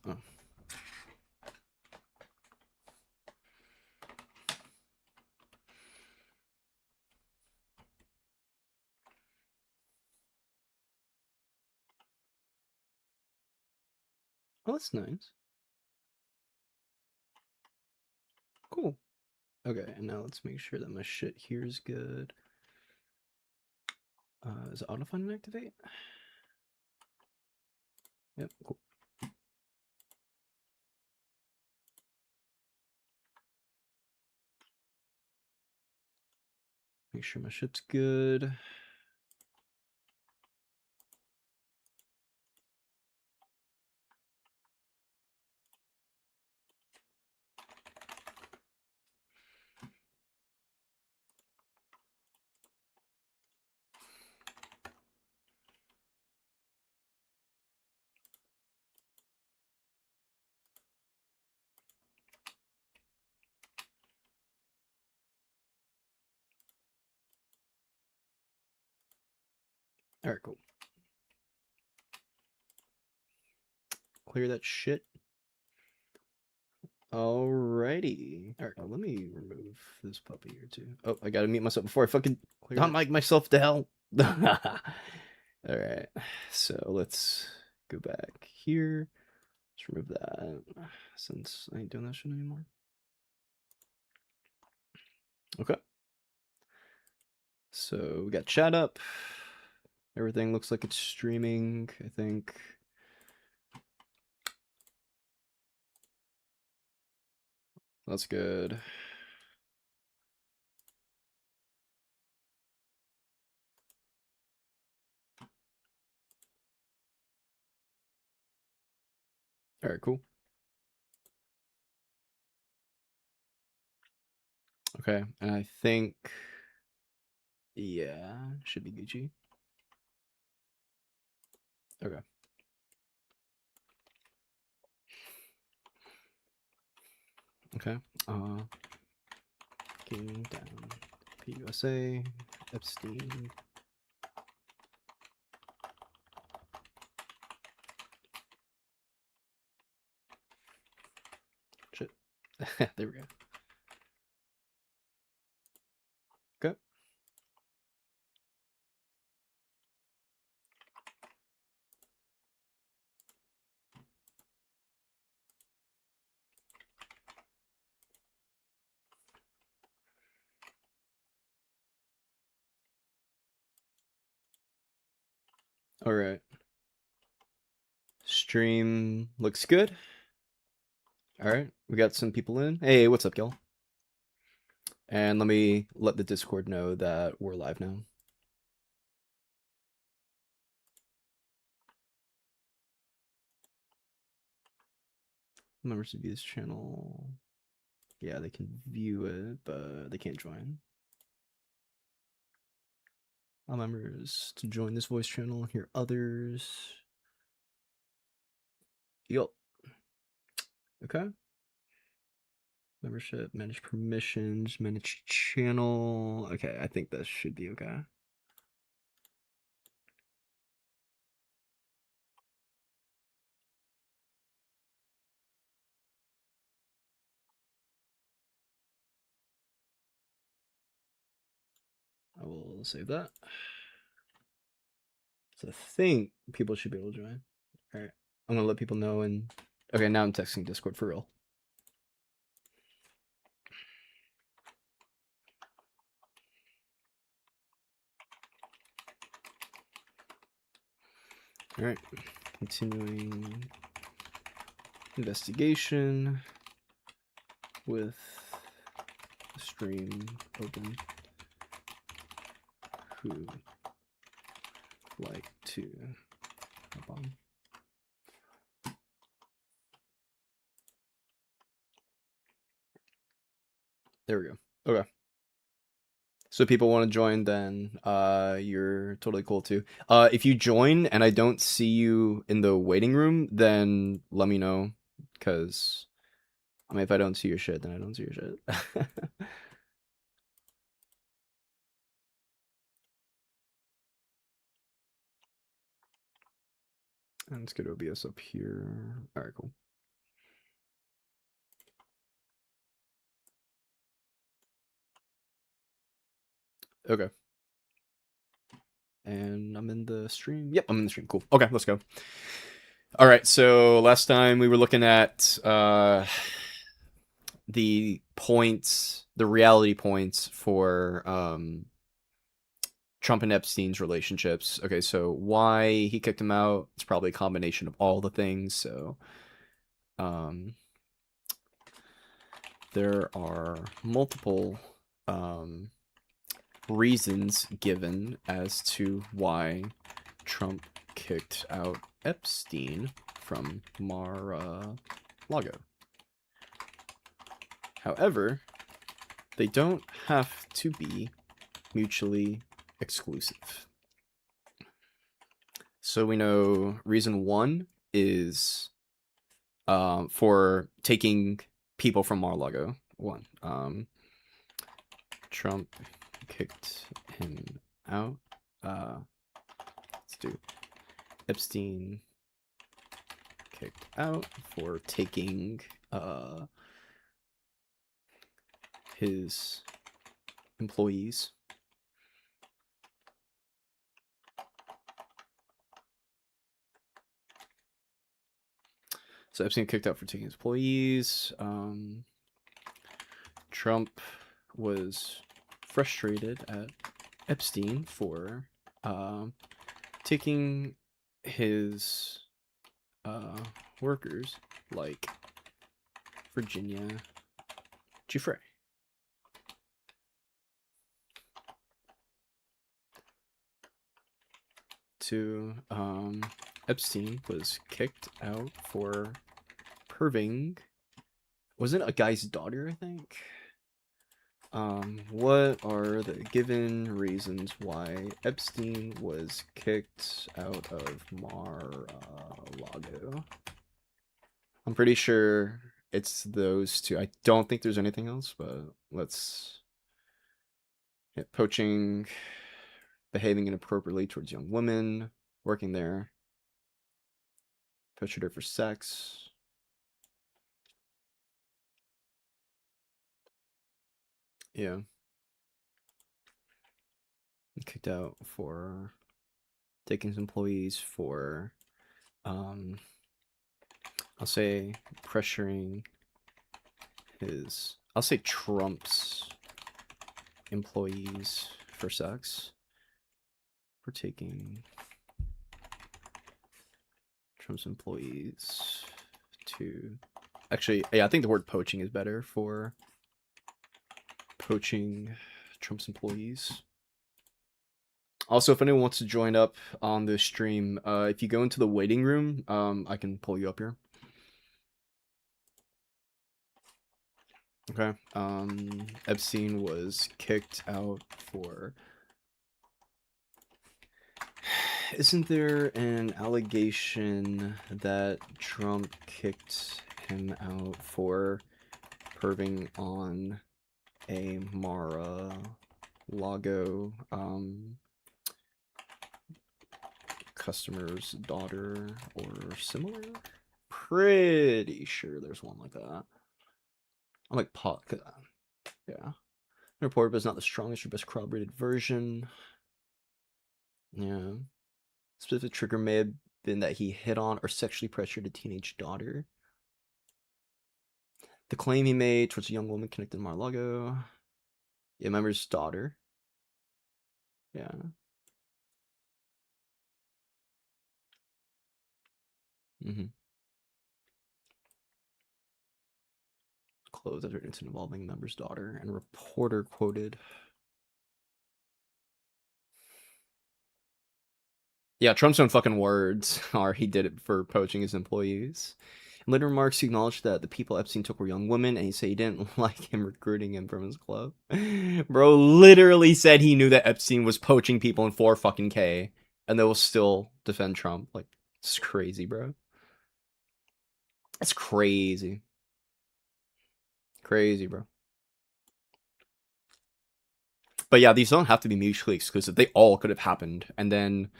Oh. Oh, that's nice. Cool. Okay, and now let's make sure that my shit here is good. Is autofund activate? Yep, cool. Make sure my shit's good. All right, cool. Clear that shit. Alrighty. All right, let me remove this puppy here too. Oh, I gotta mute myself before I fucking not mic myself to hell. All right, so let's go back here. Let's remove that since I ain't doing that shit anymore. Okay. So we got chat up. Everything looks like it's streaming, I think. That's good. All right, cool. Okay, and I think, yeah, should be Gucci. Okay. Okay. King down. PUSA. Epstein. Shit. There we go. Okay. All right. Stream looks good. All right. We got some people in. Hey, what's up, y'all? And let me let the Discord know that we're live now. Members to view this channel. Yeah, they can view it, but they can't join. All members to join this voice channel, hear others. Yup. Okay. Membership, manage permissions, manage channel. Okay, I think that should be okay. I will save that. So I think people should be able to join. All right, I'm gonna let people know. And okay, now I'm texting Discord for real. All right, continuing investigation with stream open. Who like to hop on? There we go. Okay. So people want to join, then you're totally cool too. If you join and I don't see you in the waiting room, then let me know, because I mean, if I don't see your shit, then I don't see your shit. And let's get OBS up here. All right, cool. Okay. And I'm in the stream. Yep, I'm in the stream. Cool. Okay, let's go. All right, so last time we were looking at the points, the reality points for Trump and Epstein's relationships. Okay, so why he kicked him out? It's probably a combination of all the things. So there are multiple reasons given as to why Trump kicked out Epstein from Mar-a-Lago. However, they don't have to be mutually exclusive. So we know reason one is for taking people from Mar-a-Lago. One, Trump kicked him out. Let's do Epstein kicked out for taking his employees. So Epstein kicked out for taking his employees. Trump was frustrated at Epstein for taking his workers, like Virginia Giuffre. Epstein was kicked out for perving. Wasn't a guy's daughter, I think? What are the given reasons why Epstein was kicked out of Mar-a-Lago? I'm pretty sure it's those two. I don't think there's anything else, but let's... Yeah, poaching, behaving inappropriately towards young women, working there, pressured her for sex. Yeah. Kicked out for taking his employees for, I'll say pressuring I'll say Trump's employees for sex. For taking Trump's employees to... Actually, yeah, I think the word poaching is better for poaching Trump's employees. Also, if anyone wants to join up on this stream, if you go into the waiting room, I can pull you up here. Okay. Epstein was kicked out for... Isn't there an allegation that Trump kicked him out for perving on a Mar-a-Lago customer's daughter or similar? Pretty sure there's one like that. I'm like, yeah. Reported, but it's not the strongest or best corroborated version. Yeah. Specific trigger may have been that he hit on or sexually pressured a teenage daughter. The claim he made towards a young woman connected to Mar-a-Lago. Yeah, member's daughter. Yeah. Closed after an incident involving member's daughter, and a reporter quoted. Yeah, Trump's own fucking words are he did it for poaching his employees. In later remarks, he acknowledged that the people Epstein took were young women, and he said he didn't like him recruiting him from his club. Bro literally said he knew that Epstein was poaching people in 4 fucking K, and they will still defend Trump. Like, it's crazy, bro. That's crazy. Crazy, bro. But yeah, these don't have to be mutually exclusive. They all could have happened, and then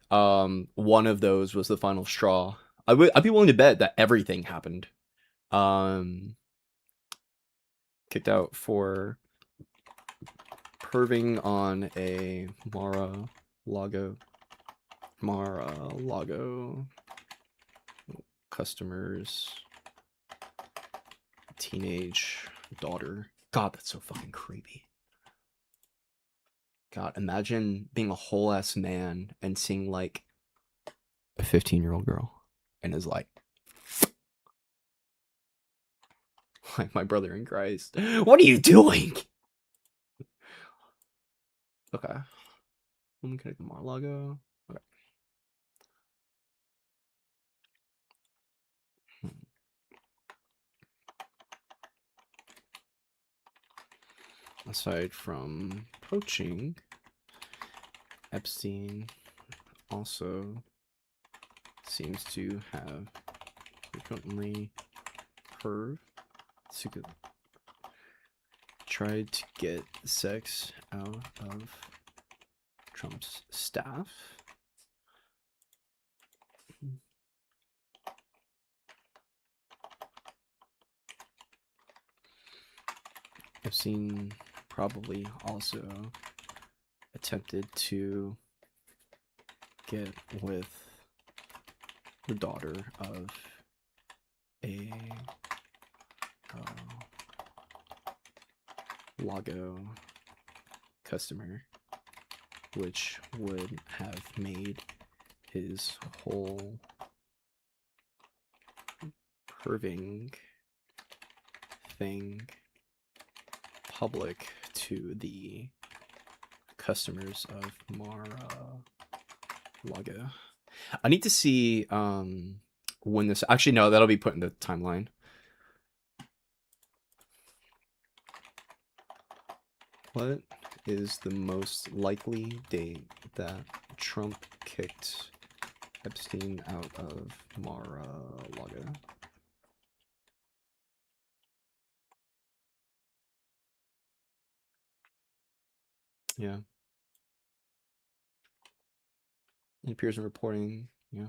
one of those was the final straw. I'd be willing to bet that everything happened. Kicked out for perving on a Mar-a-Lago customer's teenage daughter. God, that's so fucking creepy. God, imagine being a whole ass man and seeing like a 15-year-old girl and is like my brother in Christ. What are you doing? Okay. Let me connect the Mar-a-Lago. Okay. Aside from poaching, Epstein also seems to have frequently tried to get sex out of Trump's staff. Epstein probably also attempted to get with the daughter of a Lago customer, which would have made his whole perving thing public to the customers of Mar-a-Lago. I need to see when this actually no, that'll be put in the timeline. What is the most likely date that Trump kicked Epstein out of Mar-a-Lago? Yeah. It appears in reporting, yeah.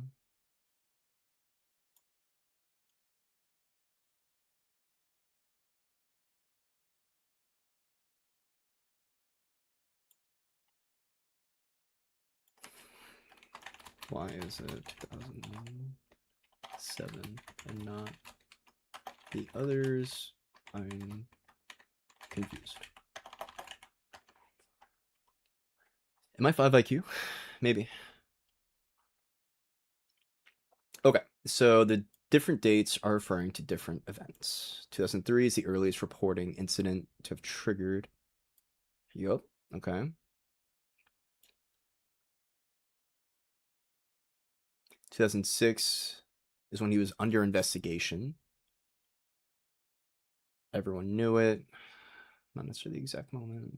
Why is it 2007 and not the others? I'm confused. Am I 5 IQ? Maybe. Okay, so the different dates are referring to different events. 2003 is the earliest reporting incident to have triggered. Yup, okay. 2006 is when he was under investigation. Everyone knew it. Not necessarily the exact moment.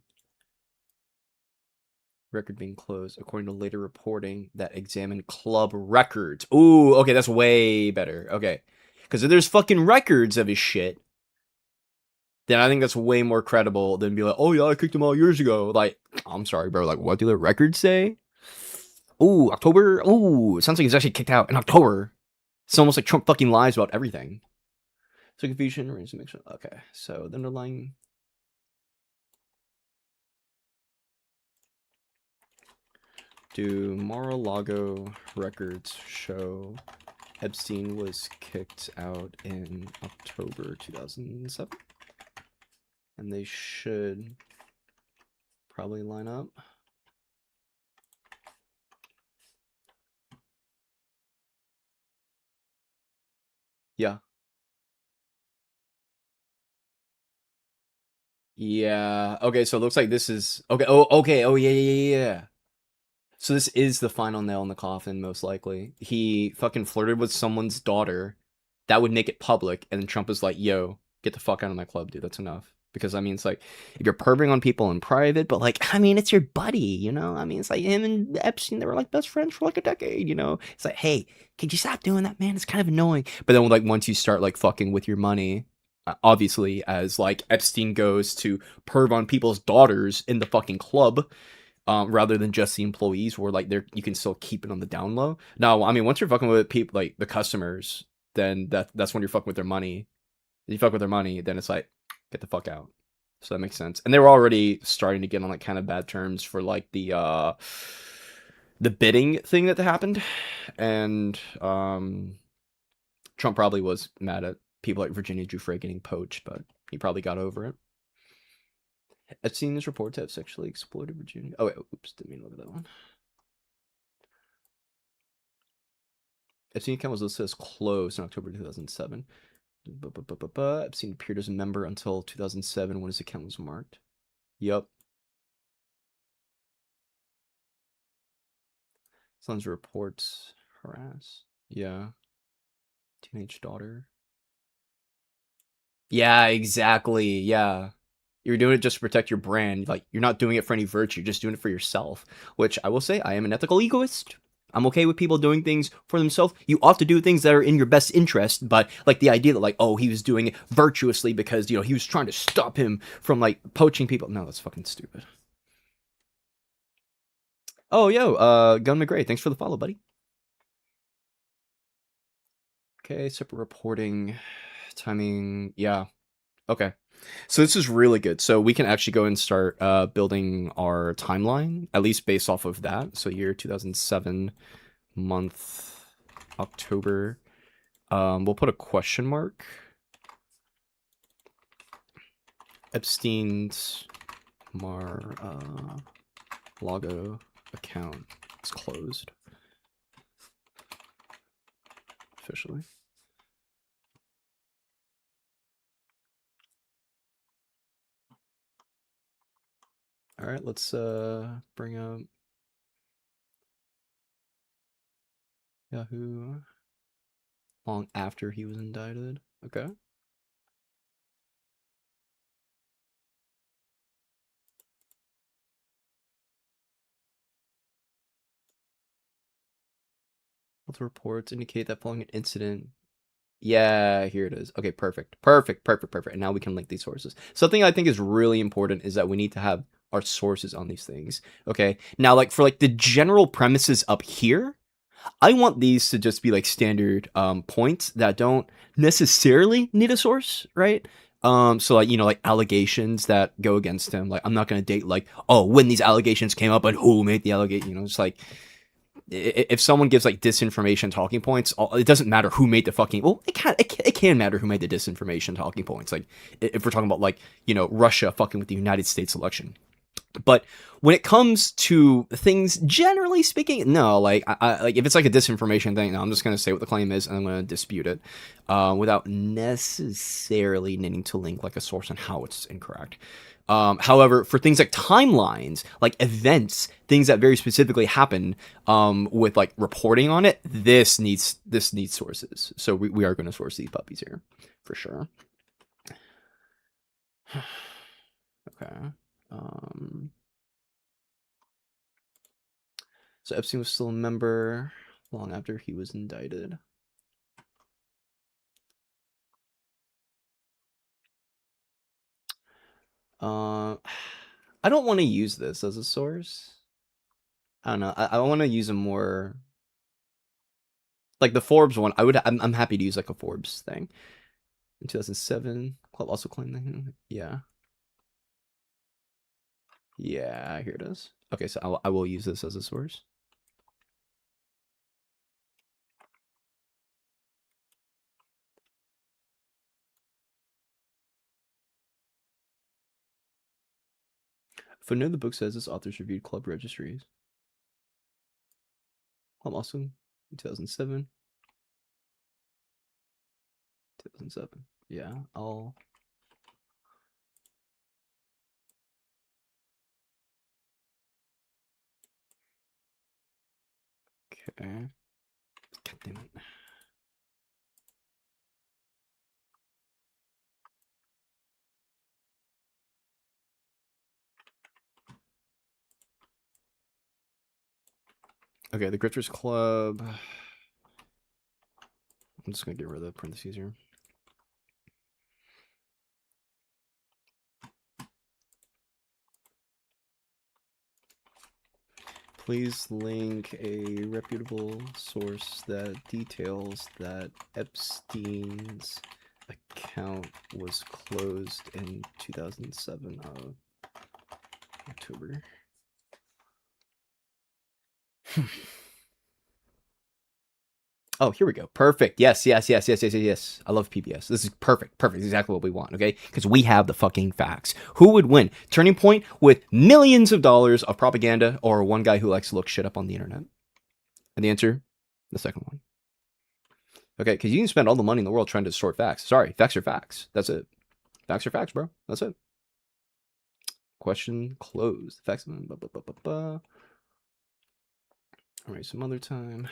Record being closed, according to later reporting that examined club records. Ooh, okay, that's way better. Okay. Because if there's fucking records of his shit, then I think that's way more credible than be like, oh yeah, I kicked him out years ago. Like, I'm sorry, bro. Like, what do the records say? Ooh, October? Ooh, it sounds like he's actually kicked out in October. It's almost like Trump fucking lies about everything. So confusion, reason, make sure. Okay, so the underlying. Do Mar-a-Lago records show Epstein was kicked out in October 2007? And they should probably line up. Yeah. Yeah. Okay, so it looks like this is okay. Oh, okay. Oh, yeah. So this is the final nail in the coffin, most likely. He fucking flirted with someone's daughter. That would make it public, and then Trump is like, yo, get the fuck out of my club, dude. That's enough. Because, I mean, it's like, if you're perving on people in private, but, like, I mean, it's your buddy, you know? I mean, it's like him and Epstein, they were, like, best friends for, like, a decade, you know? It's like, hey, could you stop doing that, man? It's kind of annoying. But then, like, once you start, like, fucking with your money, obviously, as, like, Epstein goes to perv on people's daughters in the fucking club, rather than just the employees, where like you can still keep it on the down low. Now, I mean, once you're fucking with people like the customers, then that's when you're fucking with their money. If you fuck with their money, then it's like, get the fuck out. So that makes sense. And they were already starting to get on like kind of bad terms for like the bidding thing that happened. And Trump probably was mad at people like Virginia Giuffre getting poached, but he probably got over it. Epstein's reports have sexually exploited Virginia. Oh wait, oops, didn't mean to look at that one. Epstein account was listed as closed in October 2007. Epstein appeared as a member until 2007 when his account was marked. Yup. Son's reports harass. Yeah. Teenage daughter. Yeah, exactly. Yeah. You're doing it just to protect your brand. Like, you're not doing it for any virtue, you're just doing it for yourself. Which I will say, I am an ethical egoist. I'm okay with people doing things for themselves. You ought to do things that are in your best interest, but like the idea that like, oh, he was doing it virtuously because, you know, he was trying to stop him from like poaching people. No, that's fucking stupid. Oh, yo, Gun McGray, thanks for the follow, buddy. Okay, separate reporting, timing, yeah. Okay. So this is really good. So we can actually go and start building our timeline, at least based off of that. So year 2007, month, October. We'll put a question mark. Epstein's Mar-Lago account is closed. Officially. All right, let's bring up Yahoo long after he was indicted. Okay. Health reports indicate that following an incident. Yeah, here it is. Okay, perfect. And now we can link these sources. Something I think is really important is that we need to have our sources on these things. Okay. Now, like for like the general premises up here, I want these to just be like standard points that don't necessarily need a source, right? So like, you know, like allegations that go against him. Like I'm not gonna date like, oh, when these allegations came up and who made the allegation, you know, it's like if someone gives like disinformation talking points, it doesn't matter who made the fucking. Well, it can matter who made the disinformation talking points. Like if we're talking about like, you know, Russia fucking with the United States election. But when it comes to things, generally speaking, no. Like I like if it's like a disinformation thing, no, I'm just gonna say what the claim is and I'm gonna dispute it, without necessarily needing to link like a source on how it's incorrect. However, for things like timelines, like events, things that very specifically happen, with like reporting on it, this needs sources. So we are going to source these puppies here for sure. Okay. So Epstein was still a member long after he was indicted. I don't want to use this as a source. I don't know. I want to use a more like the Forbes one. I'm happy to use like a Forbes thing. In 2007, Club also claimed that. Yeah. Yeah, here it is. Okay, so I will use this as a source. Footnote: the book says its authors reviewed club registries. Club also 2007. 2007. Yeah, I'll. Okay. God damn it. Okay, the Grifters Club. I'm just gonna get rid of the parentheses here. Please link a reputable source that details that Epstein's account was closed in 2007 October. Oh, here we go. Perfect. Yes. I love PBS. This is perfect. Perfect. Exactly what we want, okay? Because we have the fucking facts. Who would win? Turning Point with millions of dollars of propaganda, or one guy who likes to look shit up on the internet? And the answer, the second one. Okay, because you can spend all the money in the world trying to distort facts. Sorry, facts are facts. That's it. Facts are facts, bro. That's it. Question closed. Facts. All right, some other time.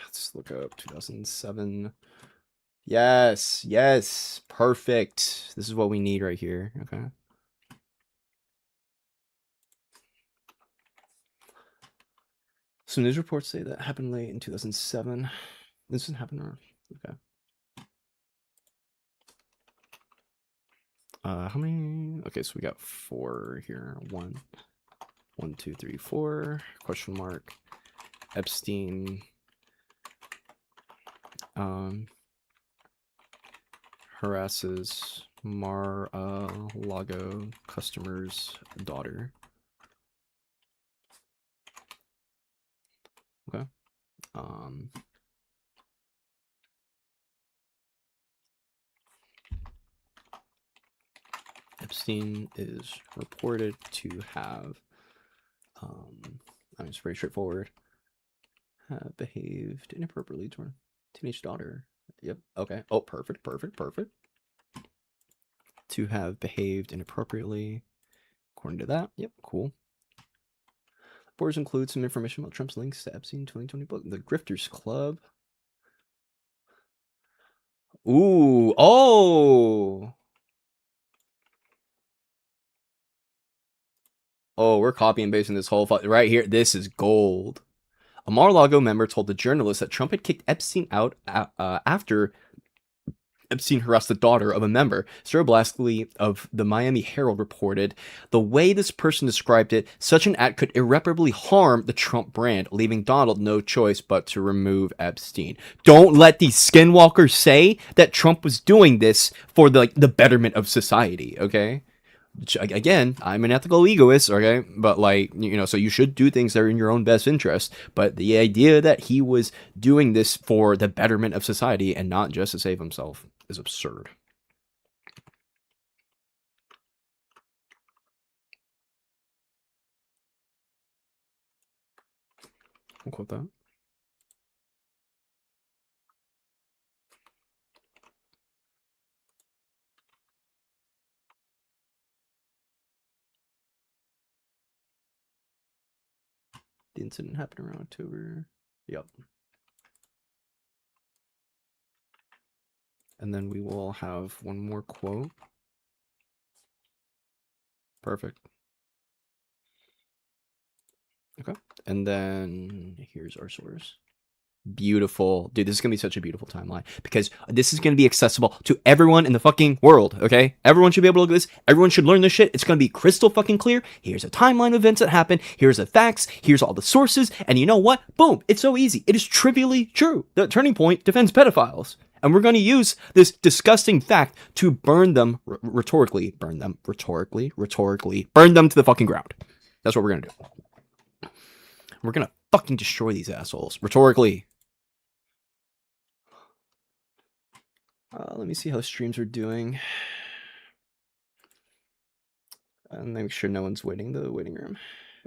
Let's look up 2007. Yes. Perfect. This is what we need right here. Okay. Some news reports say that happened late in 2007. This didn't happen wrong. Okay. How many? Okay, so we got 4 here. 1, 2, 3, 4. Question mark. Epstein. Harasses Mar-a-Lago customer's daughter. Okay. Epstein is reported to have, I mean, it's pretty straightforward, behaved inappropriately toward teenage daughter. Yep. Okay. Oh, perfect. To have behaved inappropriately, according to that. Yep. Cool. Reports include some information about Trump's links to Epstein 2020 book, The Grifters Club. Ooh. Oh. Oh, we're copy and pasting this whole right here. This is gold. A Mar-a-Lago member told the journalist that Trump had kicked Epstein out after Epstein harassed the daughter of a member. Sarah Blaskley of the Miami Herald reported, the way this person described it, such an act could irreparably harm the Trump brand, leaving Donald no choice but to remove Epstein. Don't let these skinwalkers say that Trump was doing this for the betterment of society, okay? Again, I'm an ethical egoist, okay? But so you should do things that are in your own best interest. But the idea that he was doing this for the betterment of society and not just to save himself is absurd. I'll quote that. The incident happened around October. Yep. And then we will have one more quote. Perfect. Okay. And then here's our source. Beautiful. Dude, this is going to be such a beautiful timeline because this is going to be accessible to everyone in the fucking world, okay? Everyone should be able to look at this. Everyone should learn this shit. It's going to be crystal fucking clear. Here's a timeline of events that happen. Here's the facts. Here's all the sources. And you know what? Boom. It's so easy. It is trivially true. The Turning Point defends pedophiles. And we're going to use this disgusting fact to burn them rhetorically. Burn them rhetorically. Burn them to the fucking ground. That's what we're going to do. We're going to fucking destroy these assholes rhetorically. Let me see how streams are doing. And make sure no one's waiting in the waiting room.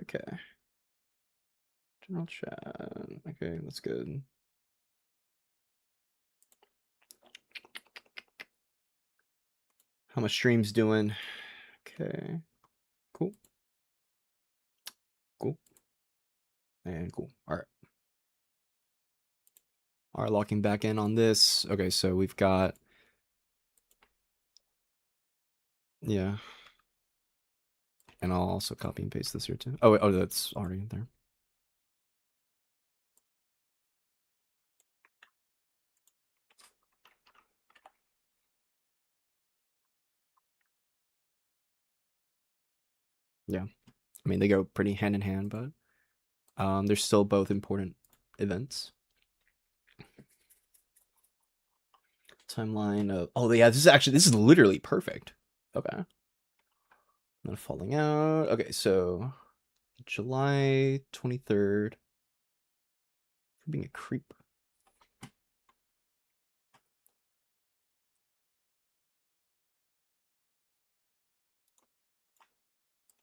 Okay. General chat. Okay, that's good. How my stream's doing? Okay. Cool. And cool. All right. All right, locking back in on this. Okay, so we've got... Yeah. And I'll also copy and paste this here too. Oh, that's already in there. Yeah. I mean, they go pretty hand in hand, but they're still both important events. Timeline of... Oh, yeah, this is literally perfect. Okay. Not falling out. Okay, so... July 23rd. Being a creep.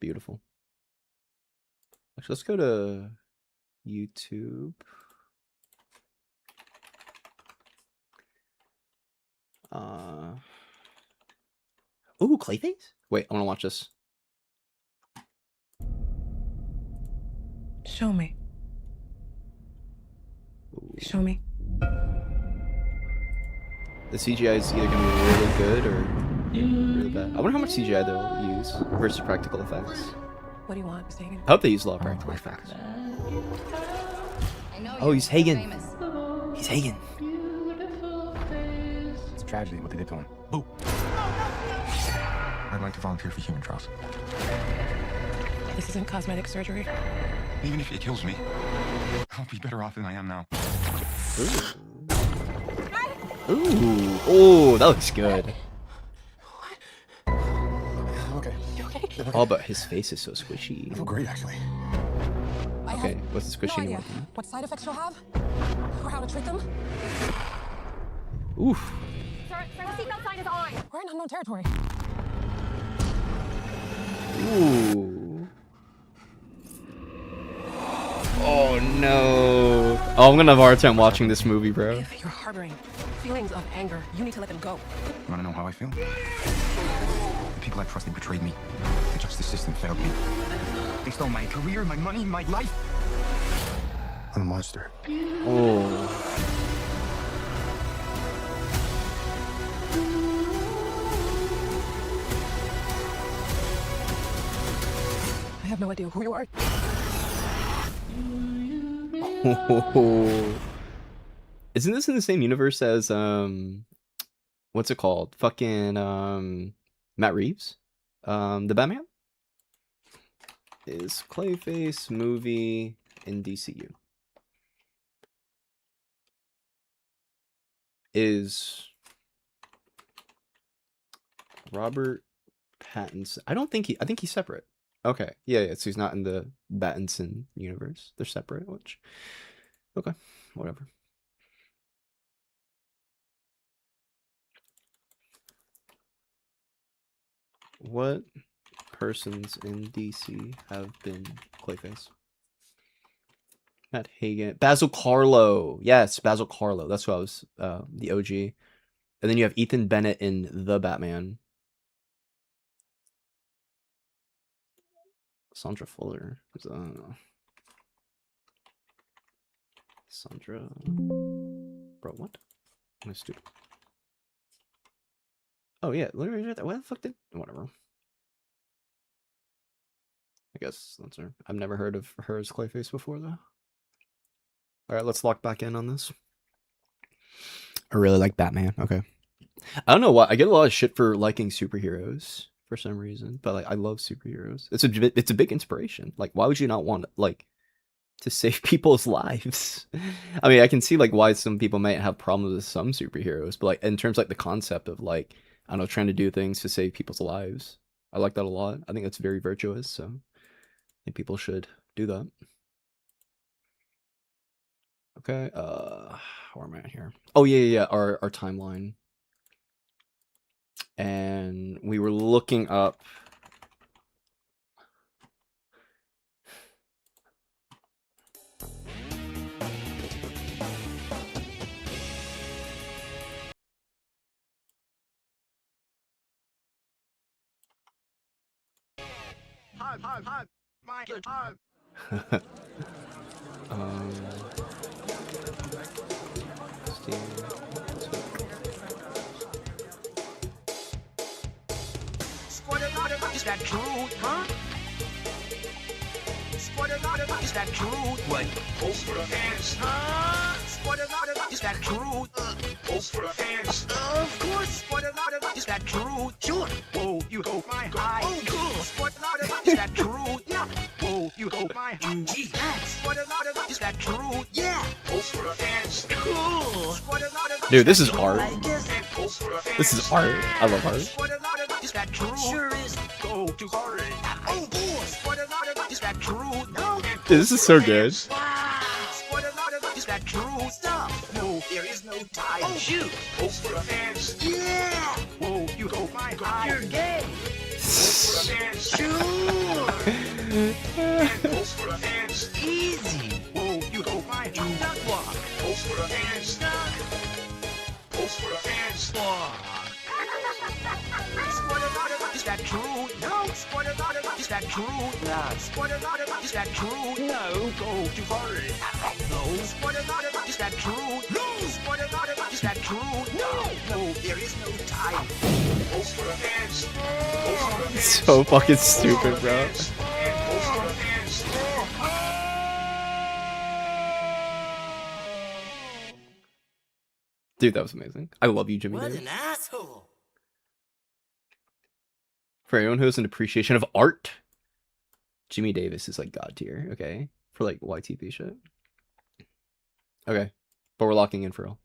Beautiful. Actually, let's go to YouTube. Ooh, Clayface? Wait, I want to watch this. Show me. Ooh. Show me. The CGI is either going to be really good or really bad. I wonder how much CGI they'll use versus practical effects. What do you want, Mr. Hagen? I hope they use a lot of practical effects. Oh, he's Hagen. He's Hagen. It's a tragedy what they did to him. Boo! I'd like to volunteer for human trials. This isn't cosmetic surgery. Even if it kills me, I'll be better off than I am now. Ooh. Ooh. Oh, that looks good. Okay. Oh, but his face is so squishy. I feel great, actually. Okay, what's the squishy No idea one? what side effects you'll have, or how to treat them. Oof. Sir, the seatbelt sign is on. We're in unknown territory. Ooh. Oh no. Oh, I'm gonna have a hard time watching this movie, bro. If you're harboring feelings of anger, you need to let them go. You wanna know how I feel? The people I trusted betrayed me. The justice system failed me. They stole my career, my money, my life. I'm a monster. Oh. I have no idea who you are. Isn't this in the same universe as what's it called? Fucking Matt Reeves? The Batman? Is Clayface movie in DCU? Is Robert Pattinson? I think he's separate. Okay. Yeah, so he's not in the Pattinson universe. They're separate, which okay, whatever. What persons in DC have been Clayface? Matt Hagen. Basil Carlo. Yes, Basil Carlo. That's who I was, the OG. And then you have Ethan Bennett in The Batman. Sandra Fuller. Sandra. Bro, what? Am I stupid? Oh, yeah. Literally, what the fuck did... Whatever. I guess that's her. I've never heard of her as Clayface before, though. Alright, let's lock back in on this. I really like Batman. Okay. I don't know why. I get a lot of shit for liking superheroes for some reason, but like I love superheroes. It's a big inspiration. Like, why would you not want like to save people's lives? I mean, I can see like why some people might have problems with some superheroes, but like in terms of, like the concept of like I don't know, trying to do things to save people's lives, I like that a lot. I think that's very virtuous. So I think people should do that. Okay, where am I at here? Oh yeah, our timeline. And we were looking up Is that true, huh? Is that true? What? Post for the fans, huh? Is that true? Post for the fans, of course. Is that true? Sure. Whoa, you go my high. Oh, cool. Is that true? Yeah. Whoa, you go my high. Gee, thanks. Is that true? Yeah. Post for the fans. Cool. Dude, this is art. I guess. This is art. I love art. Is that true? Sure is. Go to hard. Oh boy. Is that true? No. This is so good. Wow. Is that true? Stop. No, there is no time. Oh shoot. Post for the fans. Yeah. Whoa, you hold my eye. You're gay. Post for the fans. Sure. And post for the fans. Easy. Whoa, you hold my eye. Duck walk. Post for the fans. Duck. Post for the fans. Walk. Is that true? No. Is that true? No. Is that true? No. Go too hard. No. Is that true? No. Is that true? No. No. There is no time. Post for the fans. Post for the fans. So fucking stupid, bro. And post for the fans. Dude, that was amazing. I love you, Jimmy What Davis. an asshole. For anyone who has an appreciation of art, Jimmy Davis is like god tier, okay? For like YTP shit. Okay. But we're locking in for real.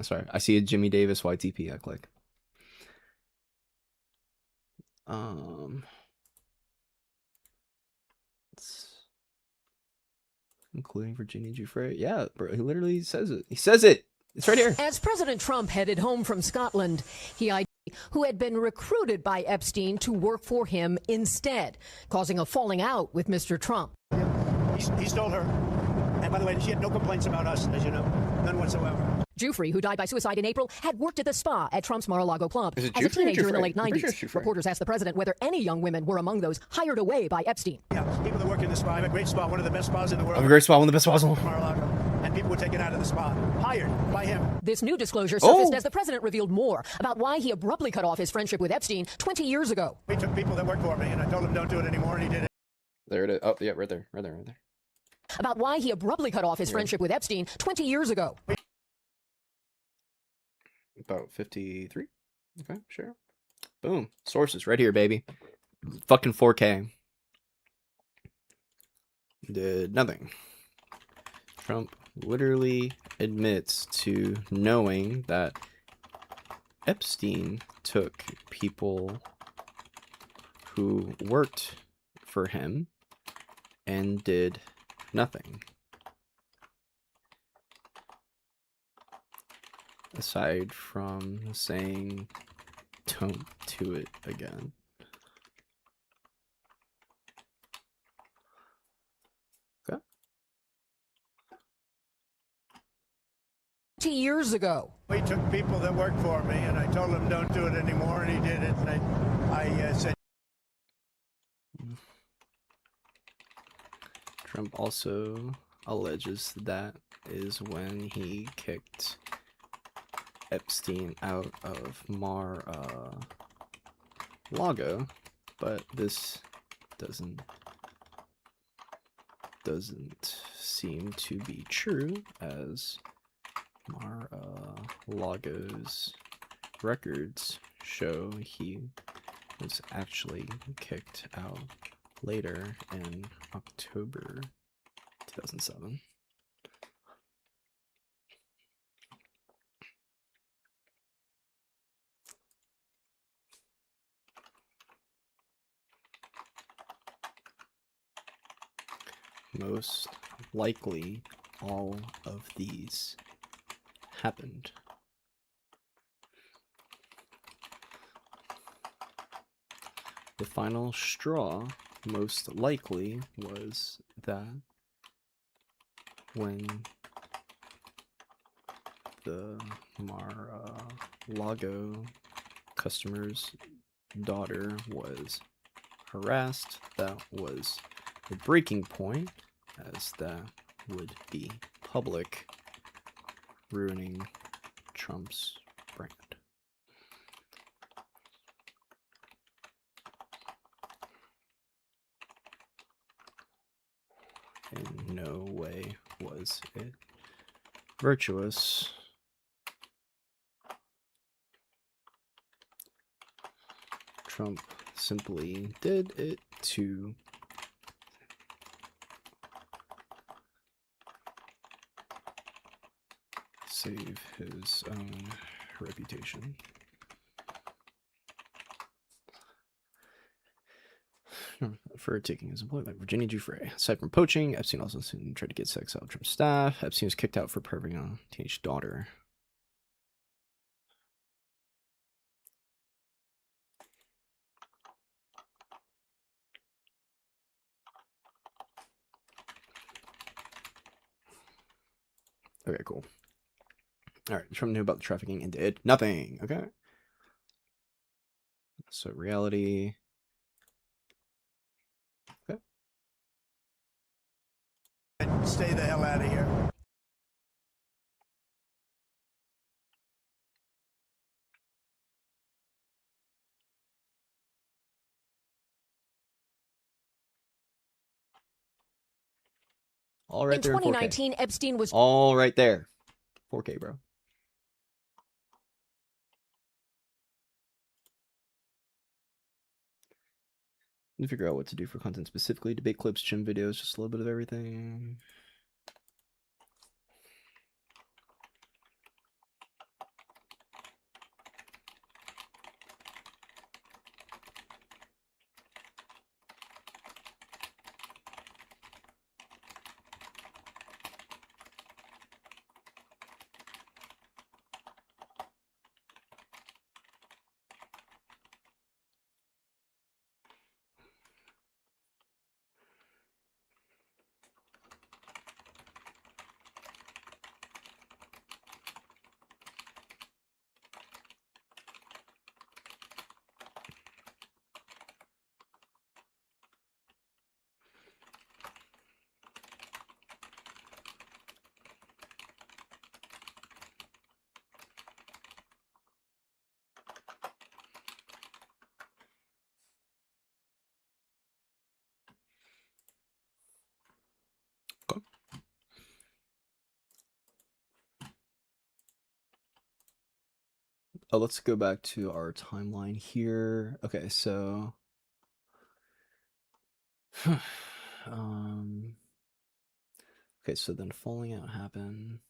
Sorry. I see a Jimmy Davis YTP, I click. Including Virginia Giuffre. Yeah, bro, he literally says it. He says it. It's right here. As President Trump headed home from Scotland, he who had been recruited by Epstein to work for him instead, causing a falling out with Mr. Trump. He stole her. And by the way, she had no complaints about us, as you know. None whatsoever. Giuffre, who died by suicide in April, had worked at the spa at Trump's Mar-a-Lago club. Is it As a Giuffre or teenager in the Giuffre? late I'm pretty sure 90s, it's Giuffre. reporters asked the president whether any young women were among those hired away by Epstein. Yeah, people that work in the spa have a great spa, one of the best spas in the world. I have a great spot, one of the best spots in the world. Mar-a-Lago. And people were taken out of the spa, hired by him. This new disclosure surfaced Oh. as the president revealed more about why he abruptly cut off his friendship with Epstein 20 years ago. We took people that worked for me, and I told him don't do it anymore, and he did it. There it is. Oh, yeah, right there. Right there, right there. About why he abruptly cut off his friendship with Epstein 20 years ago. About 53. Okay, sure. Boom. Sources right here, baby. Fucking 4K. Did nothing. Trump literally admits to knowing that Epstein took people who worked for him and did nothing. Aside from saying, don't do it again. Okay. 20 years ago. We took people that worked for me, and I told him don't do it anymore, and he did it. And I said, Trump also alleges that is when he kicked Epstein out of Mar-a-Lago, but this doesn't seem to be true, as Mar-a-Lago's records show he was actually kicked out later in October 2007. Most likely, all of these happened. The final straw, most likely, was that when the Mar-a-Lago customer's daughter was harassed, that was the breaking point, as that would be public, ruining Trump's brand. In no way was it virtuous. Trump simply did it to save his own reputation. for taking his employee by Virginia Giuffre. Aside from poaching, Epstein also soon tried to get sex out of Trump's staff. Epstein was kicked out for perverting a teenage daughter. Okay, cool. All right, Trump knew about the trafficking and did nothing. Okay. So reality. Okay. Stay the hell out of here. All right In there in 4K. 2019, Epstein was All right there. 4K, bro. And figure out what to do for content specifically. Debate clips, gym videos, just a little bit of everything. Okay. Oh, let's go back to our timeline here. Okay, so okay, so then falling out happened.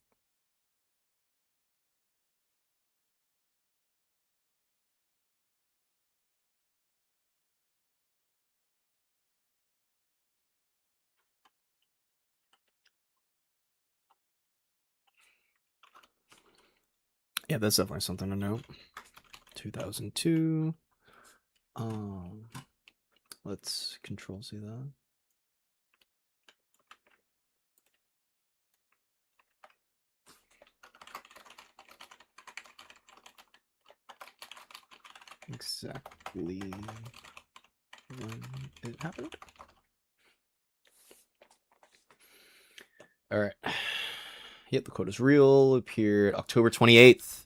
Yeah, that's definitely something to note. 2002. Let's control C that. Exactly when it happened. All right. Yep, the quote is real. Appeared October 28th.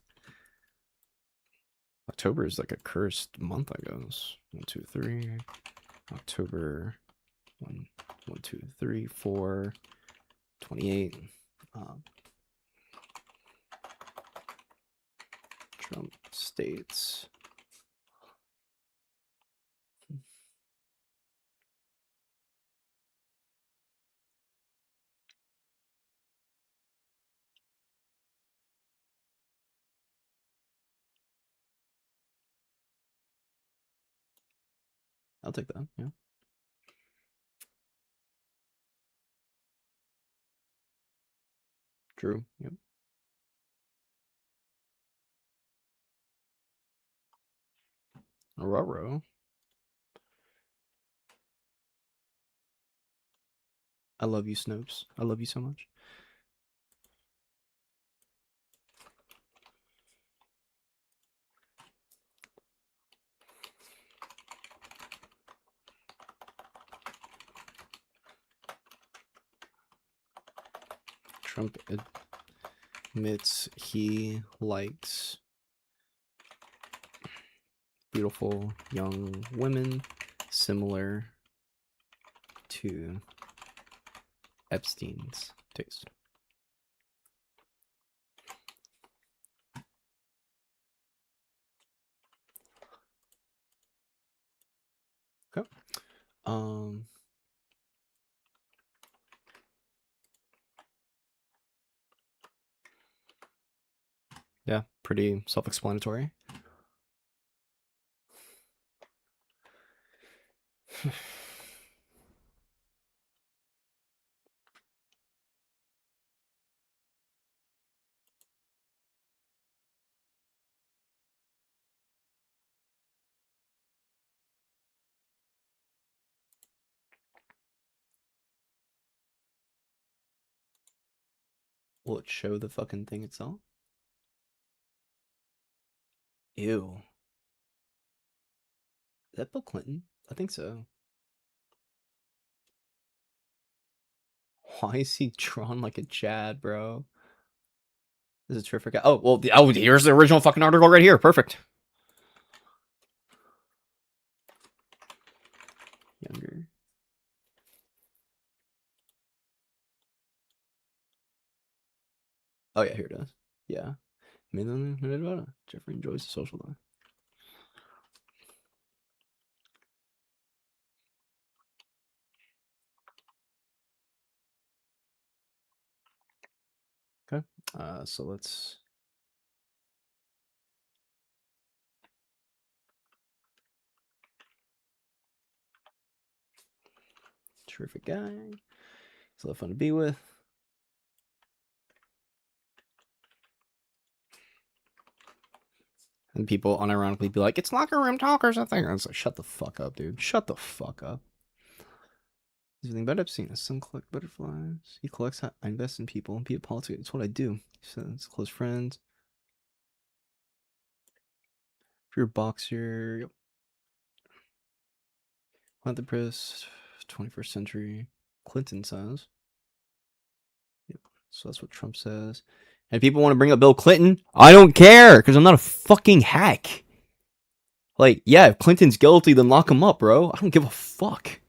October is like a cursed month, I guess. 1, 2, 3. October 1, 2, 3, 4, 28. Trump states. I'll take that. Yeah. True. Yep. Roro. I love you, Snopes. I love you so much. Trump admits he likes beautiful young women similar to Epstein's taste. Okay. Yeah, pretty self-explanatory. Will it show the fucking thing itself? Ew. Is that Bill Clinton? I think so. Why is he drawn like a Chad, bro? This is a terrific. Oh, well, here's the original fucking article right here. Perfect. Younger. Oh, yeah, here it is. Yeah. Jeffrey enjoys the social life. Okay. So let's. Terrific guy. He's a lot of fun to be with. And people unironically be like, it's locker room talk or something. And it's like, shut the fuck up, dude. Shut the fuck up. There's anything about Epstein. His son collect butterflies. He collects. I invest in people and be a politician. It's what I do. He says, close friends. If you're a boxer, yep. Philanthropist, 21st century. Clinton says. Yep. So that's what Trump says. And people want to bring up Bill Clinton. I don't care, because I'm not a fucking hack. Like, yeah, if Clinton's guilty, then lock him up, bro. I don't give a fuck.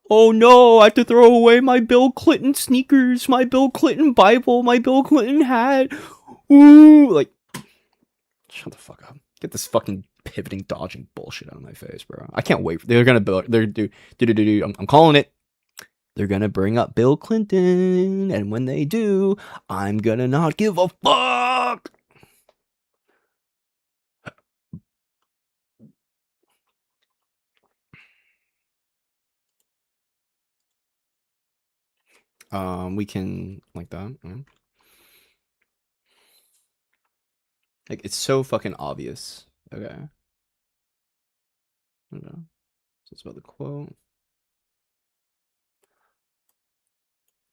Oh no, I have to throw away my Bill Clinton sneakers, my Bill Clinton Bible, my Bill Clinton hat. Ooh, like, shut the fuck up. Get this fucking pivoting, dodging bullshit out of my face, bro. I can't wait. They're gonna build. I'm calling it. They're gonna bring up Bill Clinton, and when they do, I'm gonna not give a fuck. We can like that. Yeah. Like, it's so fucking obvious. Okay. Okay. So it's about the quote.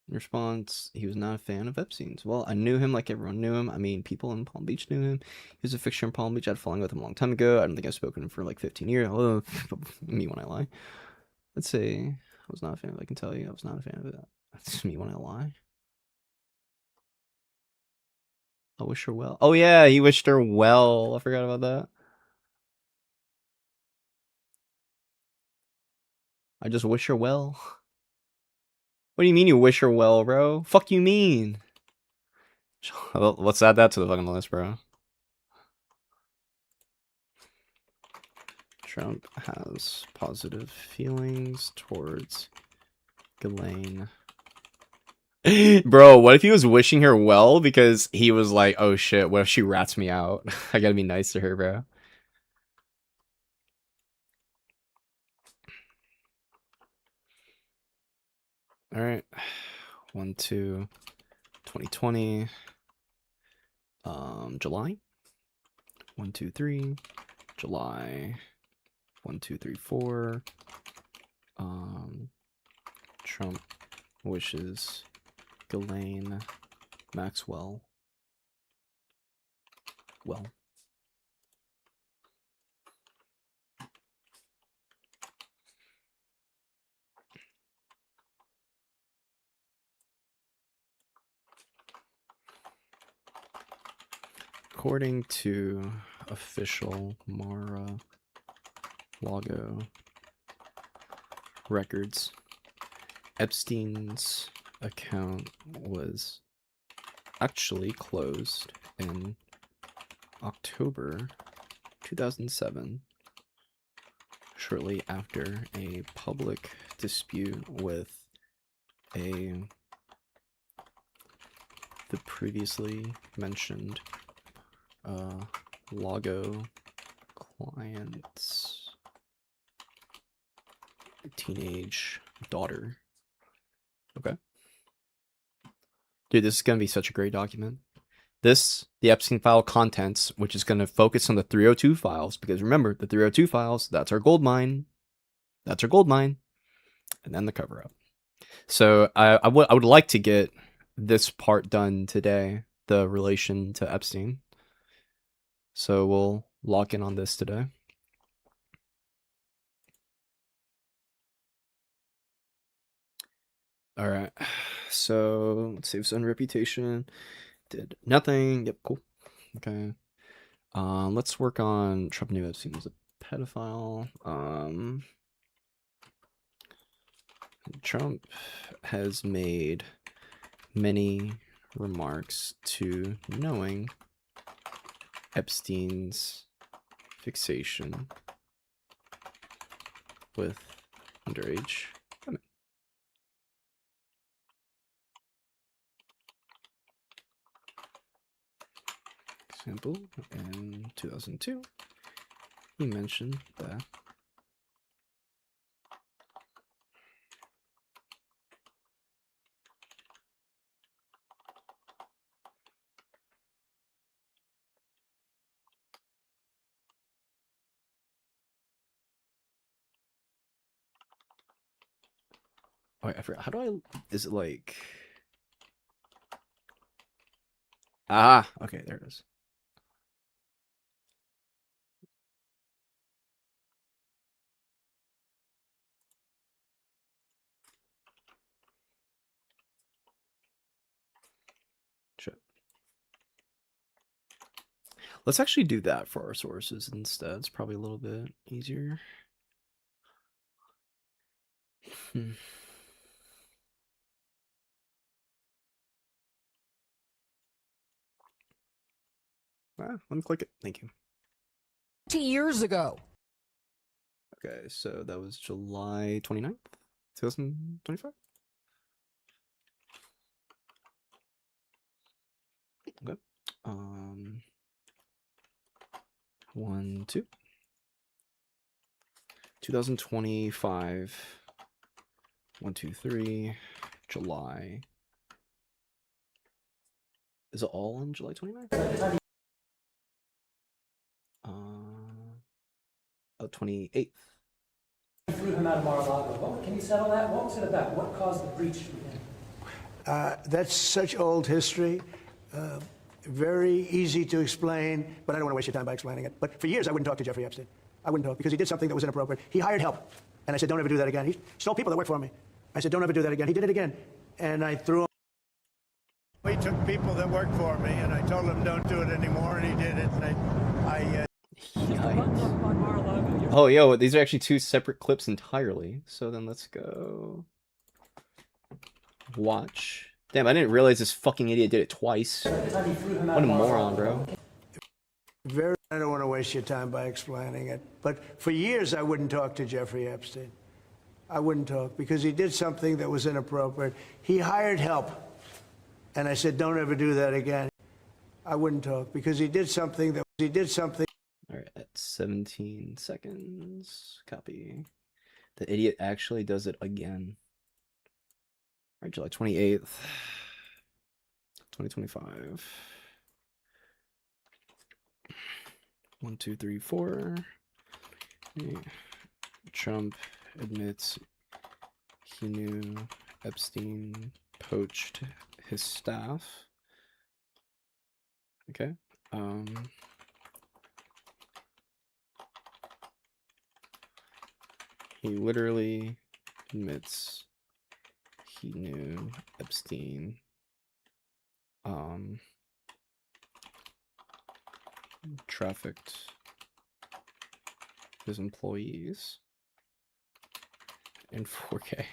In response, he was not a fan of Epstein's. Well, I knew him like everyone knew him. I mean, people in Palm Beach knew him. He was a fixture in Palm Beach. I had fallen with him a long time ago. I don't think I've spoken to him for like 15 years. Oh, me when I lie. Let's say I was not a fan of it. I can tell you I was not a fan of it. That's me when I lie. I wish her well. Oh yeah, he wished her well. I forgot about that. I just wish her well. What do you mean you wish her well, bro? Fuck you mean? Let's add that to the fucking list, bro. Trump has positive feelings towards Ghislaine. Bro, what if he was wishing her well because he was like, oh shit, what if she rats me out? I gotta be nice to her, bro. Alright. 1/2 2020. July. 1 2 3. July. 1 2 3 4. Trump wishes Ghislaine Maxwell well. According to official Mar-a-Lago records, Epstein's account was actually closed in October 2007, shortly after a public dispute with the previously mentioned Lago client's teenage daughter. Okay. Dude, this is going to be such a great document. This, the Epstein file contents, which is going to focus on the 302 files, because remember, the 302 files, that's our gold mine. That's our gold mine. And then the cover up. So I would like to get this part done today, the relation to Epstein. So we'll lock in on this today. All right. So let's save some reputation. Did nothing. Yep, cool. Okay. Let's work on Trump knew Epstein was a pedophile. Trump has made many remarks to knowing Epstein's fixation with underage women. Example, in 2002, he mentioned that oh, I forgot. How do I? Is it like? Ah, okay, there it is. Shit. Let's actually do that for our sources instead. It's probably a little bit easier. Let me click it. Thank you. 20 years ago. Okay, so that was July 29th, 2025. Okay. 1, 2. 2025. 1, 2, 3. July. Is it all on July 29th? 28th. Threw him out of Mar-a-Lago. Can you settle that? What was it about? What caused the breach with him? That's such old history. Very easy to explain, but I don't want to waste your time by explaining it. But for years, I wouldn't talk to Jeffrey Epstein. I wouldn't talk because he did something that was inappropriate. He hired help, and I said, don't ever do that again. He stole people that worked for me. I said, don't ever do that again. He did it again, and I threw him. We took people that worked for me, and I told him don't do it anymore, and he did it. And Oh, yo, these are actually two separate clips entirely. So then let's go watch. Damn, I didn't realize this fucking idiot did it twice. What a moron, bro. I don't want to waste your time by explaining it, but for years I wouldn't talk to Jeffrey Epstein. I wouldn't talk because he did something that was inappropriate. He hired help, and I said, don't ever do that again. I wouldn't talk because he did something. All right, at 17 seconds, copy. The idiot actually does it again. All right, July 28th, 2025. 1, 2, 3, 4. Trump admits he knew Epstein poached his staff. Okay. He literally admits he knew Epstein trafficked his employees in 4K.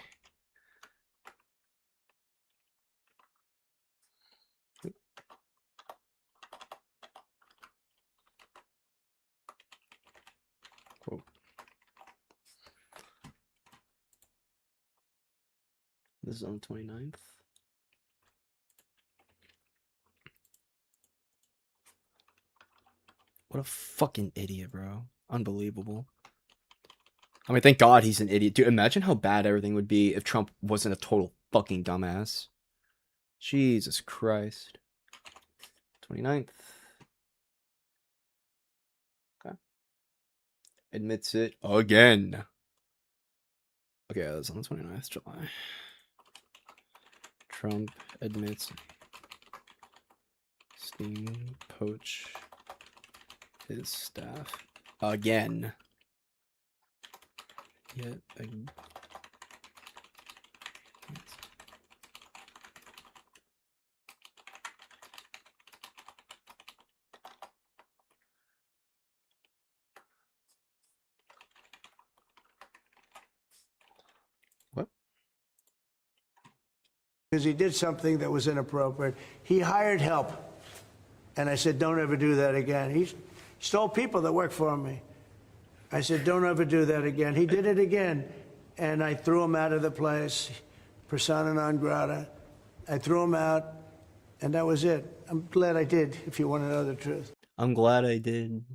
Quote. This is on the 29th. What a fucking idiot, bro. Unbelievable. I mean, thank God he's an idiot. Dude, imagine how bad everything would be if Trump wasn't a total fucking dumbass. Jesus Christ. 29th. Okay. Admits it again. Okay, that's on the 29th July. Trump admits Epstein poach his staff again. Yet again. What? Because he did something that was inappropriate. He hired help. And I said, don't ever do that again. He stole people that worked for me. I said, don't ever do that again. He did it again. And I threw him out of the place, persona non grata. I threw him out, and that was it. I'm glad I did, if you want to know the truth. I'm glad I did.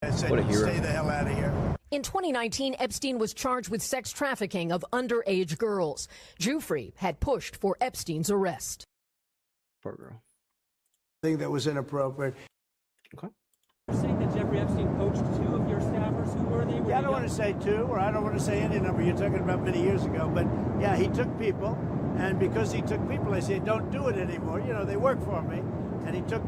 I said, What a hero. stay the hell out of here. In 2019, Epstein was charged with sex trafficking of underage girls. Giuffre had pushed for Epstein's arrest. Poor girl. Thing that was inappropriate. Okay. You're saying that Jeffrey Epstein poached 2 of your staffers. Who were they? Yeah, I don't want to say 2, or I don't want to say any number. You're talking about many years ago. But yeah, he took people. And because he took people, I said, don't do it anymore. You know, they work for me. And he took,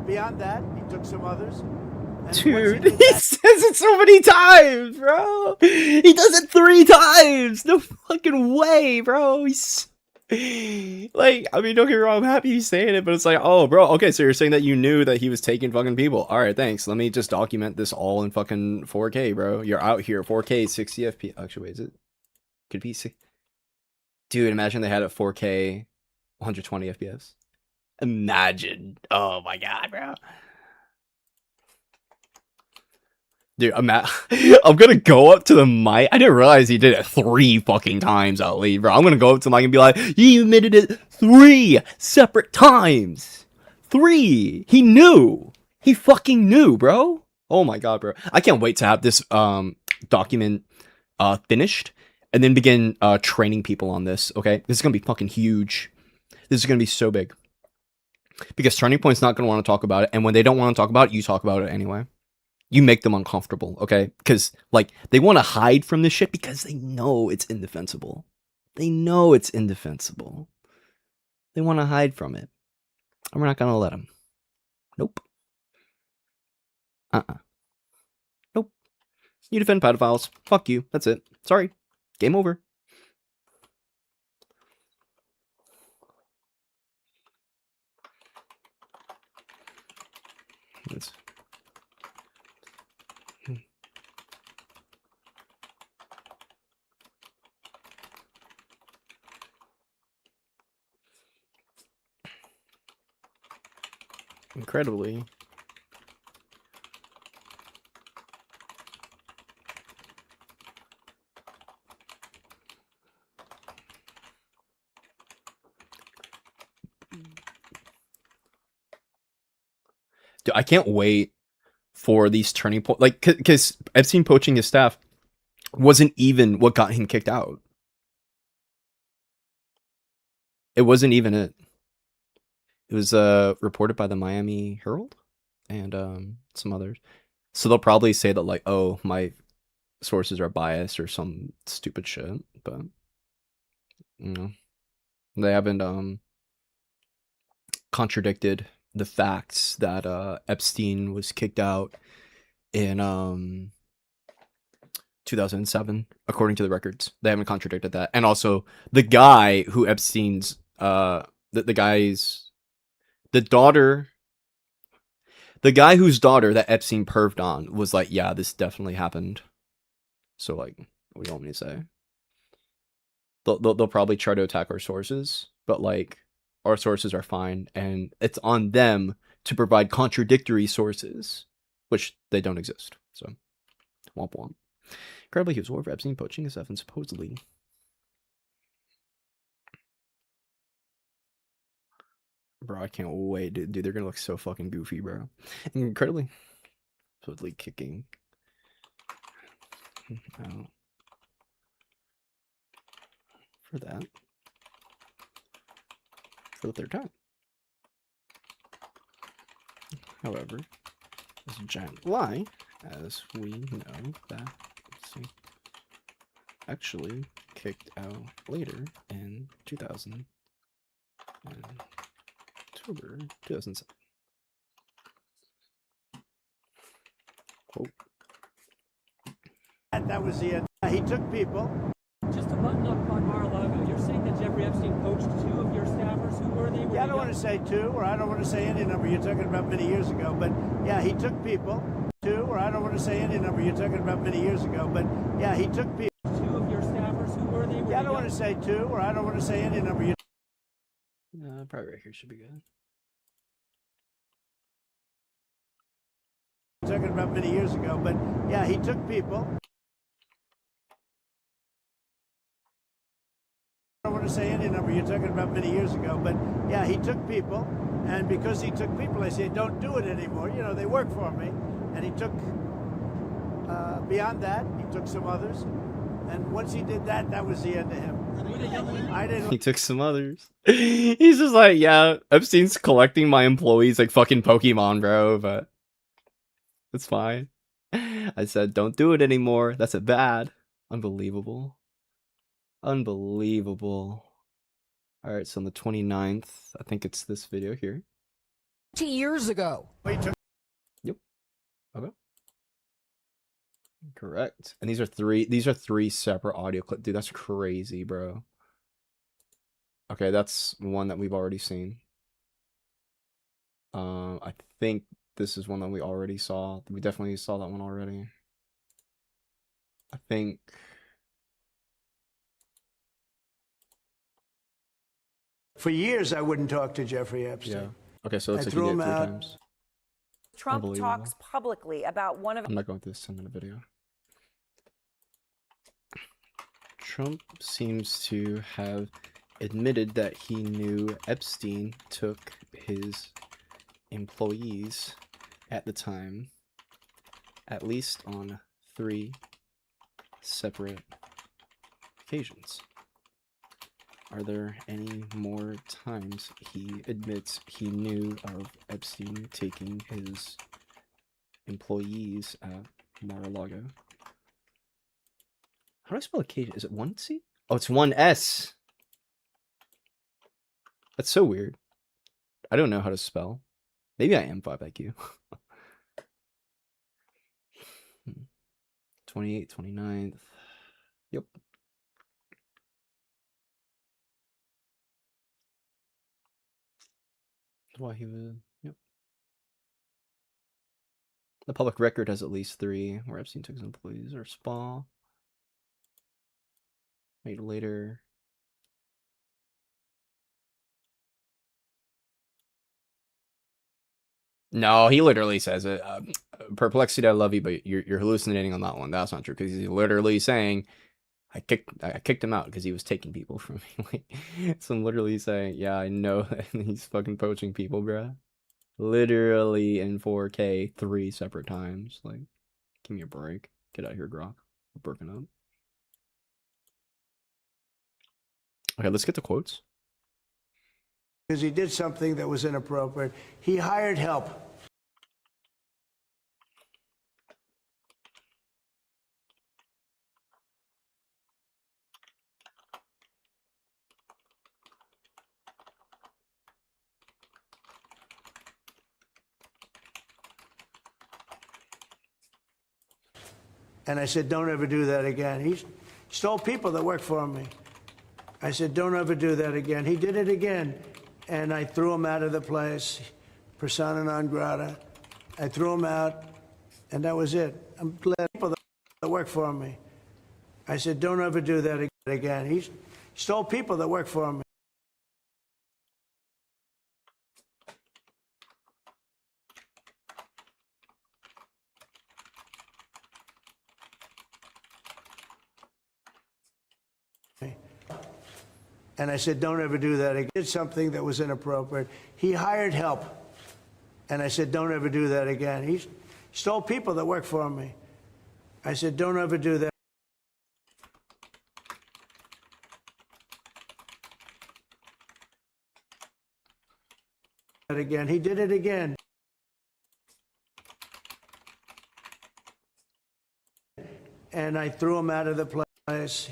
beyond that, he took some others. And Dude, once he did that- says it so many times, bro. He does it 3 times. No fucking way, bro. He's like, I mean, don't get me wrong. I'm happy he's saying it, but it's like, oh, bro. Okay, so you're saying that you knew that he was taking fucking people. All right, thanks. Let me just document this all in fucking 4K, bro. You're out here, 4K, 60 FPS. Actually, wait, is it? Could be 6. Dude, imagine they had it 4K, 120 FPS. Imagine. Oh my god, bro. Dude, I'm gonna go up to the mic. I didn't realize he did it 3 fucking times out lead, bro. I'm gonna go up to the mic and be like, he admitted it 3 separate times. 3. He knew. He fucking knew, bro. Oh my god, bro. I can't wait to have this document finished and then begin training people on this, okay? This is gonna be fucking huge. This is gonna be so big. Because Turning Point's not gonna want to talk about it, and when they don't want to talk about it, you talk about it anyway. You make them uncomfortable, okay? Because, like, they want to hide from this shit because they know it's indefensible. They know it's indefensible. They want to hide from it. And we're not going to let them. Nope. Nope. You defend pedophiles. Fuck you. That's it. Sorry. Game over. Let's... Incredibly, dude, I can't wait for these turning points. Like, because Epstein poaching his staff wasn't even what got him kicked out. It wasn't even it. It was reported by the Miami Herald and some others. So they'll probably say that, like, oh, my sources are biased or some stupid shit, but you know, they haven't contradicted the facts that Epstein was kicked out in 2007, according to the records. They haven't contradicted that. And also the guy who Epstein's the guy whose daughter that Epstein perved on was like, yeah, this definitely happened. So, like, what do you want me to say? They'll probably try to attack our sources, but, like, our sources are fine, and it's on them to provide contradictory sources, which they don't exist. So, womp womp. Incredibly, he was over Epstein poaching his stuff and supposedly... Bro, I can't wait, dude. They're gonna look so fucking goofy, bro. Incredibly. Supposedly kicking out for that. For the 3rd time. However, it's a giant lie, as we know that actually kicked out later in 2000 and October 2007. Quote. That was the end. He took people. Just to button up on Mar-a-Lago, you're saying that Jeffrey Epstein poached 2 of your staffers? Who were they? Yeah, I don't want to say 2, or I don't want to say any number. You're talking about many years ago. But yeah, he took people. 2, or I don't want to say any number. You're talking about many years ago. But yeah, he took people. 2 of your staffers? Who were they? Yeah, I don't want to say 2, or I don't want to say any number. Probably right here should be good. You're talking about many years ago. But yeah, he took people. I don't want to say any number. You're talking about many years ago. But yeah, he took people. And because he took people, I say, don't do it anymore. You know, they work for me. And he took, beyond that, he took some others. And once he did that, that was the end of him. I didn't. He took some others. He's just like, yeah, Epstein's collecting my employees like fucking Pokemon, bro, but it's fine. I said, don't do it anymore. That's a bad. Unbelievable. Unbelievable. All right, so on the 29th, I think it's this video here. 20 years ago. Yep. Okay. Correct. And these are three separate audio clips. Dude, that's crazy, bro. Okay, that's one that we've already seen. I think this is one that we already saw. We definitely saw that one already. I think For years, I wouldn't talk to Jeffrey Epstein. yeah. Okay, so it looks I like threw he him did it 3 out. times. Trump Unbelievable. talks publicly about one of I'm not going through this 10-minute video. Trump seems to have admitted that he knew Epstein took his employees at the time, at least on 3 separate occasions. Are there any more times he admits he knew of Epstein taking his employees at Mar-a-Lago? How do I spell occasion? Is it 1C? Oh, it's 1S. That's so weird. I don't know how to spell. Maybe I am 5 IQ. 28th, 29th. Yep. Why he would. Yep. The public record has at least 3 where Epstein took his employees or spa. Made later. No, he literally says it. Perplexity, I love you, but you're hallucinating on that one. That's not true because he's literally saying, I kicked him out because he was taking people from me. Like, so I'm literally saying, yeah, I know that he's fucking poaching people, bruh. Literally in 4K 3 separate times. Like, give me a break. Get out of here, Grok. We're broken up. Okay, let's get the quotes. Because he did something that was inappropriate. He hired help. And I said, don't ever do that again. He stole people that work for me. I said, don't ever do that again. He did it again. And I threw him out of the place, persona non grata. I threw him out, and that was it. I'm glad people that work for me. I said, don't ever do that again. He stole people that work for me. And I said, don't ever do that again. He did something that was inappropriate. He hired help. And I said, don't ever do that again. He stole people that work for me. I said, don't ever do that again. He did it again. And I threw him out of the place.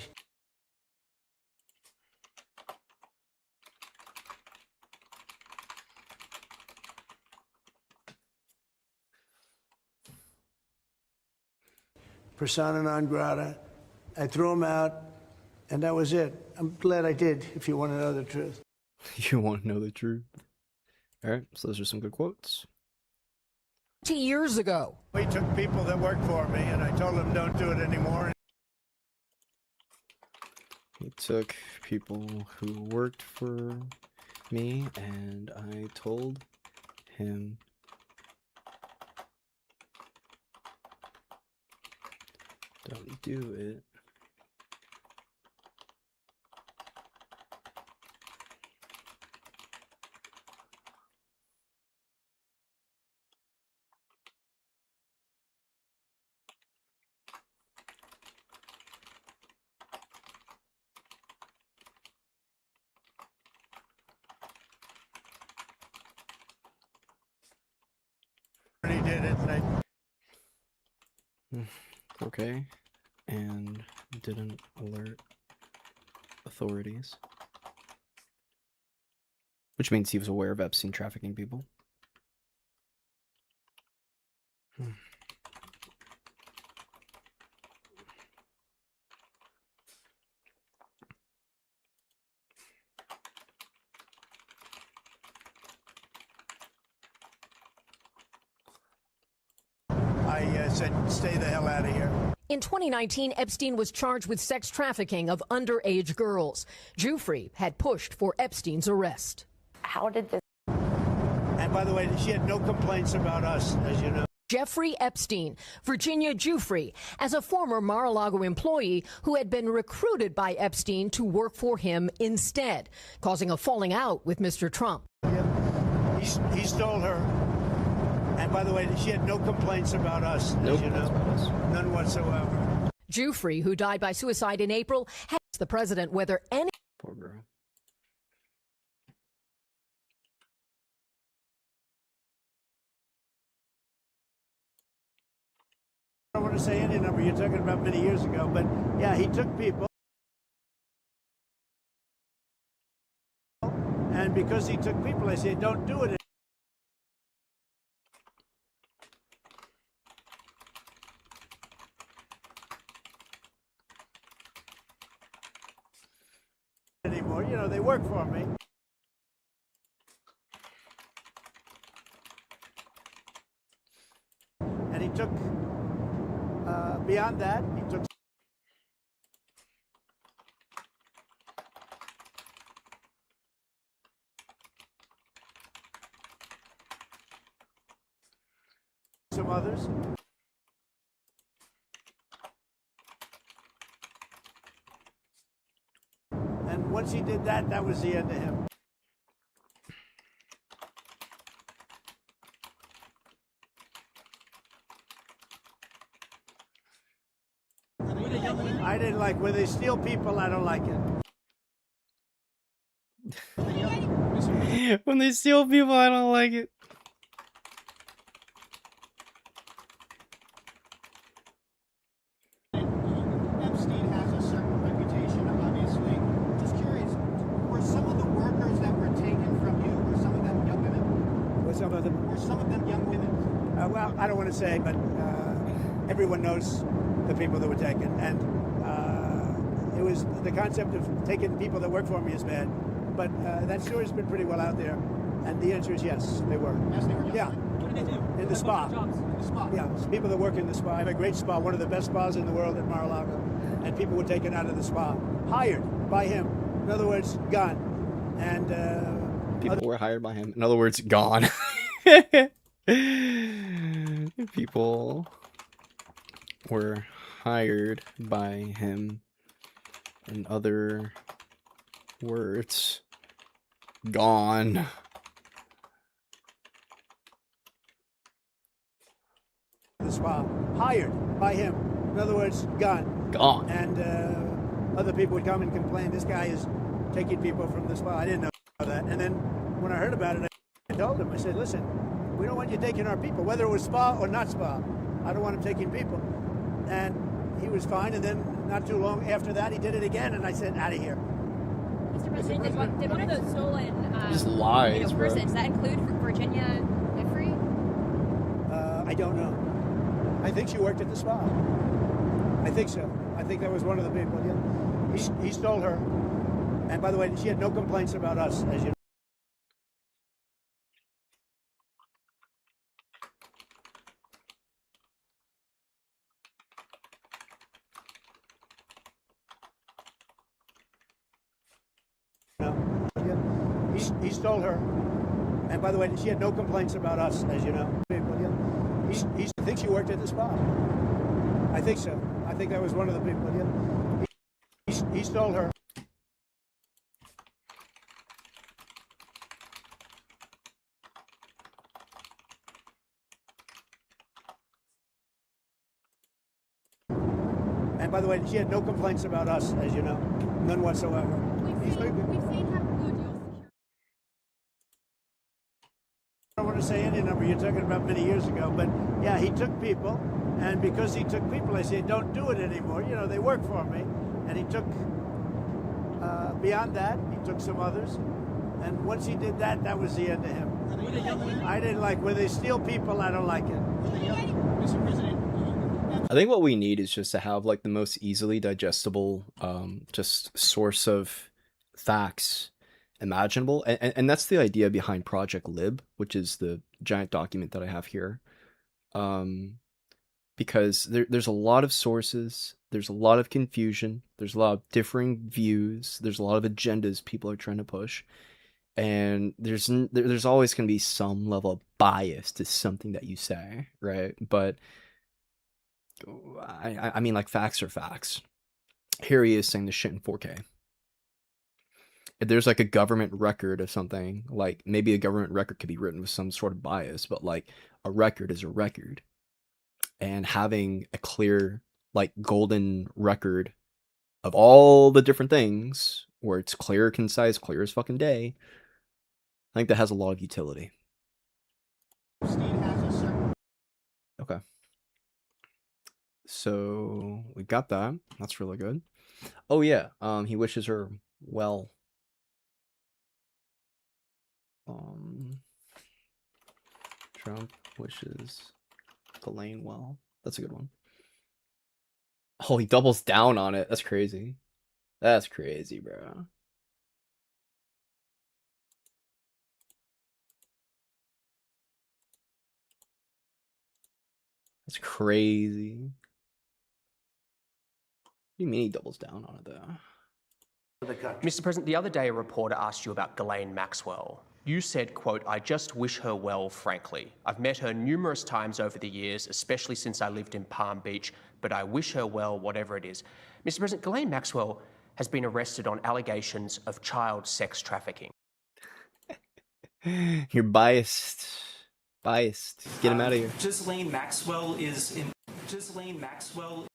persona non grata. I threw him out, and that was it. I'm glad I did, if you want to know the truth. You want to know the truth? All right, so those are some good quotes. 20 years ago. We took people that worked for me, and I told them don't do it anymore. He took people who worked for me, and I told him don't do it. He did it. Okay, and didn't alert authorities, which means he was aware of Epstein trafficking people. I said, stay the hell out of here. In 2019, Epstein was charged with sex trafficking of underage girls. Giuffre had pushed for Epstein's arrest. How did this? And by the way, she had no complaints about us, as you know. Jeffrey Epstein, Virginia Giuffre, as a former Mar-a-Lago employee who had been recruited by Epstein to work for him instead, causing a falling out with Mr. Trump. He stole her. And by the way, she had no complaints about us, as you know. None whatsoever. Giuffre, who died by suicide in April, asked the president whether any... Poor girl. I don't want to say any number. You're talking about many years ago. But, yeah, he took people. And because he took people, I said, don't do it anymore. You know, they work for me. And he took, beyond that, he took some others. And once he did that, that was the end of him. I didn't like when they steal people. I don't like it. When they steal people, I don't like it. Epstein has a certain reputation, obviously. Just curious, were some of the workers that were taken from you, were some of them young women? Were some of them? Were some of them young women? Well, I don't want to say, but everyone knows the people that were taken. And it was the concept of taking people that work for me is bad. But that story's been pretty well out there. And the answer is yes, they were. Yes, they were. Yeah. What did they do? In the spa. In the spa. Yeah, it's people that work in the spa. I have a great spa, one of the best spas in the world at Mar-a-Lago. And people were taken out of the spa, hired by him. In other words, gone. And people were hired by him. In other words, gone. People were hired by him. In other words, gone. the spa, hired by him. In other words, gone. Gone. And other people would come and complain, this guy is taking people from the spa. I didn't know that. And then when I heard about it, I told him, I said, listen, we don't want you taking our people, whether it was spa or not spa. I don't want him taking people. And he was fine, and then not too long after that, he did it again, and I said, out of here. Mr. President, did one of those stolen Just lies, bro. persons, does that include Virginia Giuffre? I don't know. I think she worked at the spa. I think so. I think that was one of the people. Yeah. He stole her. And by the way, she had no complaints about us, as you know. He stole her. And by the way, she had no complaints about us, as you know. I think she worked at the spa. I think so. I think that was one of the people. Yeah. He stole her. And by the way, she had no complaints about us, as you know. None whatsoever. We've seen how good your security. I don't want to say any number you're talking about many years ago, but yeah, he took people, and because he took people, I say, don't do it anymore. You know, they work for me. And he took, beyond that, he took some others. And once he did that, that was the end of him. I didn't like, when they steal people, I don't like it. Mr. President, I think what we need is just to have like the most easily digestible just source of facts imaginable, and that's the idea behind Project Lib, which is the giant document that I have here, because there's a lot of sources, there's a lot of confusion, there's a lot of differing views, there's a lot of agendas people are trying to push, and there's always going to be some level of bias to something that you say, right? But I mean, like, facts are facts. Here he is saying this shit in 4K. If there's like a government record of something, like maybe a government record could be written with some sort of bias, but like a record is a record. And having a clear, like, golden record of all the different things where it's clear, concise, clear as fucking day, I think that has a lot of utility. Epstein has a certain... Okay. So we got that. That's really good. Oh yeah, he wishes her well. Trump wishes Ghislaine well. That's a good one. Oh, he doubles down on it. That's crazy. That's crazy, bro. That's crazy. What do you mean he doubles down on it, though? Mr. President, the other day a reporter asked you about Ghislaine Maxwell. You said, quote, "I just wish her well, frankly. I've met her numerous times over the years, especially since I lived in Palm Beach, but I wish her well, whatever it is." Mr. President, Ghislaine Maxwell has been arrested on allegations of child sex trafficking. You're biased. Biased. Get him out of here. Ghislaine Maxwell is in... Ghislaine Maxwell...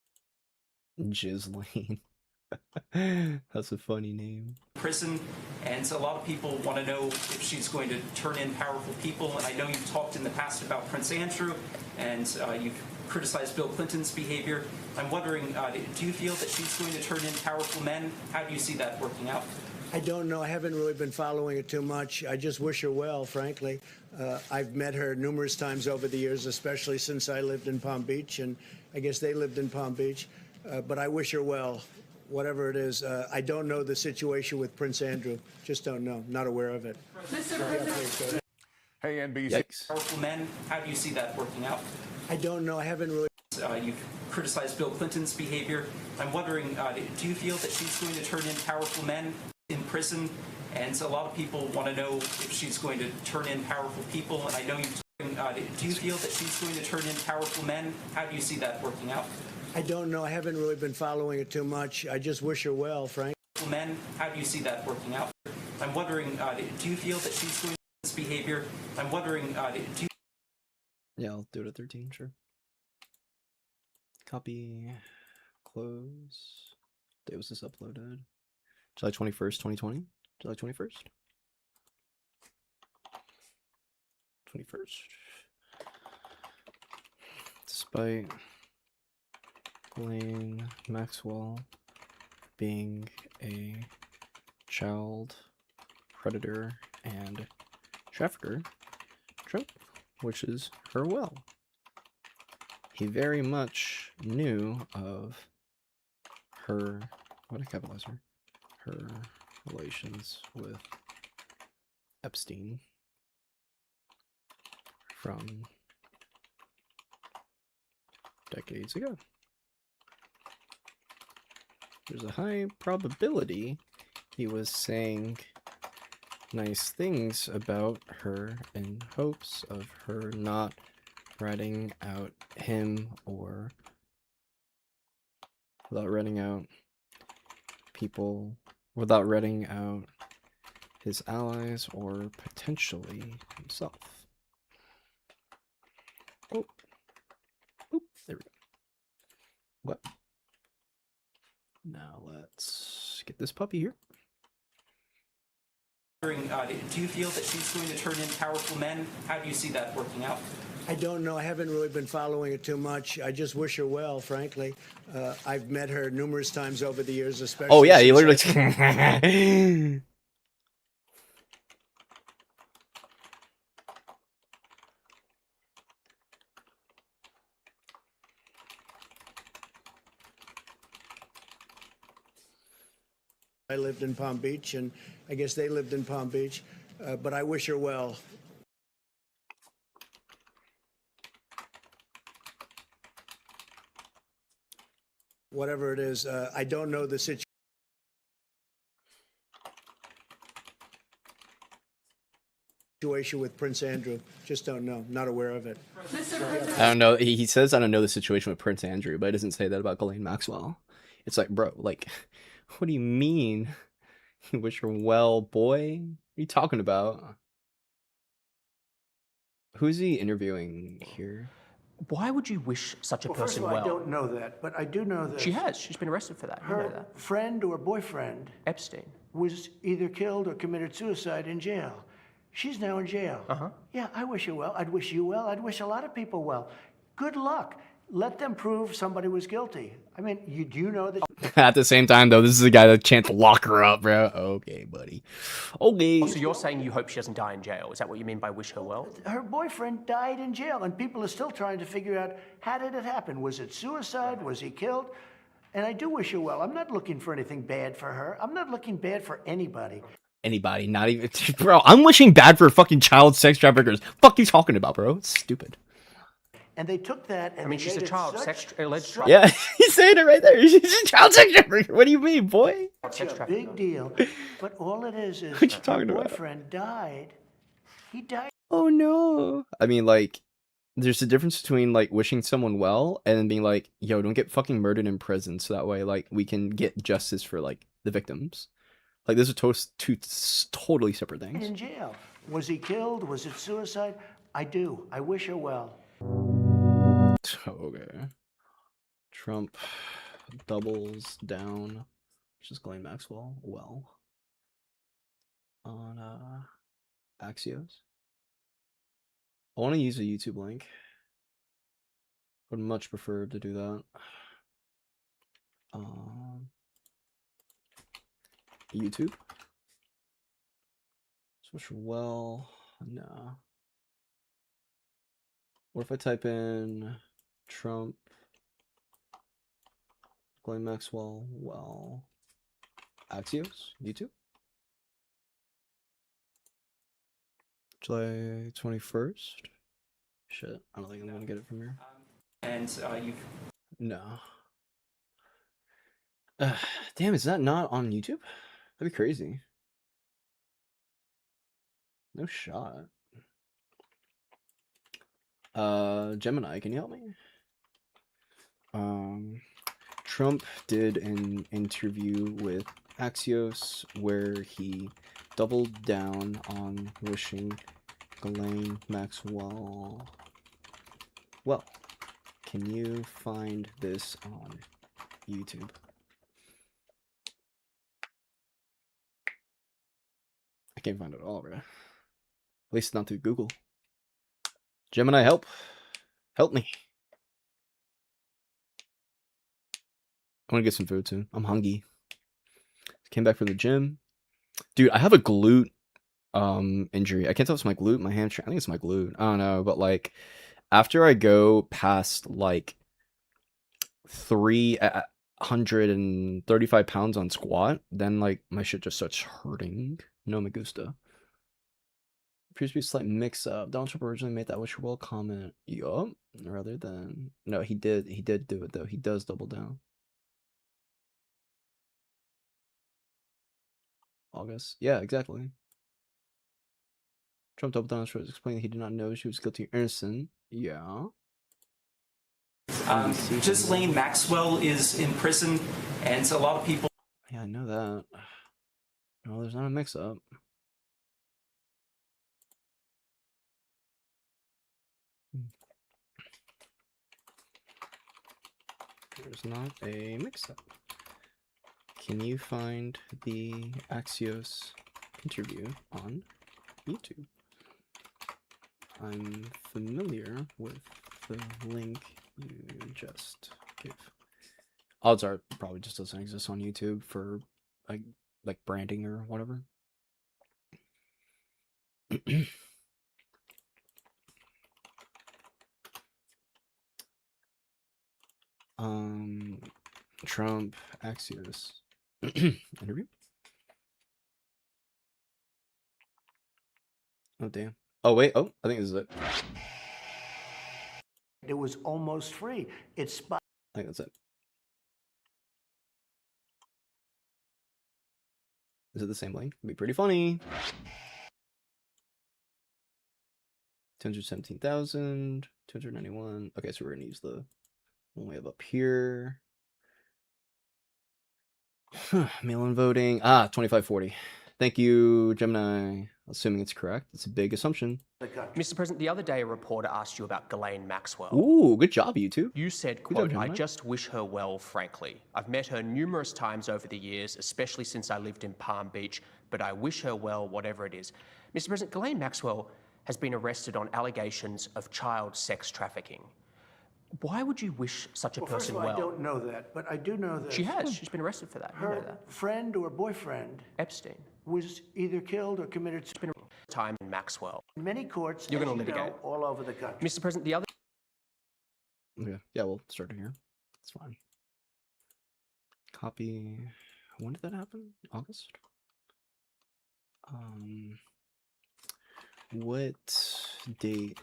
Ghislaine. That's a funny name. Prison, and a lot of people want to know if she's going to turn in powerful people. And I know you've talked in the past about Prince Andrew, and you've criticized Bill Clinton's behavior. I'm wondering, do you feel that she's going to turn in powerful men? How do you see that working out? I don't know. I haven't really been following it too much. I just wish her well, frankly. I've met her numerous times over the years, especially since I lived in Palm Beach, and I guess they lived in Palm Beach. But I wish her well, whatever it is. I don't know the situation with Prince Andrew. Just don't know. Not aware of it. Mr. President. Hey, NBC. Yikes. Powerful men, how do you see that working out? I don't know. I haven't really... You've criticized Bill Clinton's behavior. I'm wondering, do you feel that she's going to turn in powerful men in prison? And a lot of people want to know if she's going to turn in powerful people. And I know you've... do you feel that she's going to turn in powerful men? How do you see that working out? I don't know. I haven't really been following it too much. I just wish her well, Frank. Men, how do you see that working out? I'm wondering, do you feel that she's going to this behavior? I'm wondering, do you... Yeah, I'll do it at 13, sure. Copy, close. Day was this uploaded? July 21st, 2020? July 21st? 21st. Despite Ghislaine Maxwell being a child predator and trafficker, Trump wishes her well. He very much knew of her, what did I capitalize her? Her relations with Epstein from decades ago. There's a high probability he was saying nice things about her in hopes of her not ratting out him, or without ratting out people, without ratting out his allies or potentially himself. Oh, oop, there we go. What? Now let's get this puppy here. Do you feel that she's going to turn in powerful men? How do you see that working out? I don't know. I haven't really been following it too much. I just wish her well, frankly. I've met her numerous times over the years, especially. Oh yeah, he literally. I lived in Palm Beach, and I guess they lived in Palm Beach, but I wish her well. Whatever it is, I don't know the situation with Prince Andrew. Just don't know. Not aware of it. I don't know. He says I don't know the situation with Prince Andrew, but he doesn't say that about Ghislaine Maxwell. It's like, bro, like, what do you mean? You wish her well, boy? What are you talking about? Who's he interviewing here? Why would you wish such a Well, first person of all, well? I don't know that, but I do know that She has. She's been arrested for that. You know her that. friend or boyfriend Epstein. was either killed or committed suicide in jail. She's now in jail. Yeah, I wish her well. I'd wish you well. I'd wish a lot of people well. Good luck. Let them prove somebody was guilty. I mean, you do know that. At the same time, though, this is a guy that chants lock her up, bro. Okay, buddy. Okay. Oh, so you're saying you hope she doesn't die in jail? Is that what you mean by wish her well? Her boyfriend died in jail, and people are still trying to figure out, how did it happen? Was it suicide? Was he killed? And I do wish her well. I'm not looking for anything bad for her. I'm not looking bad for anybody. Anybody, not even... Bro, I'm wishing bad for fucking child sex traffickers. Fuck you talking about, bro? It's stupid. And they took that and I mean, they she's a made it child such- sex alleged such child. Yeah, he's saying it right there. She's a child sex trafficker. What do you mean, boy? a big deal. But all it is What you her talking about? boyfriend died. He died. Oh, no. I mean, like, there's a difference between, like, wishing someone well and then being like, yo, don't get fucking murdered in prison so that way, like, we can get justice for, like, the victims. Like, those are two totally separate things. In jail. Was he killed? Was it suicide? I do. I wish her well. Okay. Trump doubles down, which is Ghislaine Maxwell, well, on Axios. I want to use a YouTube link. Would much prefer to do that. YouTube. Switch well, no. What if I type in Trump, Ghislaine Maxwell, well, Axios, YouTube? July 21st? Shit, I don't think I'm gonna get it from here. And you. No. Damn, is that not on YouTube? That'd be crazy. No shot. Gemini, can you help me? Trump did an interview with Axios where he doubled down on wishing Ghislaine Maxwell well. Can you find this on YouTube? I can't find it at all, bro. At least not through Google. Gemini, help. Help me. I want to get some food soon. I'm hungry. Came back from the gym. Dude, I have a glute injury. I can't tell if it's my glute, my hamstring. I think it's my glute. I don't know, but like after I go past like 3 135 pounds on squat, then like my shit just starts hurting. No me gusta. Appears to be a slight mix up. Donald Trump originally made that wish you well comment. Yup. Rather than no, he did do it though. He does double down. August. Yeah, exactly. Trump doubled down on explaining he did not know she was guilty or innocent. Yeah. Ghislaine Maxwell is in prison, and so a lot of people. Yeah, I know that. No, there's not a mix-up. There's not a mix-up. Can you find the Axios interview on YouTube? I'm familiar with the link you just gave. Odds are it probably just doesn't exist on YouTube for like branding or whatever. Trump Axios interview. Oh damn. Oh wait. Oh, I think this is it. It was almost free. It's. I think that's it. Is it the same link? It'd be pretty funny. 217,000, 291. Okay, so we're gonna use the one we have up here. Mail-in voting. 2540. Thank you, Gemini. Assuming it's correct. It's a big assumption. Mr. President, the other day a reporter asked you about Ghislaine Maxwell. Ooh, good job, you two. You said, quote, I just wish her well, frankly. I've met her numerous times over the years, especially since I lived in Palm Beach, but I wish her well, whatever it is. Mr. President, Ghislaine Maxwell has been arrested on allegations of child sex trafficking. Why would you wish such a person well? I don't know that, but I do know that she has. She's been arrested for that. You know her that. friend or boyfriend Epstein was either killed or committed. Time in Maxwell. In many courts, You're going to you know, litigate all over the country. Mr. President, the other. Okay, yeah, we'll start it here. It's fine. Copy. When did that happen? August. What date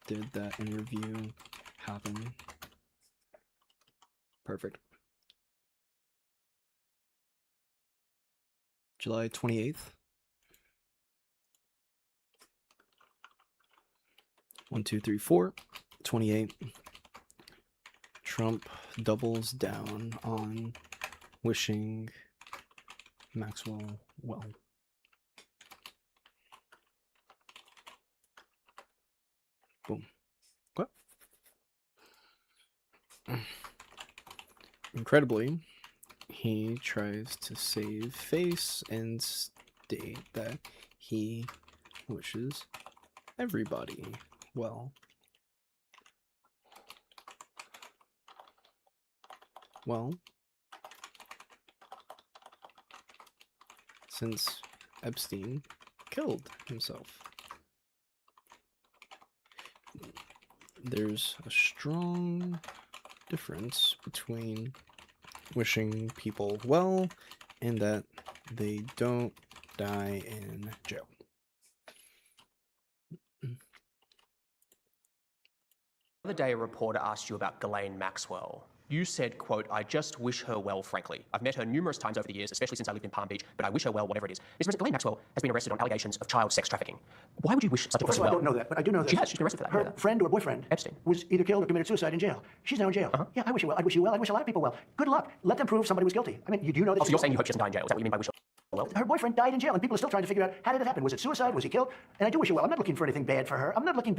did that interview happen? Perfect. July 28th. 1, 2, 3, 4. 28. Trump doubles down on wishing Maxwell well. Boom. What? Incredibly, he tries to save face and state that he wishes everybody well. Well, since Epstein killed himself, there's a strong difference between wishing people well and that they don't die in jail. The other day a reporter asked you about Ghislaine Maxwell. You said, quote, I just wish her well, frankly. I've met her numerous times over the years, especially since I lived in Palm Beach, but I wish her well, whatever it is. Mr. President, Ghislaine Maxwell has been arrested on allegations of child sex trafficking. Why would you wish such a person well? I don't know that, but I do know that. She has. She's been arrested for that. Her friend or boyfriend Epstein was either killed or committed suicide in jail. She's now in jail. Yeah, I wish you well. I wish you well. I wish a lot of people well. Good luck. Let them prove somebody was guilty. I mean, you do know that. So you're saying you hope she doesn't die in jail? Is that what you mean by wish her well? Her boyfriend died in jail, and people are still trying to figure out how did it happen. Was it suicide? Was he killed? And I do wish you well. I'm not looking for anything bad for her. I'm not looking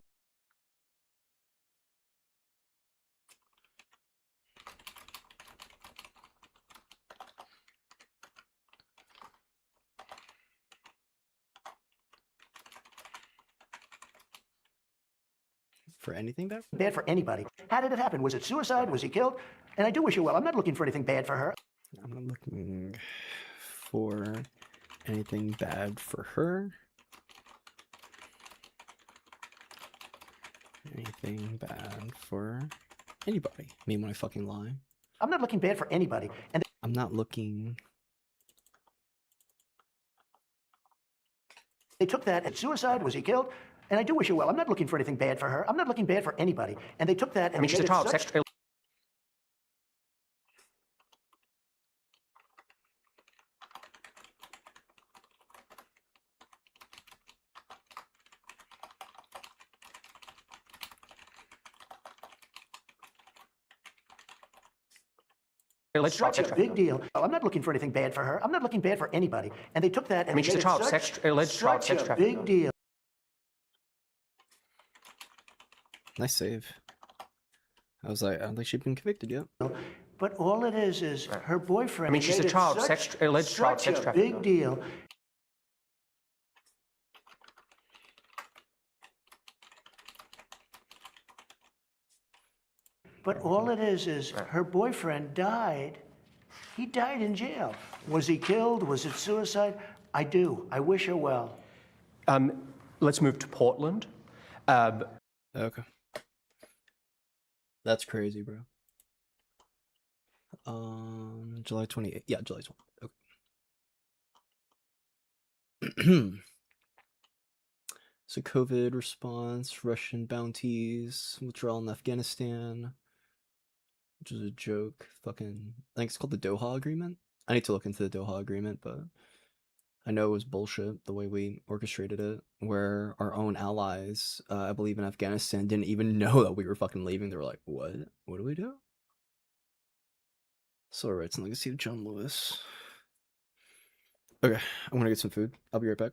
for anything bad? Bad for anybody. How did it happen? Was it suicide? Was he killed? And I do wish you well. I'm not looking for anything bad for her. I'm not looking for anything bad for her. Anything bad for anybody. I mean, when I fucking lie. I'm not looking bad for anybody. And I'm not looking. they took that as suicide. Was he killed? And I do wish her well. I'm not looking for anything bad for her. I'm not looking bad for anybody. And they took that and I mean, she's a made it child such- sex. Alleged child such sex a big trafficking. deal. I'm not looking for anything bad for her. I'm not looking bad for anybody. And they took that and I mean, she's made a child it sex. Alleged child sex such a trafficking. big deal. Nice save. I was like, I don't think she'd been convicted yet. But all it is her boyfriend. I mean, she's made a it child such- sex. Alleged child sex such a trafficking. big deal. But all it is her boyfriend died. He died in jail. Was he killed? Was it suicide? I do. I wish her well. Let's move to Portland. Okay. That's crazy, bro. July 28th. Yeah, July 20th. Okay. So COVID response, Russian bounties, withdrawal in Afghanistan, which is a joke. Fucking, I think it's called the Doha Agreement. I need to look into the Doha Agreement, but I know it was bullshit the way we orchestrated it, where our own allies, I believe in Afghanistan, didn't even know that we were fucking leaving. They were like, what? What do we do? Civil Rights and Legacy of John Lewis. Okay, I'm gonna get some food. I'll be right back.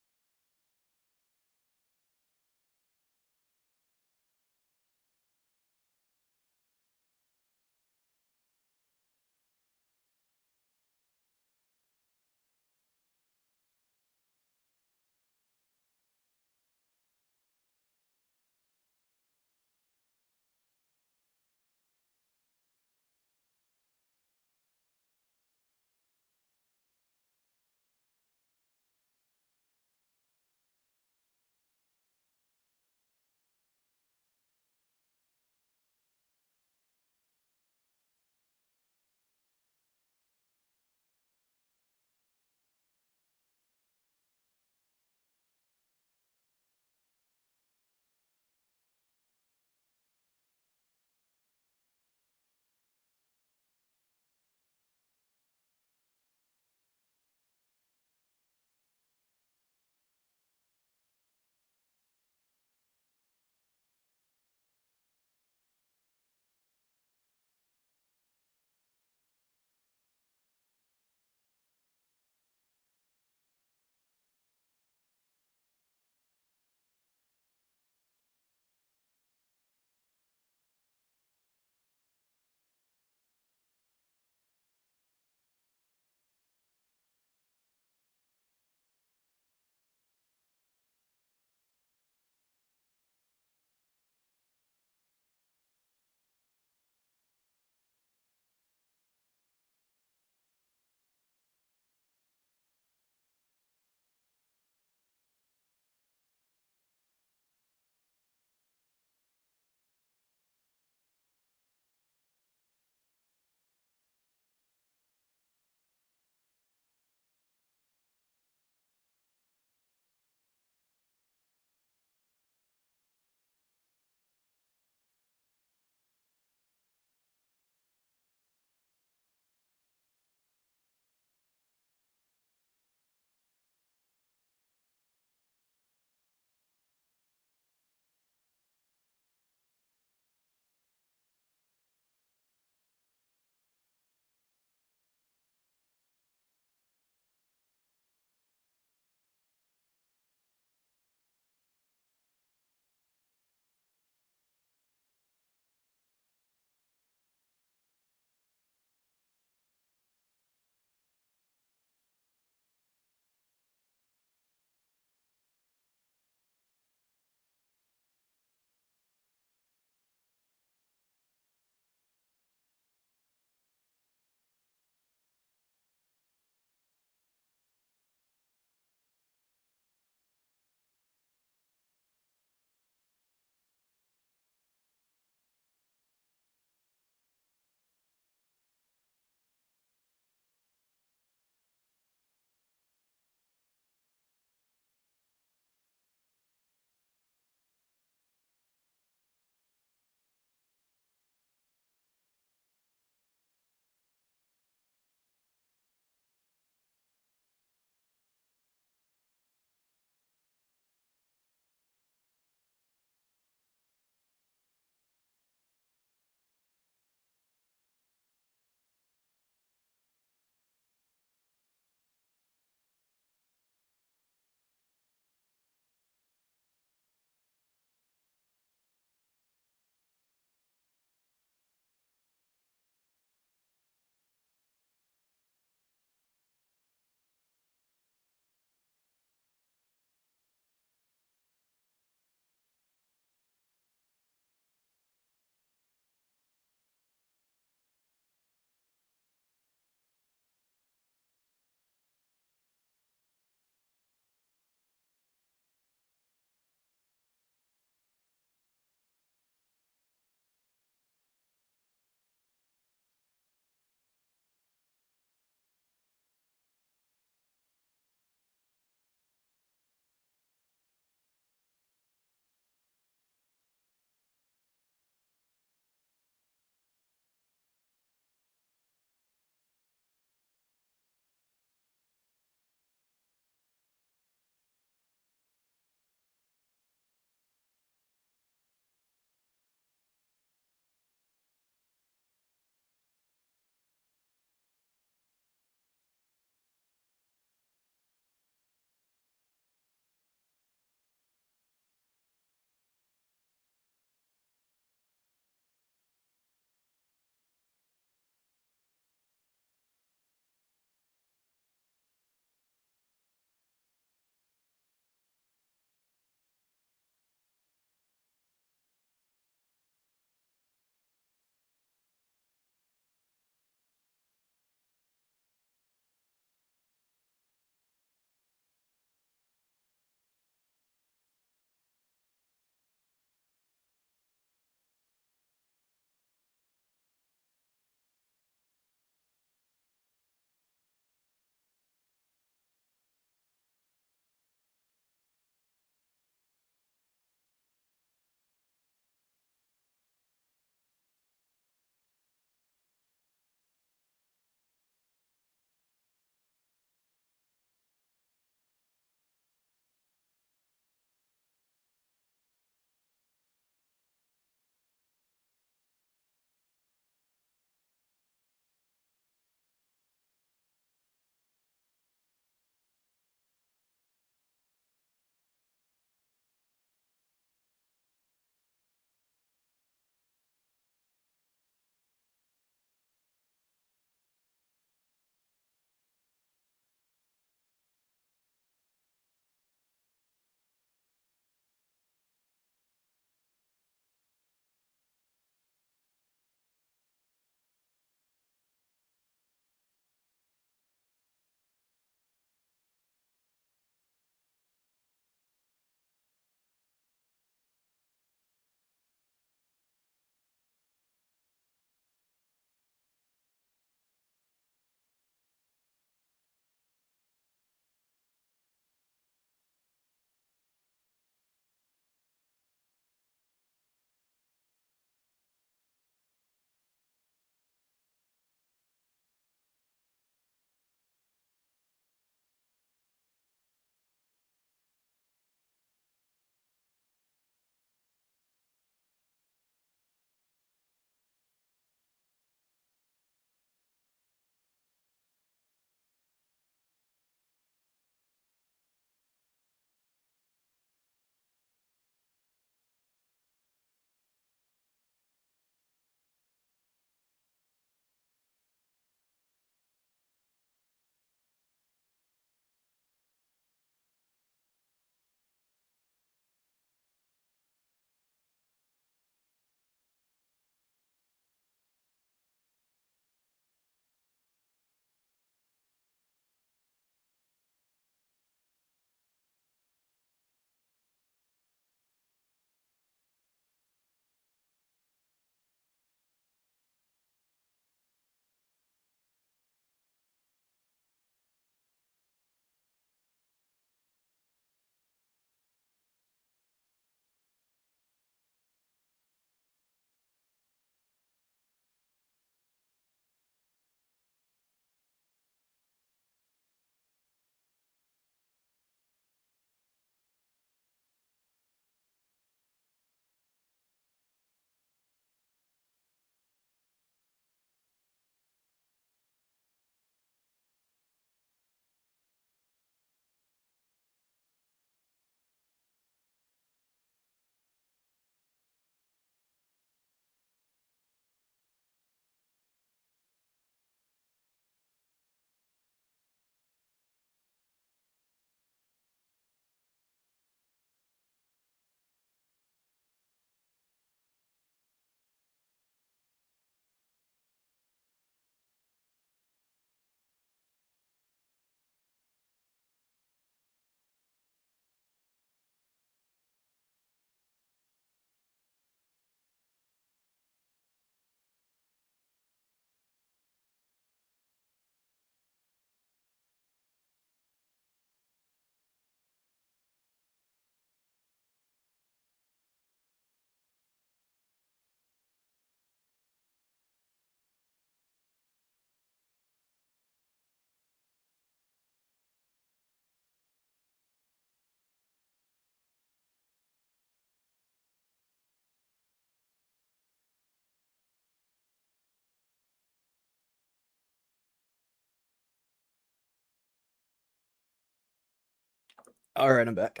All right, I'm back.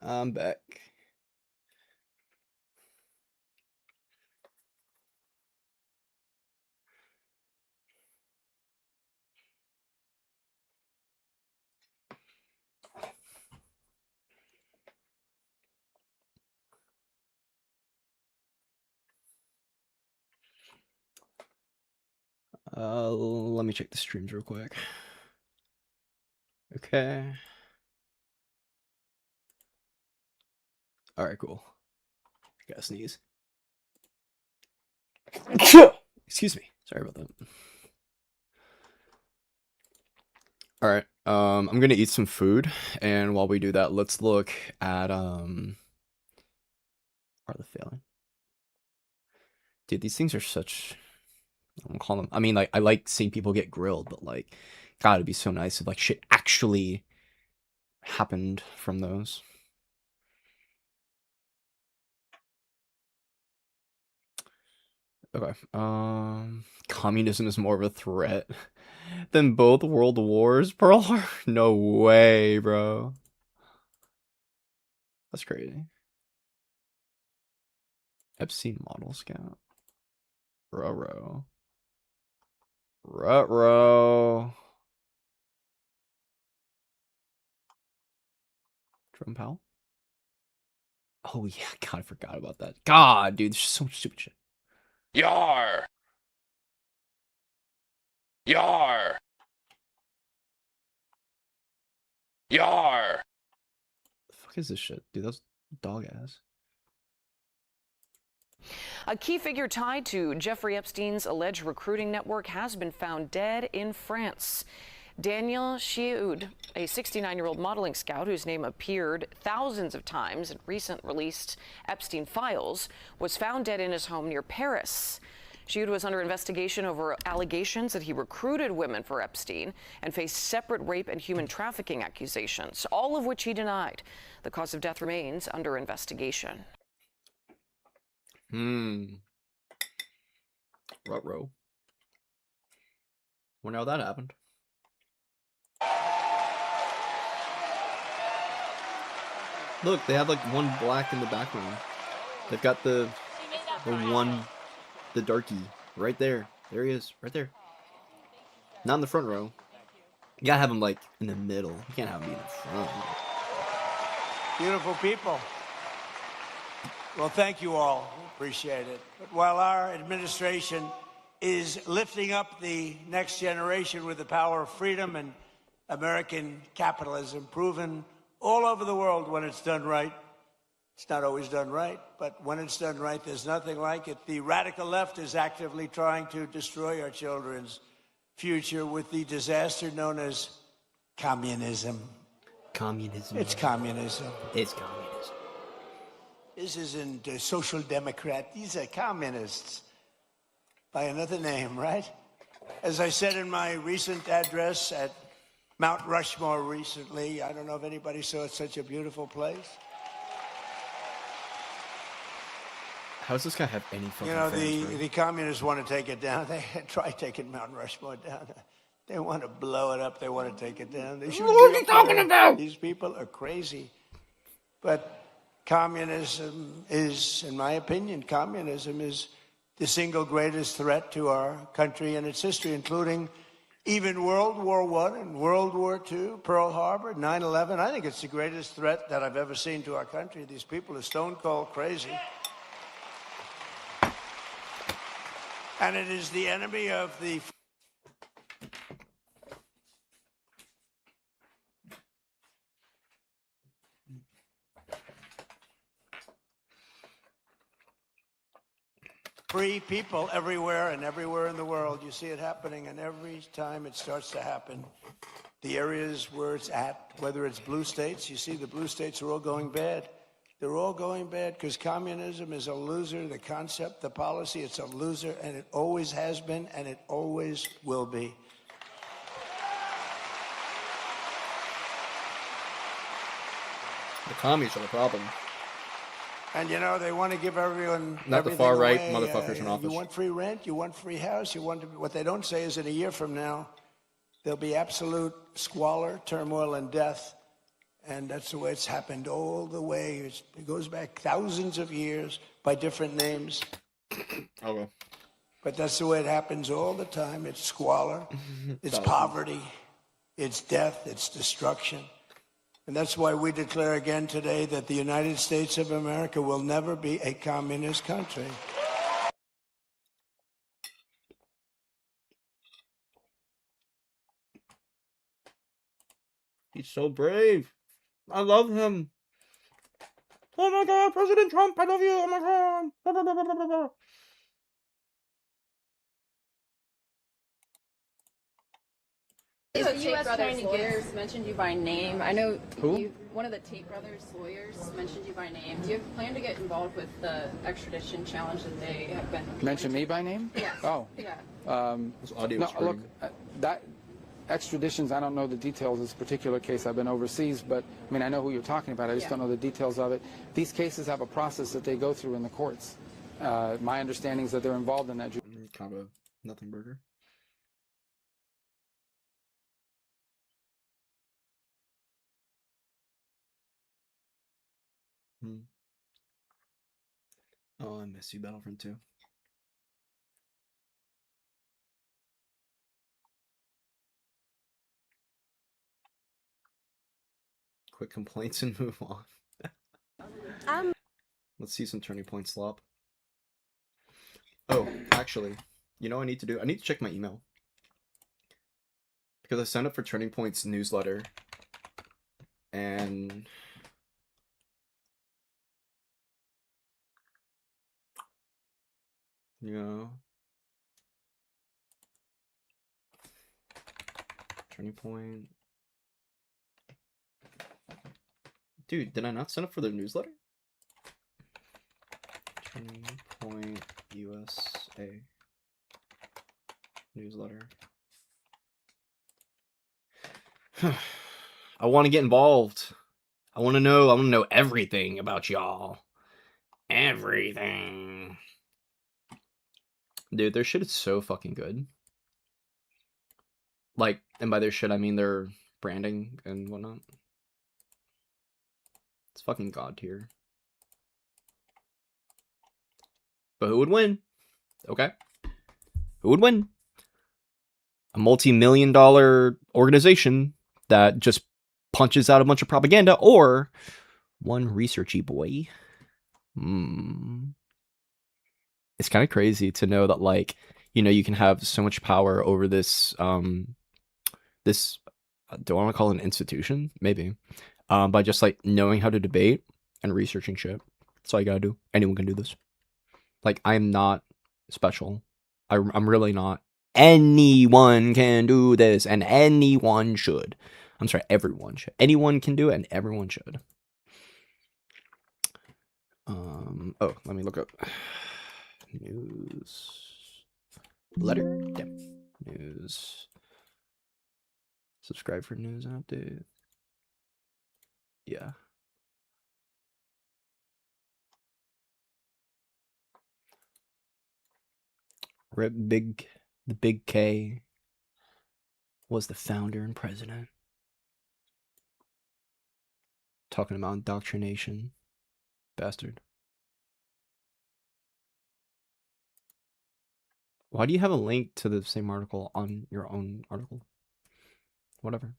I'm back. Let me check the streams real quick. Okay. All right, cool. I gotta sneeze. Excuse me. Sorry about that. All right. I'm gonna eat some food, and while we do that, let's look at Are they failing? Dude, these things are such. I don't call them. I mean, like, I like seeing people get grilled, but like, God, it'd be so nice if like shit actually happened from those. Okay. Communism is more of a threat than both world wars, Pearl Harbor? No way, bro. That's crazy. Epstein model scout. Ruh-roh. Ruh-roh. Jerome Powell? Oh yeah, God, I forgot about that. God, dude, there's so much stupid shit. Yar! Yar! Yar! The fuck is this shit? Dude, that's dog ass. A key figure tied to Jeffrey Epstein's alleged recruiting network has been found dead in France. Daniel Chioud, a 69-year-old modeling scout whose name appeared thousands of times in recent released Epstein files, was found dead in his home near Paris. Chioud was under investigation over allegations that he recruited women for Epstein and faced separate rape and human trafficking accusations, all of which he denied. The cause of death remains under investigation. Ruh-roh. Wonder how that happened. Look, they have like one black in the background. They've got the darky right there. There he is, right there. Not in the front row. You gotta have him like in the middle. You can't have him be in the front. Beautiful people. Well, thank you all. Appreciate it. But while our administration is lifting up the next generation with the power of freedom and American capitalism, proven all over the world when it's done right. It's not always done right, but when it's done right, there's nothing like it. The radical left is actively trying to destroy our children's future with the disaster known as communism. Communism. It's communism. It's communism. This isn't a social democrat. These are communists by another name, right? As I said in my recent address at Mount Rushmore recently, I don't know if anybody saw it, such a beautiful place. How does this guy have any fucking You know, fans, the communists want to take it down. They tried taking Mount Rushmore down. They want to blow it up. They want to take it down. They should. What are you talking about? These people are crazy. But communism is, in my opinion, communism is the single greatest threat to our country and its history, including even World War I and World War II, Pearl Harbor, 9/11. I think it's the greatest threat that I've ever seen to our country. These people are stone cold crazy. And it is the enemy of the free people everywhere and everywhere in the world. You see it happening, and every time it starts to happen, the areas where it's at, whether it's blue states, you see the blue states are all going bad. They're all going bad because communism is a loser. The concept, the policy, it's a loser, and it always has been, and it always will be. The commies are the problem. And you know, they want to give everyone Not the far right away. motherfuckers in office. You want free rent, you want free house, you want to, what they don't say is in a year from now, There'll be absolute squalor, turmoil, and death. And that's the way it's happened all the way. It goes back thousands of years by different names. Okay. But that's the way it happens all the time. It's squalor, it's poverty, it's death, it's destruction. And that's why we declare again today that the United States of America will never be a communist country. He's so brave. I love him. Oh my god, President Trump, I love you. Oh my god. Blah, blah, blah, blah, blah, blah. The Tate Brothers lawyers mentioned you by name. I know one of the Tate Brothers lawyers mentioned you by name. Do you have plan to get involved with the extradition challenge that they have been? Mention me by name? Yes. Oh. Yeah. No, look, that extraditions, I don't know the details of this particular case. I've been overseas, but I mean, I know who you're talking about. I just don't know the details of it. These cases have a process that they go through in the courts. My understanding is that they're involved in that. Kind of nothing burger. Oh, I miss you, Battlefront 2. Quick complaints and move on. Let's see some turning point slop. Oh, actually, you know what I need to do? I need to check my email. Because I signed up for Turning Point's newsletter. And yeah. Turning Point. Dude, did I not sign up for their newsletter? Turning Point USA newsletter. I want to get involved. I want to know everything about y'all. Everything. Dude, their shit is so fucking good. Like, and by their shit, I mean their branding and whatnot. It's fucking god tier. But who would win? Okay. Who would win? A multi-million-dollar organization that just punches out a bunch of propaganda, or one researchy boy? It's kind of crazy to know that, like, you know, you can have so much power over this, this, do I want to call it an institution? Maybe. By just, like, knowing how to debate and researching shit. That's all you gotta do. Anyone can do this. Like, I'm not special. I'm really not. Anyone can do this, and anyone should. I'm sorry, everyone should. Anyone can do it, and everyone should. Oh, let me look up news letter. Damn. News. Subscribe for news update. Yeah. The Big K was the founder and president. Talking about indoctrination. Bastard. Why do you have a link to the same article on your own article? Whatever.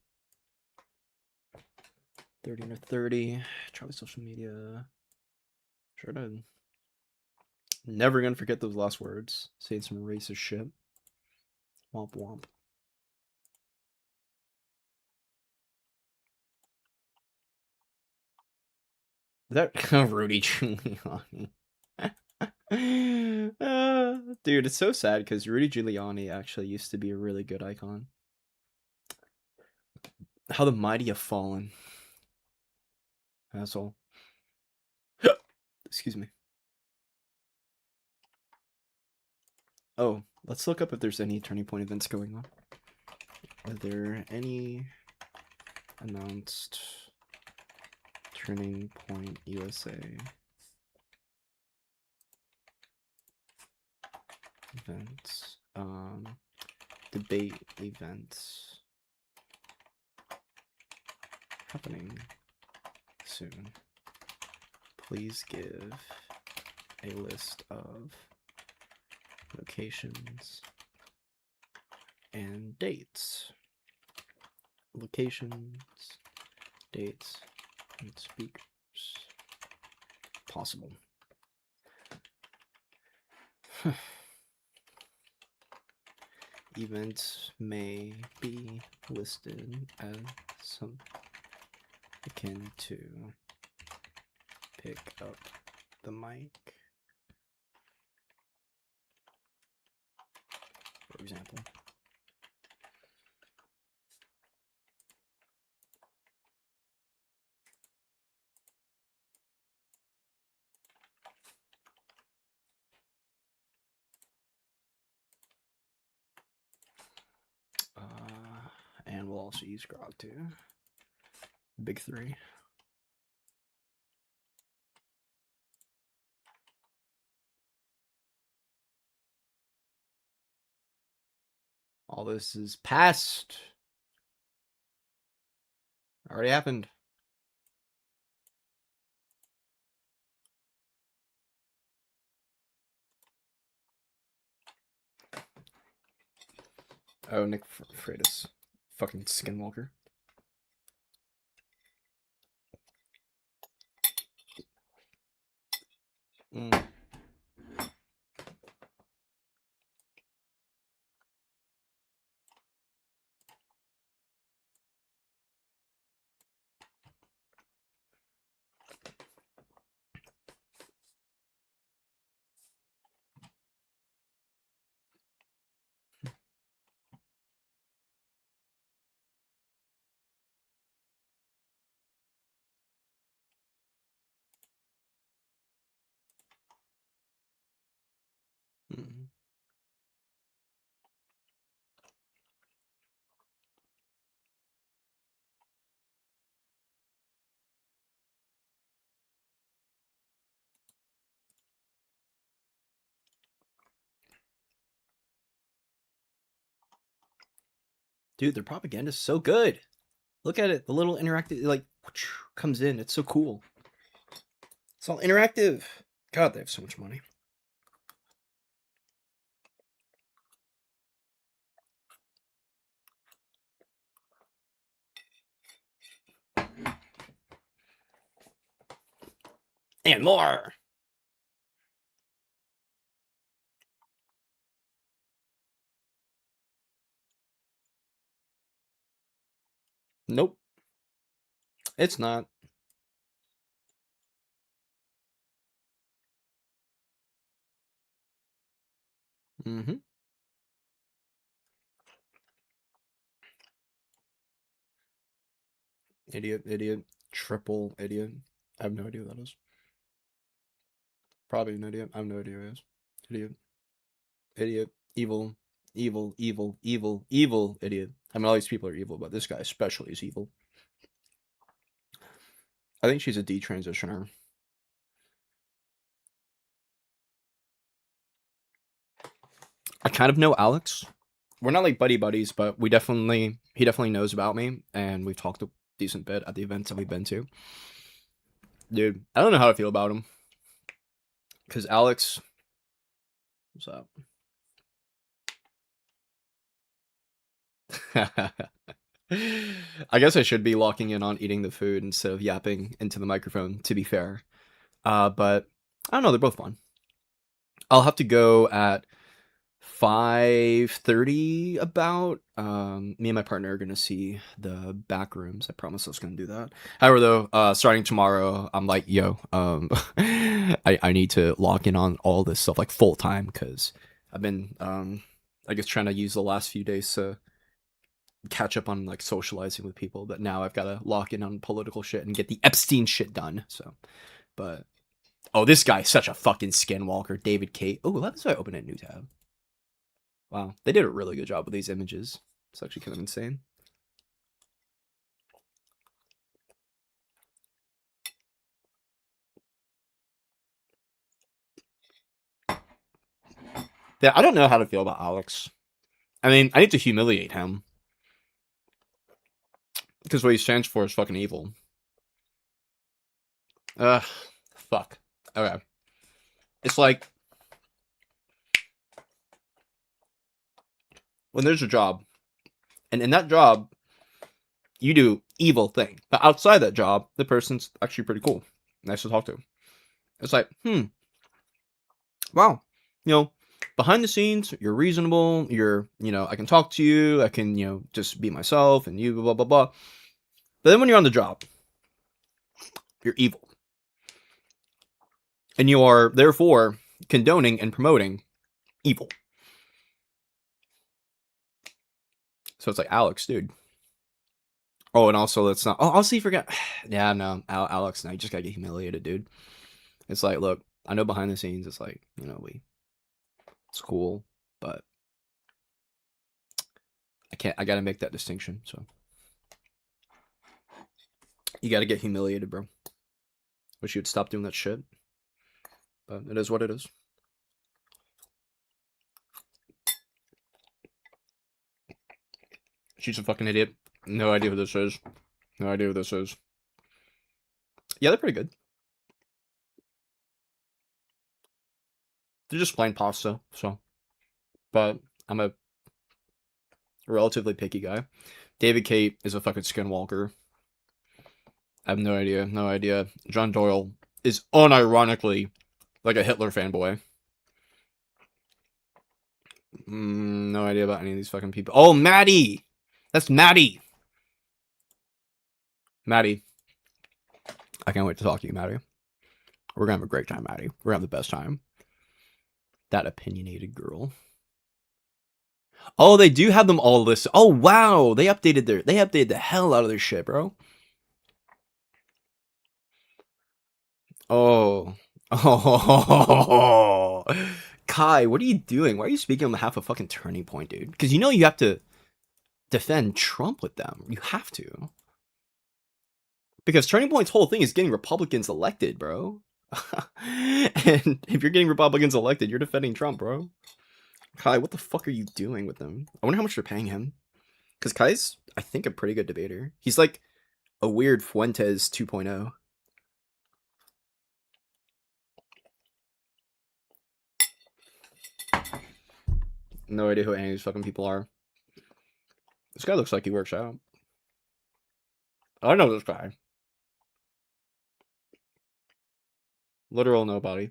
30 under 30. Try the social media. Sure did. Never gonna forget those last words. Saying some racist shit. Womp womp. Is that Rudy Giuliani? Dude, it's so sad because Rudy Giuliani actually used to be a really good icon. How the mighty have fallen. Asshole. Excuse me. Oh, let's look up if there's any Turning Point events going on. Are there any announced Turning Point USA events? Debate events. happening soon. Please give a list of locations and dates. Locations, dates, and speakers. Possible. Events may be listed as some akin to pick up the mic, for example. And we'll also use Grog too. Big three. All this is past. Already happened. Oh, Nick Freitas. Fucking Skinwalker. Mm. Mm. Dude, their propaganda is so good. Look at it. The little interactive, like, comes in. It's so cool. It's all interactive. God, they have so much money. And more. Nope. It's not. Mm-hmm. Idiot, idiot, triple idiot. I have no idea what that is. Probably an idiot. I have no idea who it is. Idiot. Idiot. Evil. Evil, evil, evil, evil, idiot. I mean, all these people are evil, but this guy especially is evil. I think she's a detransitioner. I kind of know Alex. We're not like buddy buddies, but he definitely knows about me, and we've talked a decent bit at the events that we've been to. Dude, I don't know how to feel about him. Because Alex... What's up? I guess I should be locking in on eating the food instead of yapping into the microphone, to be fair. But I don't know, they're both fun. I'll have to go at 5:30 about. Me and my partner are gonna see the back rooms. I promise I was gonna do that. However, though, starting tomorrow, I'm like, yo, I need to lock in on all this stuff like full time because I've been I guess trying to use the last few days to catch up on like socializing with people, but now I've got to lock in on political shit and get the Epstein shit done. So, but oh, this guy's such a fucking skinwalker, David Kate. Oh, that's why I open a new tab. Wow, they did a really good job with these images. It's actually kind of insane. Yeah, I don't know how to feel about Alex. I mean, I need to humiliate him. Because what he stands for is fucking evil. Fuck. Okay. It's like when there's a job, and in that job, you do evil thing. But outside that job, the person's actually pretty cool. Nice to talk to. It's like, wow. You know, behind the scenes, you're reasonable. You're, I can talk to you. I can, just be myself and you, blah, blah, blah. But then when you're on the job, you're evil. And you are, therefore, condoning and promoting evil. So it's like, Alex, dude. Oh, and also, let's not... Oh, also, you forgot... Yeah, no. Alex, no, you just gotta get humiliated, dude. It's like, look, I know behind the scenes, it's like, it's cool, but I gotta make that distinction, so. You gotta get humiliated, bro. Wish you'd stop doing that shit. But it is what it is. She's a fucking idiot. No idea who this is. No idea who this is. Yeah, they're pretty good. They're just plain pasta, so. But I'm a relatively picky guy. David Kate is a fucking skinwalker. I have no idea. No idea. John Doyle is unironically like a Hitler fanboy. No idea about any of these fucking people. Oh, Maddie! That's Maddie! Maddie. I can't wait to talk to you, Maddie. We're gonna have a great time, Maddie. We're gonna have the best time. That opinionated girl. Oh, they do have them all listed. Oh, wow! They updated the hell out of their shit, bro. Oh. Oh. Kai, what are you doing? Why are you speaking on behalf of fucking Turning Point, dude? Because you have to defend Trump with them. You have to. Because Turning Point's whole thing is getting Republicans elected, bro. And if you're getting Republicans elected, you're defending Trump, bro. Kai, what the fuck are you doing with them? I wonder how much they're paying him. Because Kai's, I think, a pretty good debater. He's like a weird Fuentes 2.0. No idea who any of these fucking people are. This guy looks like he works out. I know this guy. Literal nobody.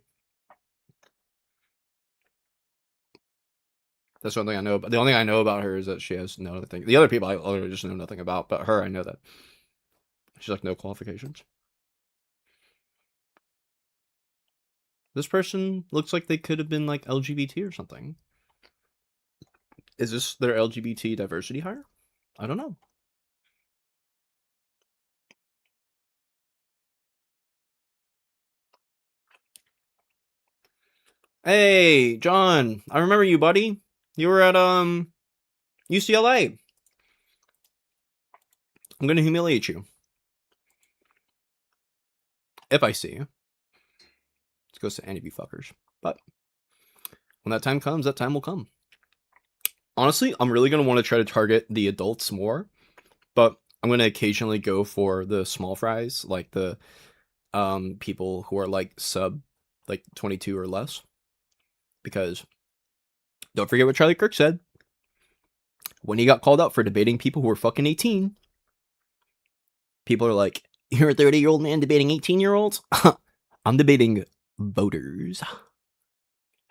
That's one thing I know. But the only thing I know about her is that she has no other thing. The other people I literally just know nothing about. But her, I know that she's like no qualifications. This person looks like they could have been like LGBT or something. Is this their LGBT diversity hire? I don't know. Hey, John, I remember you, buddy. You were at UCLA. I'm gonna humiliate you. If I see you. This goes to any of you fuckers. But when that time comes, that time will come. Honestly, I'm really gonna want to try to target the adults more. But I'm gonna occasionally go for the small fries, like the people who are like sub 22 or less. Because don't forget what Charlie Kirk said. When he got called out for debating people who were fucking 18, people are like, you're a 30-year-old man debating 18-year-olds? I'm debating voters.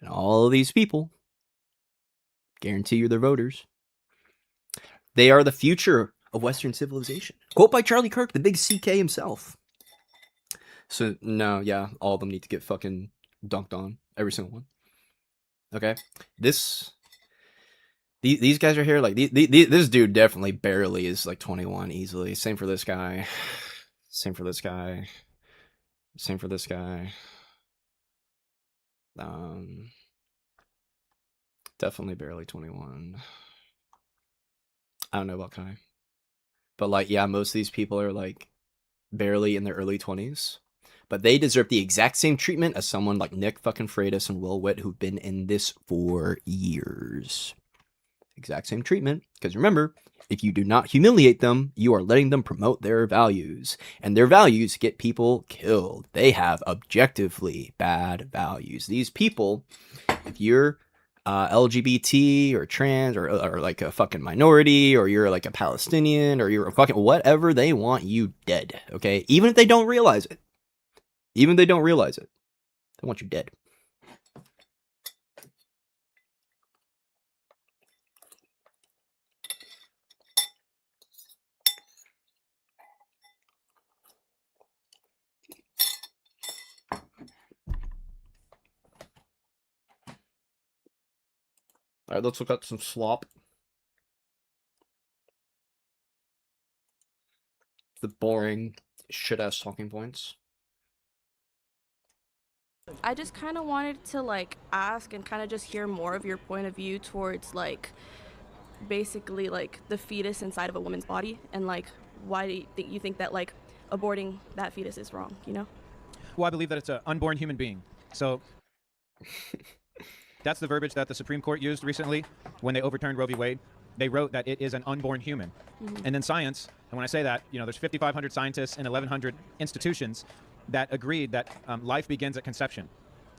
And all of these people, guarantee you they're voters. They are the future of Western civilization. Quote by Charlie Kirk, the big CK himself. So, no, yeah, all of them need to get fucking dunked on. Every single one. Okay? These guys are here, like, this dude definitely barely is, like, 21 easily. Same for this guy. Same for this guy. Same for this guy. Definitely barely 21. I don't know about Kai. But, like, yeah, most of these people are, like, barely in their early 20s. But they deserve the exact same treatment as someone like Nick fucking Freitas and Will Witt who've been in this for years. exact same treatment. Because remember, if you do not humiliate them, you are letting them promote their values. And their values get people killed. They have objectively bad values. These people, if you're LGBT or trans or like a fucking minority, or you're like a Palestinian, or you're a fucking whatever, they want you dead, okay? Even if they don't realize it. Even if they don't realize it. They want you dead. All right, let's look at some slop. The boring shit-ass talking points. I just kind of wanted to like ask and kind of just hear more of your point of view towards like basically like the fetus inside of a woman's body, and like why do you think that like aborting that fetus is wrong, you know? Well, I believe that it's an unborn human being. So that's the verbiage that the Supreme Court used recently when they overturned Roe v. Wade. They wrote that it is an unborn human. Mhm. And then science, and when I say that, there's 5,500 scientists and 1,100 institutions that agreed that life begins at conception.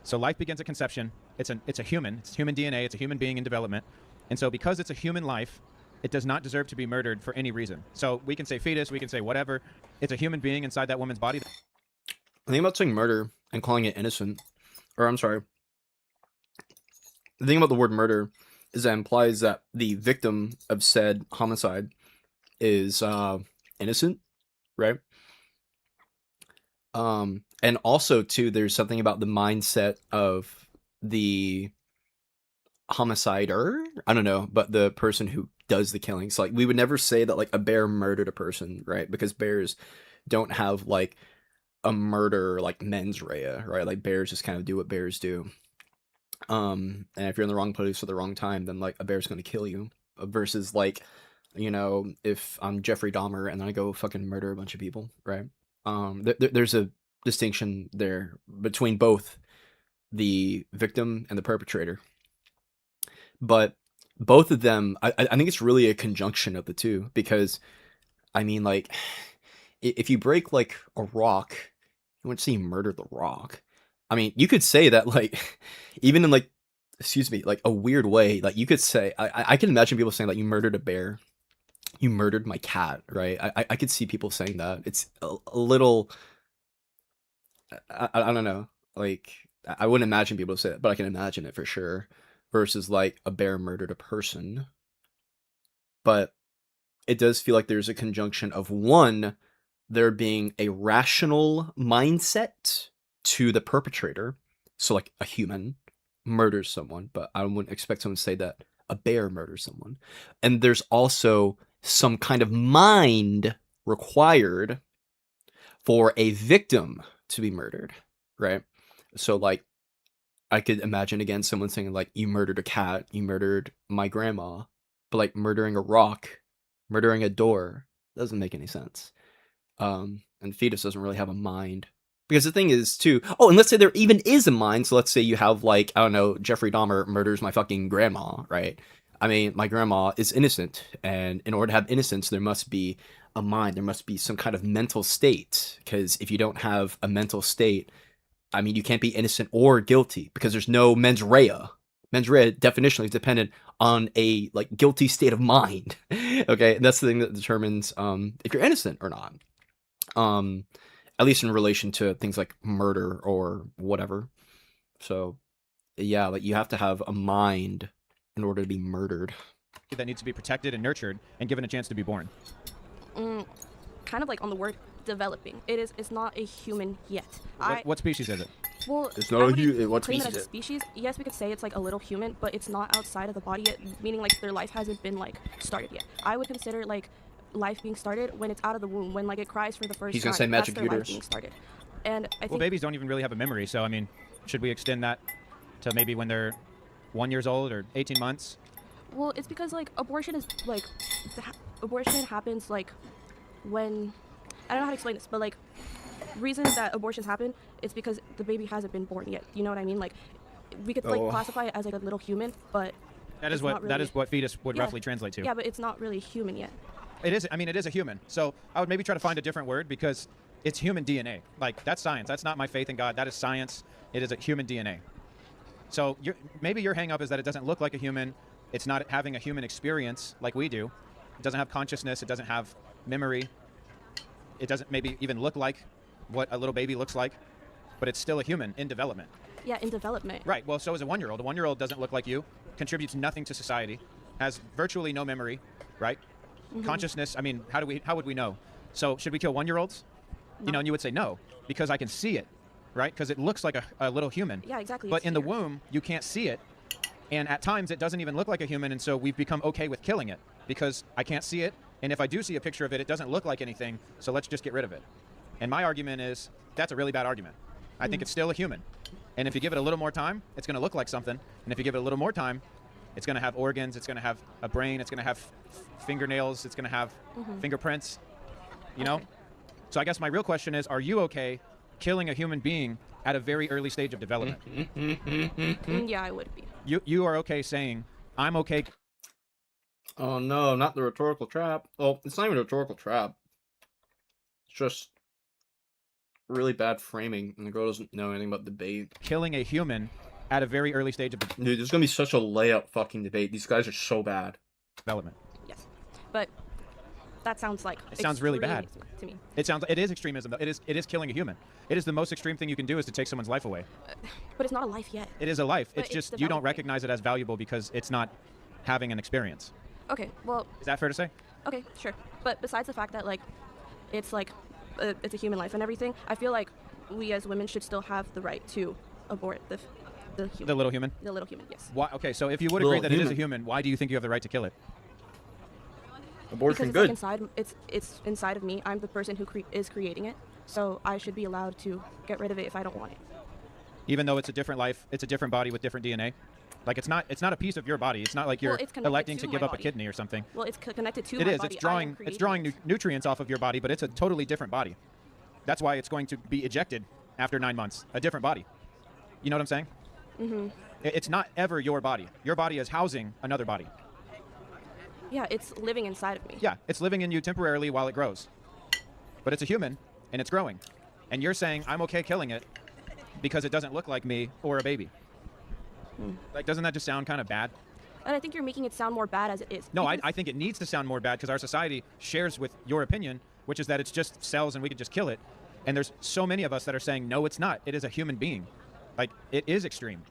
So life begins at conception. It's a human. It's human DNA. It's a human being in development. And so because it's a human life, it does not deserve to be murdered for any reason. So we can say fetus, we can say whatever. It's a human being inside that woman's body. The thing about saying murder and calling it innocent, or I'm sorry, the thing about the word murder is that it implies that the victim of said homicide is innocent, right? And also too, there's something about the mindset of the homicider. I don't know, but the person who does the killings. Like, we would never say that like a bear murdered a person, right? Because bears don't have like a murder like mens rea, right? Like bears just kind of do what bears do. And if you're in the wrong place at the wrong time, then like a bear's gonna kill you. Versus like, if I'm Jeffrey Dahmer and then I go fucking murder a bunch of people, right? There's a distinction there between both the victim and the perpetrator. But both of them, I think it's really a conjunction of the two, because I mean, like, if you break like a rock, you wouldn't say you murdered the rock. I mean, you could say that, like, even in like, excuse me, like a weird way, like you could say, I can imagine people saying like, you murdered a bear, you murdered my cat, right? I could see people saying that. It's a little, I don't know, like, I wouldn't imagine people say it, but I can imagine it for sure. Versus like a bear murdered a person. But it does feel like there's a conjunction of one, there being a rational mindset to the perpetrator. So like a human murders someone, but I wouldn't expect someone to say that a bear murders someone. And there's also some kind of mind required for a victim to be murdered, right? So like, I could imagine again someone saying like, you murdered a cat, you murdered my grandma, but like murdering a rock, murdering a door, doesn't make any sense. And fetus doesn't really have a mind. Because the thing is too, and let's say there even is a mind, so let's say you have like, I don't know, Jeffrey Dahmer murders my fucking grandma, right? I mean, my grandma is innocent, and in order to have innocence, there must be a mind, there must be some kind of mental state, because if you don't have a mental state, I mean, you can't be innocent or guilty because there's no mens rea. Mens rea definitionally is dependent on a like guilty state of mind. Okay, and that's the thing that determines if you're innocent or not. At least in relation to things like murder or whatever. So, yeah, like you have to have a mind in order to be murdered. That needs to be protected and nurtured and given a chance to be born. Kind of like on the word developing. It's not a human yet. What species is it? Well, it's not a human. What species? It? Species? Yes, we could say it's like a little human, but it's not outside of the body yet. Meaning like their life hasn't been like started yet. I would consider like life being started when it's out of the womb, when like it cries for the first time. He's gonna say magic that's their life being started. And I think babies don't even really have a memory. So I mean, should we extend that to maybe when they're 1 year old or 18 months? Well, it's because like abortion is like abortion happens like when I don't know how to explain this, but like reasons that abortions happen, it's because the baby hasn't been born yet. You know what I mean? Like we could like classify it as like a little human, but That is it's what not really, that is what fetus would yeah, roughly translate to. Yeah, but it's not really human yet. It is. I mean, it is a human. So I would maybe try to find a different word because it's human DNA. Like, that's science. That's not my faith in God. That is science. It is a human DNA. So maybe your hang up is that it doesn't look like a human. It's not having a human experience like we do. It doesn't have consciousness. It doesn't have memory. It doesn't maybe even look like what a little baby looks like, but it's still a human in development. Yeah, in development. Right. Well, so is a 1-year-old. A 1-year-old doesn't look like you, contributes nothing to society, has virtually no memory, right? Mhm. Consciousness. I mean, how would we know? So should we kill 1-year-olds? No. You know, and you would say no, because I can see it, right? Because it looks like a little human. Yeah, exactly. But It's in the here. womb, you can't see it. And at times, it doesn't even look like a human. And so we've become okay with killing it because I can't see it. And if I do see a picture of it, it doesn't look like anything. So let's just get rid of it. And my argument is that's a really bad argument. I think it's still a human. And if you give it a little more time, it's going to look like something. And if you give it a little more time, it's going to have organs. It's going to have a brain. It's going to have fingernails. It's going to have fingerprints, you know? So I guess my real question is, are you okay killing a human being at a very early stage of development? Yeah, I would be. You are okay saying, I'm okay. Oh no, not the rhetorical trap. Well, it's not even a rhetorical trap. It's just really bad framing, and the girl doesn't know anything about debate. Killing a human at a very early stage of Dude, there's gonna be such a layup fucking debate. These guys are so bad. development. Yes, but that sounds like It sounds really bad to me. It is extremism though. It is killing a human. It is the most extreme thing you can do is to take someone's life away. But it's not a life yet. It is a life. But It's it's just you don't recognize it as valuable because it's not having an experience. Okay, well. Is that fair to say? Okay, sure. But besides the fact that it's it's a human life and everything, I feel like we as women should still have the right to abort the human. The little human? The little human, yes. Why? Okay, so if you would agree Little that it is a human. human, why do you think you have the right to kill it? Abortion, Because good. it's like it's inside of me. I'm the person who is creating it, so I should be allowed to get rid of it if I don't want it. Even though it's a different life, it's a different body with different DNA. Like it's not a piece of your body. It's not like you're Well, it's connected electing to to give my up a body. kidney or something. Well, it's connected to It my is. body. It's I am drawing nutrients off of your body, but it's a totally different body. That's why it's going to be ejected after 9 months. A different body. You know what I'm saying? Mm-hmm. It's not ever your body. Your body is housing another body. Yeah, it's living inside of me. Yeah, it's living in you temporarily while it grows. But it's a human, and it's growing. And you're saying, I'm okay killing it because it doesn't look like me or a baby. Like, doesn't that just sound kind of bad? And I think you're making it sound more bad as it is. No, I think it needs to sound more bad because our society shares with your opinion, which is that it's just cells and we could just kill it. And there's so many of us that are saying, no, it's not. It is a human being. Like, it is extreme.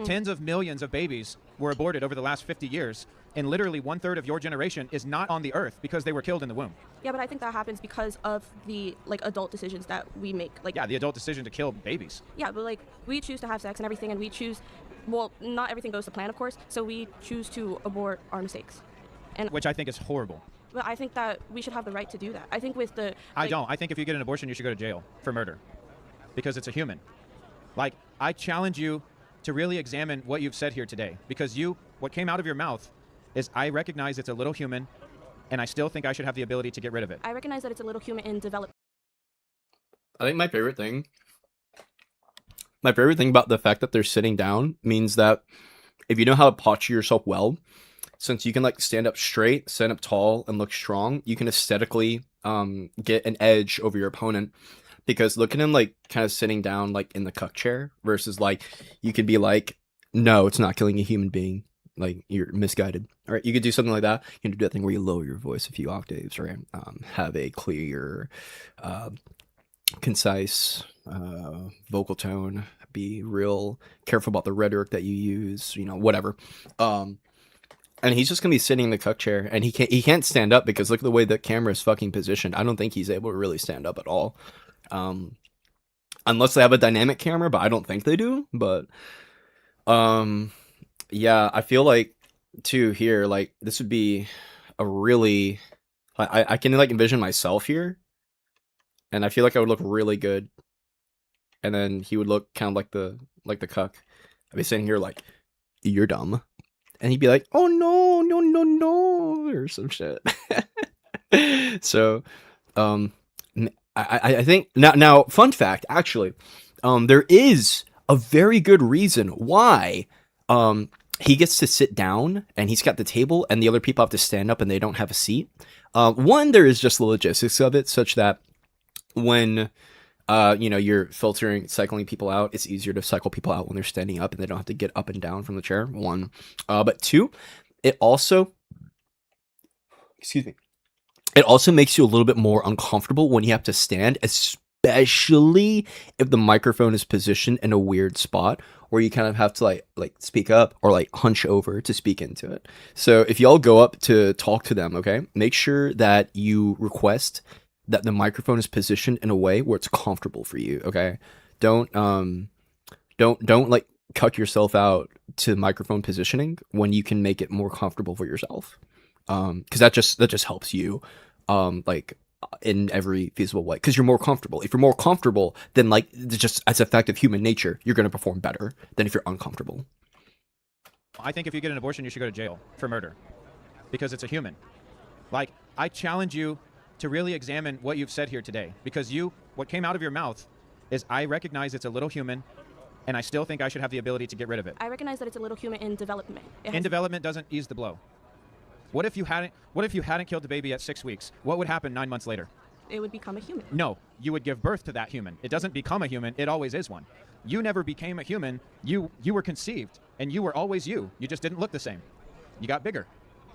Tens of millions of babies were aborted over the last 50 years, and literally 1/3 of your generation is not on the earth because they were killed in the womb. Yeah, but I think that happens because of the adult decisions that we make. Yeah, the adult decision to kill babies. Yeah, but we choose to have sex and everything, and we choose. Well, not everything goes to plan, of course. So we choose to abort our mistakes. And Which I think is horrible. But I think that we should have the right to do that. I think with the. I don't. I think if you get an abortion, you should go to jail for murder because it's a human. Like, I challenge you to really examine what you've said here today because what came out of your mouth is I recognize it's a little human and I still think I should have the ability to get rid of it. I recognize that it's a little human in development. I think my favorite thing about the fact that they're sitting down means that if you know how to posture yourself well, since you can stand up straight, stand up tall, and look strong, you can aesthetically get an edge over your opponent. Because look at him kind of sitting down in the cuck chair versus you could be no, it's not killing a human being. You're misguided. All right, you could do something like that. You can do that thing where you lower your voice a few octaves, right? Have a clear, concise vocal tone. Be real careful about the rhetoric that you use. Whatever. And he's just gonna be sitting in the cuck chair, and he can't stand up because look at the way the camera is fucking positioned. I don't think he's able to really stand up at all. Unless they have a dynamic camera, but I don't think they do. But yeah, I feel too here this would be a really I can envision myself here, and I feel I would look really good, and then he would look kind of like the cuck. I'd be sitting here you're dumb, and he'd be like, oh no, or some shit. So I think now fun fact, actually, there is a very good reason why he gets to sit down and he's got the table and the other people have to stand up and they don't have a seat. One, there is just the logistics of it such that when you're cycling people out, it's easier to cycle people out when they're standing up and they don't have to get up and down from the chair. One, but two, it also makes you a little bit more uncomfortable when you have to stand, especially if the microphone is positioned in a weird spot where you kind of have to like speak up or like hunch over to speak into it. So if y'all go up to talk to them, okay, make sure that you request that the microphone is positioned in a way where it's comfortable for you, okay? Don't like cut yourself out to microphone positioning when you can make it more comfortable for yourself. Because that just helps you in every feasible way, because you're more comfortable. If you're more comfortable, then like just as a fact of human nature, you're going to perform better than if you're uncomfortable. I think if you get an abortion, you should go to jail for murder, because it's a human. Like, I challenge you to really examine what you've said here today, because what came out of your mouth is, I recognize it's a little human, and I still think I should have the ability to get rid of it. I recognize that it's a little human in development. In development doesn't ease the blow. What if you hadn't killed the baby at 6 weeks? What would happen 9 months later? It would become a human. No, you would give birth to that human. It doesn't become a human, it always is one. You never became a human. You were conceived, and you were always you. You just didn't look the same. You got bigger.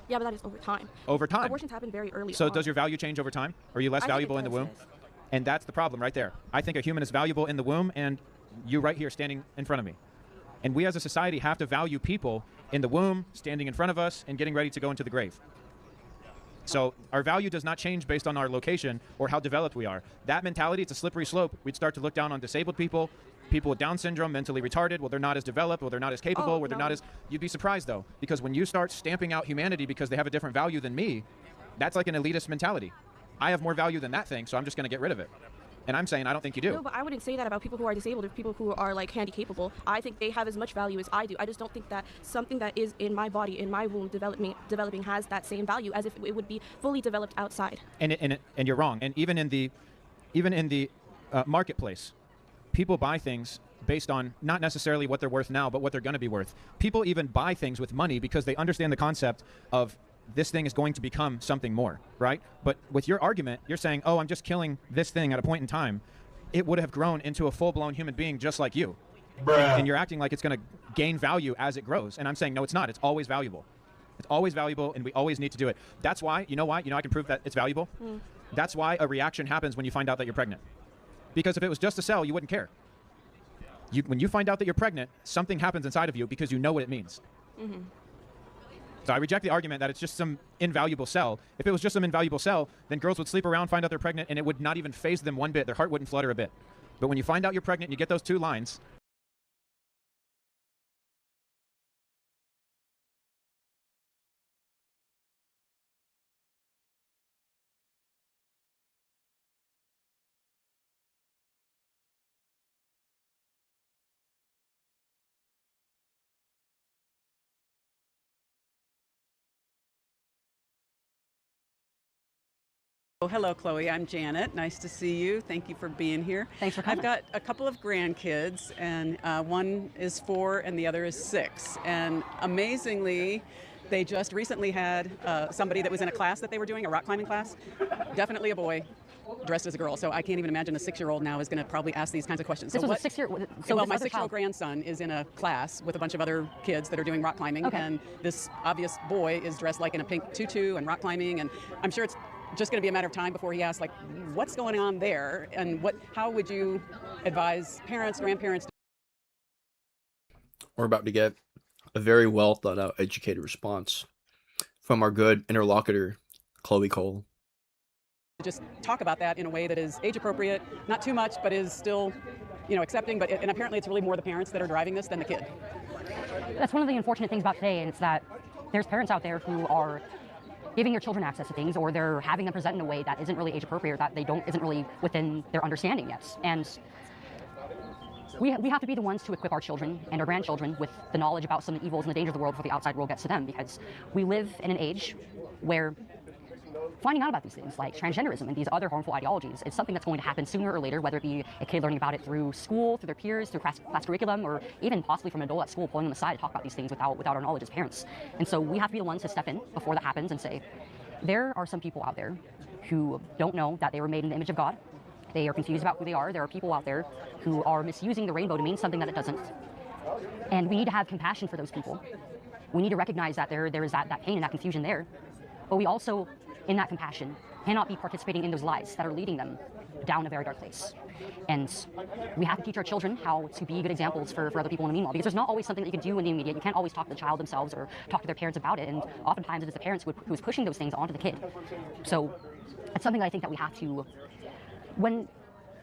Yeah, but that is over time. Over time. Abortions happen very early So on. does your value change over time? Are you less valuable in the womb? Yes. And that's the problem right there. I think a human is valuable in the womb, and you right here standing in front of me. And we as a society have to value people in the womb, standing in front of us, and getting ready to go into the grave. So our value does not change based on our location or how developed we are. That mentality, it's a slippery slope. We'd start to look down on disabled people, people with Down syndrome, mentally retarded. Well, they're not as developed, well, they're not as capable, they're not as... You'd be surprised, though, because when you start stamping out humanity because they have a different value than me, that's like an elitist mentality. I have more value than that thing, so I'm just going to get rid of it. And I'm saying I don't think you do. No, but I wouldn't say that about people who are disabled or people who are like handy-capable. I think they have as much value as I do. I just don't think that something that is in my body, in my womb, developing has that same value as if it would be fully developed outside. And you're wrong. And even in the marketplace, people buy things based on not necessarily what they're worth now, but what they're going to be worth. People even buy things with money because they understand the concept of this thing is going to become something more, right? But with your argument, you're saying, oh, I'm just killing this thing at a point in time. It would have grown into a full-blown human being just like you. Bruh. And you're acting like it's going to gain value as it grows. And I'm saying, no, it's not. It's always valuable. It's always valuable, and we always need to do it. That's why, you know why? You know I can prove that it's valuable? That's why a reaction happens when you find out that you're pregnant. Because if it was just a cell, you wouldn't care. When you find out that you're pregnant, something happens inside of you because you know what it means. Mm-hmm. So I reject the argument that it's just some invaluable cell. If it was just some invaluable cell, then girls would sleep around, find out they're pregnant, and it would not even faze them one bit. Their heart wouldn't flutter a bit. But when you find out you're pregnant and you get those 2 lines, Hello, Chloe. I'm Janet. Nice to see you. Thank you for being here. Thanks for coming. I've got a couple of grandkids, and one is 4 and the other is 6. And amazingly, they just recently had somebody that was in a class that they were doing, a rock climbing class, definitely a boy, dressed as a girl. So I can't even imagine a 6-year-old now is going to probably ask these kinds of questions. This so was a 6-year-old. So well, my 6-year-old grandson is in a class with a bunch of other kids that are doing rock climbing, and this obvious boy is dressed like in a pink tutu and rock climbing, and I'm sure it's just going to be a matter of time before he asks, like, what's going on there, and how would you advise parents, grandparents? We're about to get a very well thought out, educated response from our good interlocutor, Chloe Cole. Just talk about that in a way that is age appropriate, not too much, but is still, accepting. And apparently, it's really more the parents that are driving this than the kid. That's one of the unfortunate things about today, and it's that there's parents out there who are giving their children access to things, or they're having them present in a way that isn't really age appropriate, or that isn't really within their understanding yet. And we have to be the ones to equip our children and our grandchildren with the knowledge about some of the evils and the dangers of the world before the outside world gets to them, because we live in an age where finding out about these things like transgenderism and these other harmful ideologies is something that's going to happen sooner or later, whether it be a kid learning about it through school, through their peers, through class curriculum, or even possibly from an adult at school pulling them aside to talk about these things without our knowledge as parents. And so we have to be the ones to step in before that happens and say, there are some people out there who don't know that they were made in the image of God. They are confused about who they are. There are people out there who are misusing the rainbow to mean something that it doesn't. And we need to have compassion for those people. We need to recognize that there is that pain and that confusion there. But we also, in that compassion, cannot be participating in those lies that are leading them down a very dark place. And we have to teach our children how to be good examples for other people in the meanwhile, because there's not always something that you can do in the immediate. You can't always talk to the child themselves or talk to their parents about it, and oftentimes it is the parents who is pushing those things onto the kid. So it's something that I think that we have to, when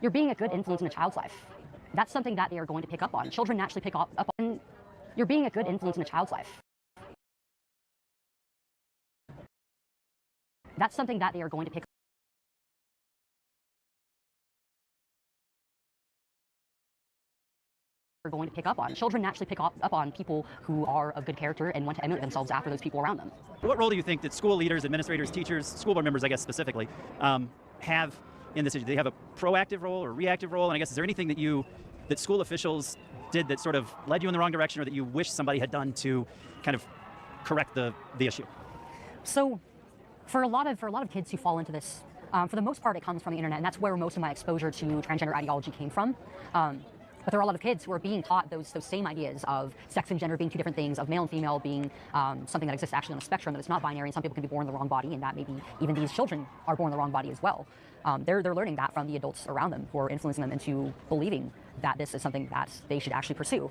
you're being a good influence in a child's life, that's something that they are going to pick up on. Children naturally pick up on, you're being a good influence in a child's life. That's something that they are going to pick up on. Children naturally pick up on people who are of good character and want to emulate themselves after those people around them. What role do you think that school leaders, administrators, teachers, school board members, I guess specifically, have in this issue? Do they have a proactive role or reactive role? And I guess, is there anything that school officials did that sort of led you in the wrong direction, or that you wish somebody had done to kind of correct the issue? So for a lot of kids who fall into this, for the most part it comes from the internet, and that's where most of my exposure to transgender ideology came from. But there are a lot of kids who are being taught those same ideas of sex and gender being two different things, of male and female being something that exists actually on the spectrum, that it's not binary, and some people can be born in the wrong body, and that maybe even these children are born in the wrong body as well. They're learning that from the adults around them who are influencing them into believing that this is something that they should actually pursue.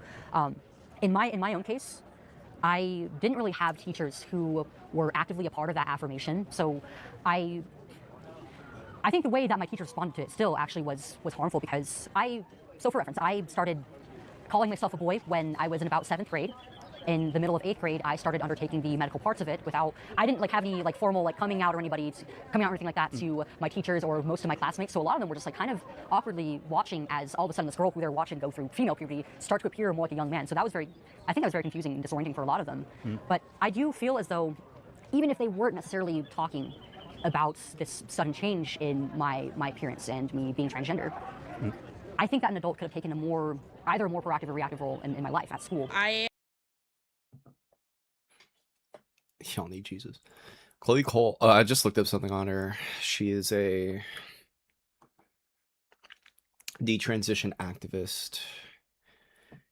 In my own case, I didn't really have teachers who were actively a part of that affirmation, so I think the way that my teacher responded to it still actually was harmful, because so for reference, I started calling myself a boy when I was in about 7th grade. In the middle of 8th grade, I started undertaking the medical parts of it I didn't have any formal coming out or anything like that to my teachers or most of my classmates. So a lot of them were just kind of awkwardly watching as all of a sudden this girl who they're watching go through female puberty start to appear more like a young man. So I think that was very confusing and disorienting for a lot of them. But I do feel as though, even if they weren't necessarily talking about this sudden change in my appearance and me being transgender, I think that an adult could have taken either a more proactive or reactive role in my life at school. Y'all need Jesus. Chloe Cole. I just looked up something on her. She is a detransition activist.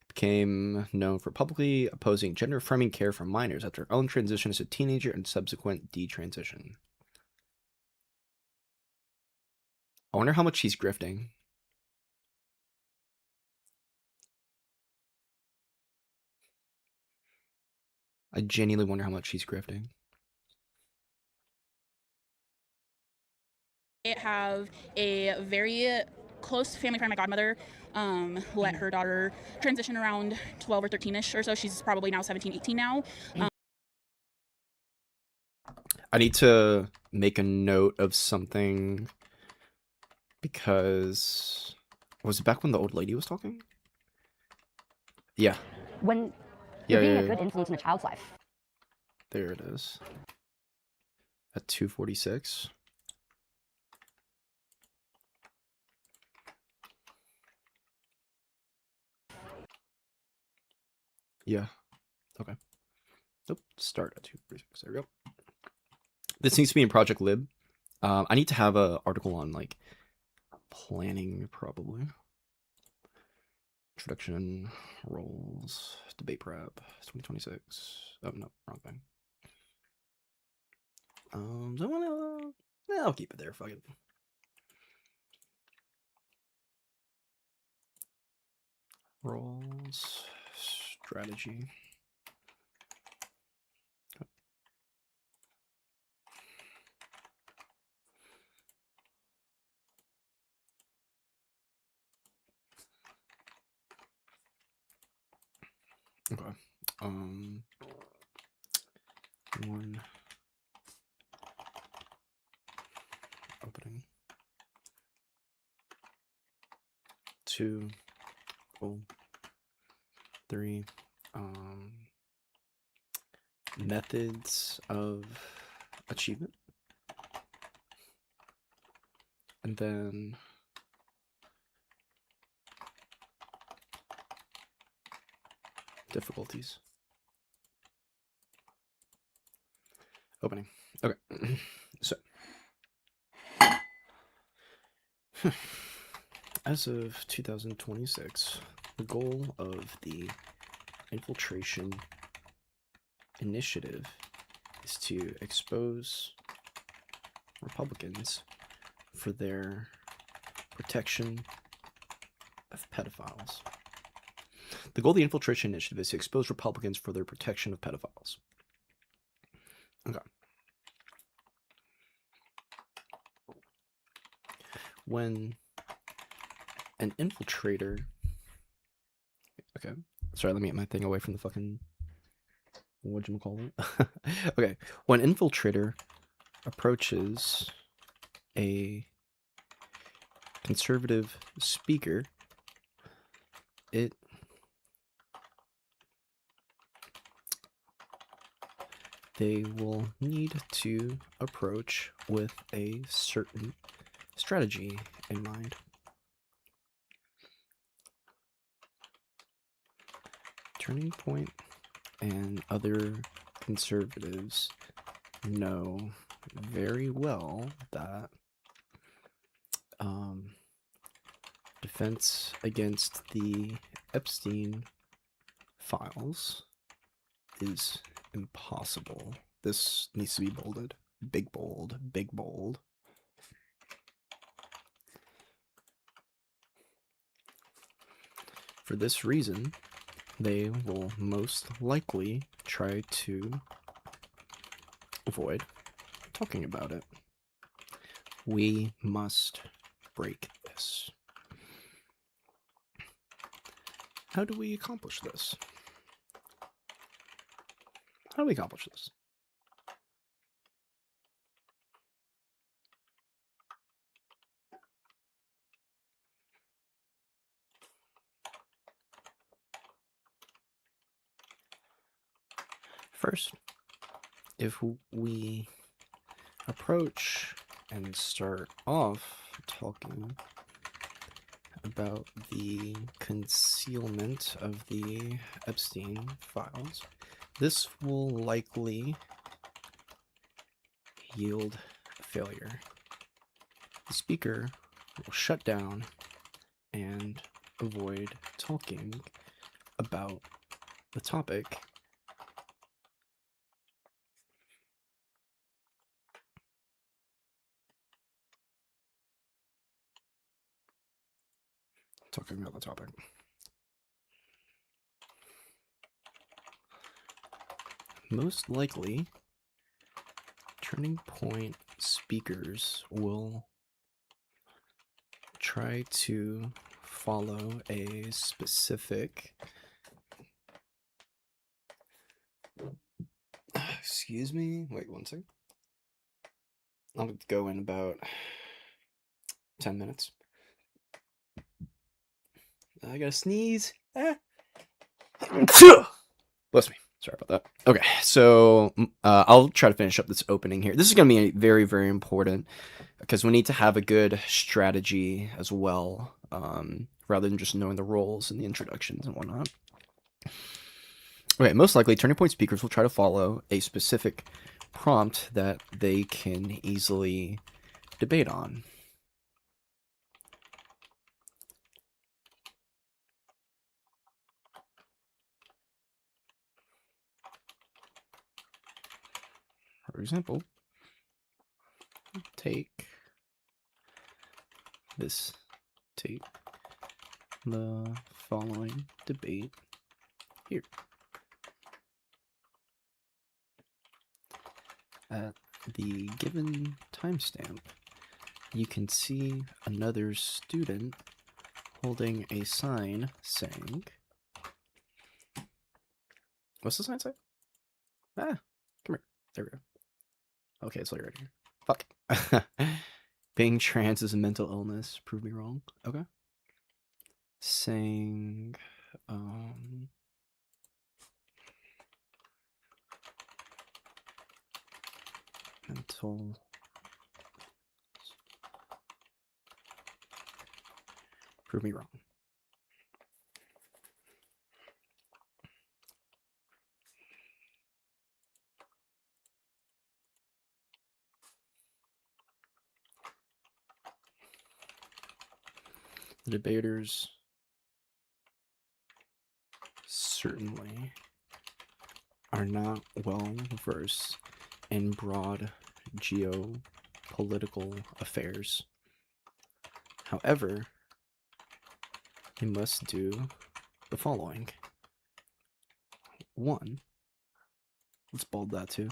Became known for publicly opposing gender-affirming care for minors after her own transition as a teenager and subsequent detransition. I wonder how much she's grifting. I genuinely wonder how much she's grifting. I have a very close family friend, my godmother, let her daughter transition around 12 or 13-ish or so. She's probably now 17, 18 now. I need to make a note of something, because was it back when the old lady was talking? Yeah. When you're being a good influence in a child's life. There it is. At 2:46. Yeah. Okay. Nope. Start at 2:46. There we go. This needs to be in Project Lib. I need to have an article on planning, probably. Introduction, roles, debate prep, 2026. Oh no, wrong thing. I'll keep it there. Fuck it. Roles, strategy. Okay. One opening. 2. Oh. 3. Methods of achievement. And then difficulties. Opening. Okay. So as of 2026, the goal of the infiltration initiative is to expose Republicans for their protection of pedophiles. The goal of the infiltration initiative is to expose Republicans for their protection of pedophiles. Okay. When an infiltrator... Okay. Sorry, let me get my thing away from the fucking... Whatchamacallit? Okay. When an infiltrator approaches a conservative speaker, they will need to approach with a certain strategy in mind. Turning Point and other conservatives know very well that defense against the Epstein files is impossible. This needs to be bolded. Big bold, big bold. For this reason, they will most likely try to avoid talking about it. We must break this. How do we accomplish this? How do we accomplish this? First, if we approach and start off talking about the concealment of the Epstein files, this will likely yield failure. The speaker will shut down and avoid talking about the topic. Talking about the topic. Most likely, Turning Point speakers will try to follow a specific... Excuse me? Wait one second. I'll go in about 10 minutes. I gotta sneeze. Bless me. Sorry about that. Okay, so I'll try to finish up this opening here. This is going to be very, very important because we need to have a good strategy as well, rather than just knowing the roles and the introductions and whatnot. Okay, most likely Turning Point speakers will try to follow a specific prompt that they can easily debate on. For example, take the following debate here. At the given timestamp, you can see another student holding a sign saying, what's the sign say? Ah, come here. There we go. Okay, it's like right here. Fuck. Being trans is a mental illness. Prove me wrong. Okay. Saying, mental Prove me wrong. The debaters certainly are not well versed in broad geopolitical affairs. However, they must do the following. 1, let's bold that too.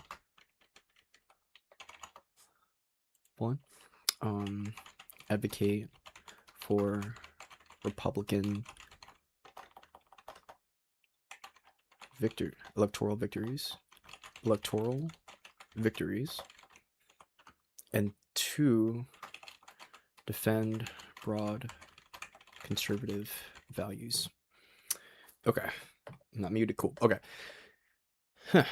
1, advocate for Republican electoral victories, and 2, defend broad conservative values. Okay, I'm not muted. Cool. Okay. Huh.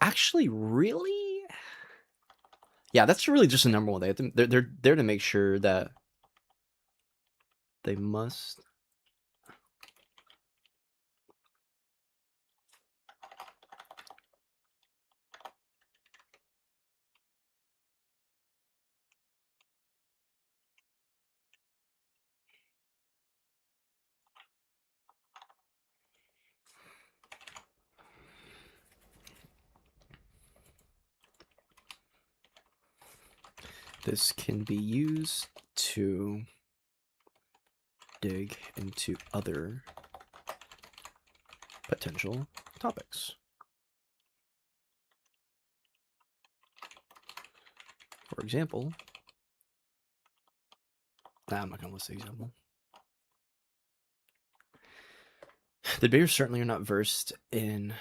Actually, really? Yeah, that's really just the number one. They're there to make sure that they must. This can be used to dig into other potential topics. For example, I'm not going to list the example. The debaters certainly are not versed in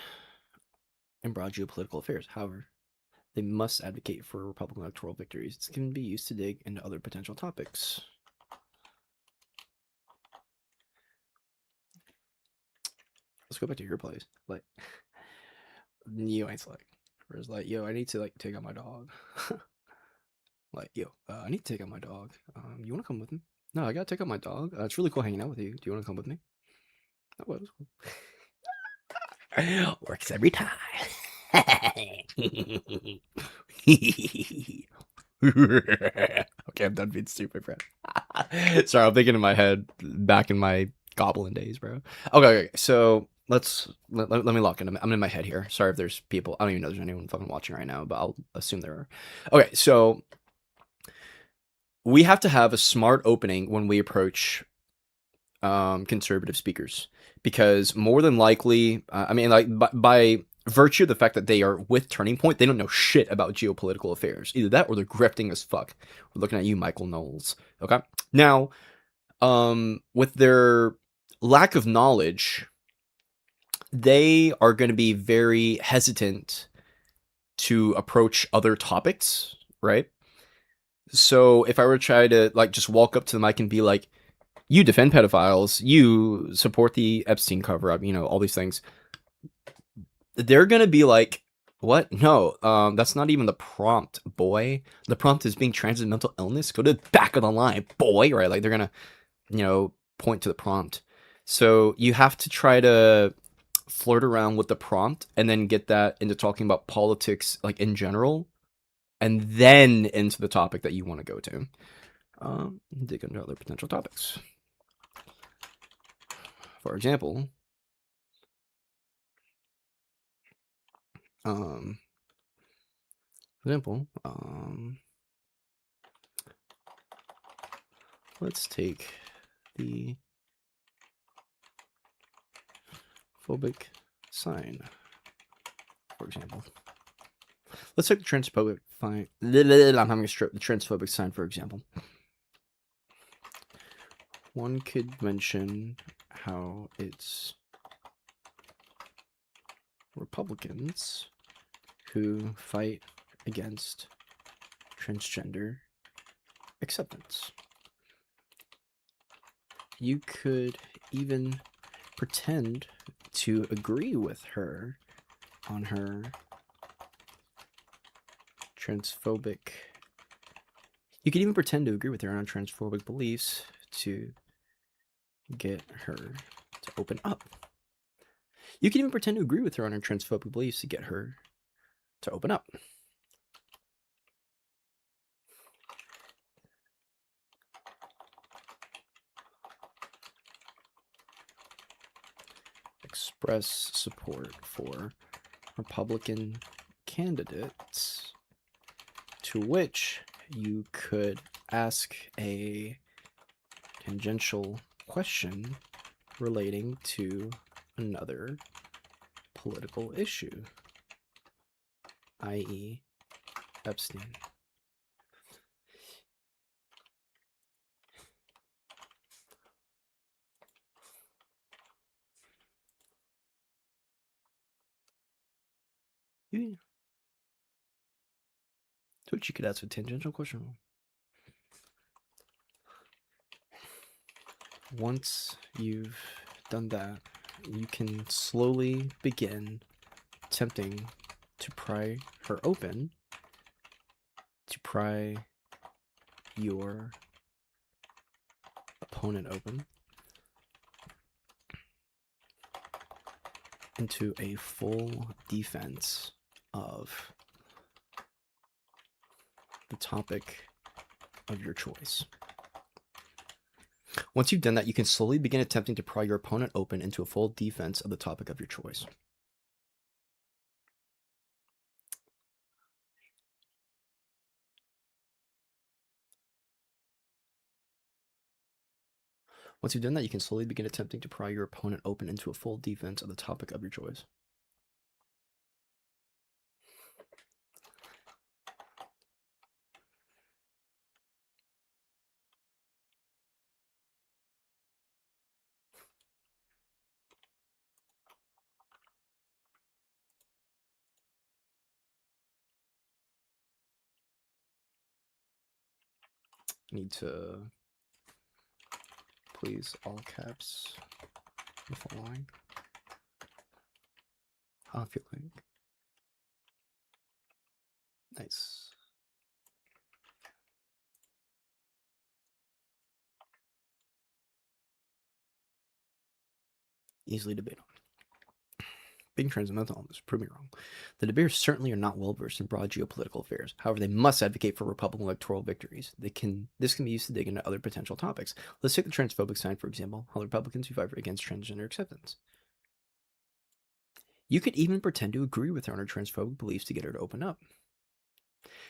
broad geopolitical affairs. However, they must advocate for Republican electoral victories. This can be used to dig into other potential topics. Let's go back to your place. Like, yo, it's like, whereas like, yo, I need to like take out my dog. Like, yo, I need to take out my dog. You want to come with me? No, I gotta take out my dog. It's really cool hanging out with you. Do you want to come with me? That was cool. Works every time. Okay, I'm done being stupid, bro. Sorry, I'm thinking in my head back in my goblin days, bro. Okay, so let me lock in. I'm in my head here. Sorry if there's people. I don't even know if there's anyone fucking watching right now, but I'll assume there are. Okay, so we have to have a smart opening when we approach conservative speakers, because more than likely, I mean, like by virtue of the fact that they are with Turning Point, they don't know shit about geopolitical affairs. Either that or they're grifting as fuck. We're looking at you, Michael Knowles. Okay. Now, with their lack of knowledge, they are going to be very hesitant to approach other topics, right? So if I were to try to like just walk up to the mic and be like, you defend pedophiles, you support the Epstein cover-up, you know, all these things, they're gonna be like, what? No, that's not even the prompt, boy. The prompt is being transit mental illness. Go to the back of the line, boy, right? Like, they're gonna, you know, point to the prompt. So you have to try to flirt around with the prompt and then get that into talking about politics, like, in general, and then into the topic that you want to go to. Dig into other potential topics. For example, let's take the phobic sign, for example. Let's take the transphobic sign. I'm having a stroke. The transphobic sign, for example. One could mention how it's Republicans who fight against transgender acceptance. You could even pretend to agree with her on her transphobic You can even pretend to agree with her on transphobic beliefs to get her to open up. You can even pretend to agree with her on her transphobic beliefs to get her to open up. Express support for Republican candidates, to which you could ask a tangential question relating to another political issue, i.e. Epstein. Yeah. To which you could ask a tangential question. Once you've done that, you can slowly begin attempting to pry her open, to pry your opponent open into a full defense of the topic of your choice. Once you've done that, you can slowly begin attempting to pry your opponent open into a full defense of the topic of your choice. Once you've done that, you can slowly begin attempting to pry your opponent open into a full defense of the topic of your choice. Need to please all caps the following. How I feel like. Nice. Easily debatable. Being transcendental on this, prove me wrong. The debaters certainly are not well versed in broad geopolitical affairs. However, they must advocate for Republican electoral victories. This can be used to dig into other potential topics. Let's take the transphobic side, for example, how the Republicans who fight against transgender acceptance. You could even pretend to agree with her on her transphobic beliefs to get her to open up.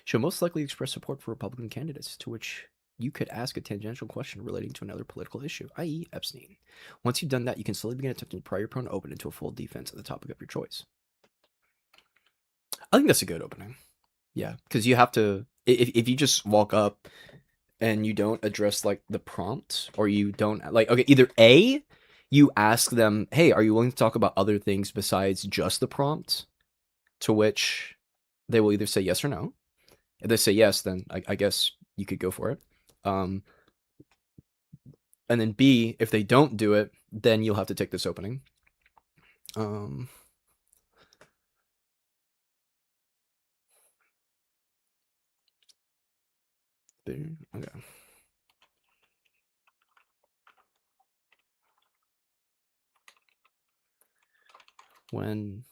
She'll most likely express support for Republican candidates, to which you could ask a tangential question relating to another political issue, i.e. Epstein. Once you've done that, you can slowly begin attempting to pry your opponent open into a full defense of the topic of your choice. I think that's a good opening. Yeah, because you have to, if you just walk up and you don't address, like, the prompt, or you don't, like, okay, either A, you ask them, hey, are you willing to talk about other things besides just the prompt? To which they will either say yes or no. If they say yes, then I guess you could go for it. And then B, if they don't do it, then you'll have to take this opening. Okay. When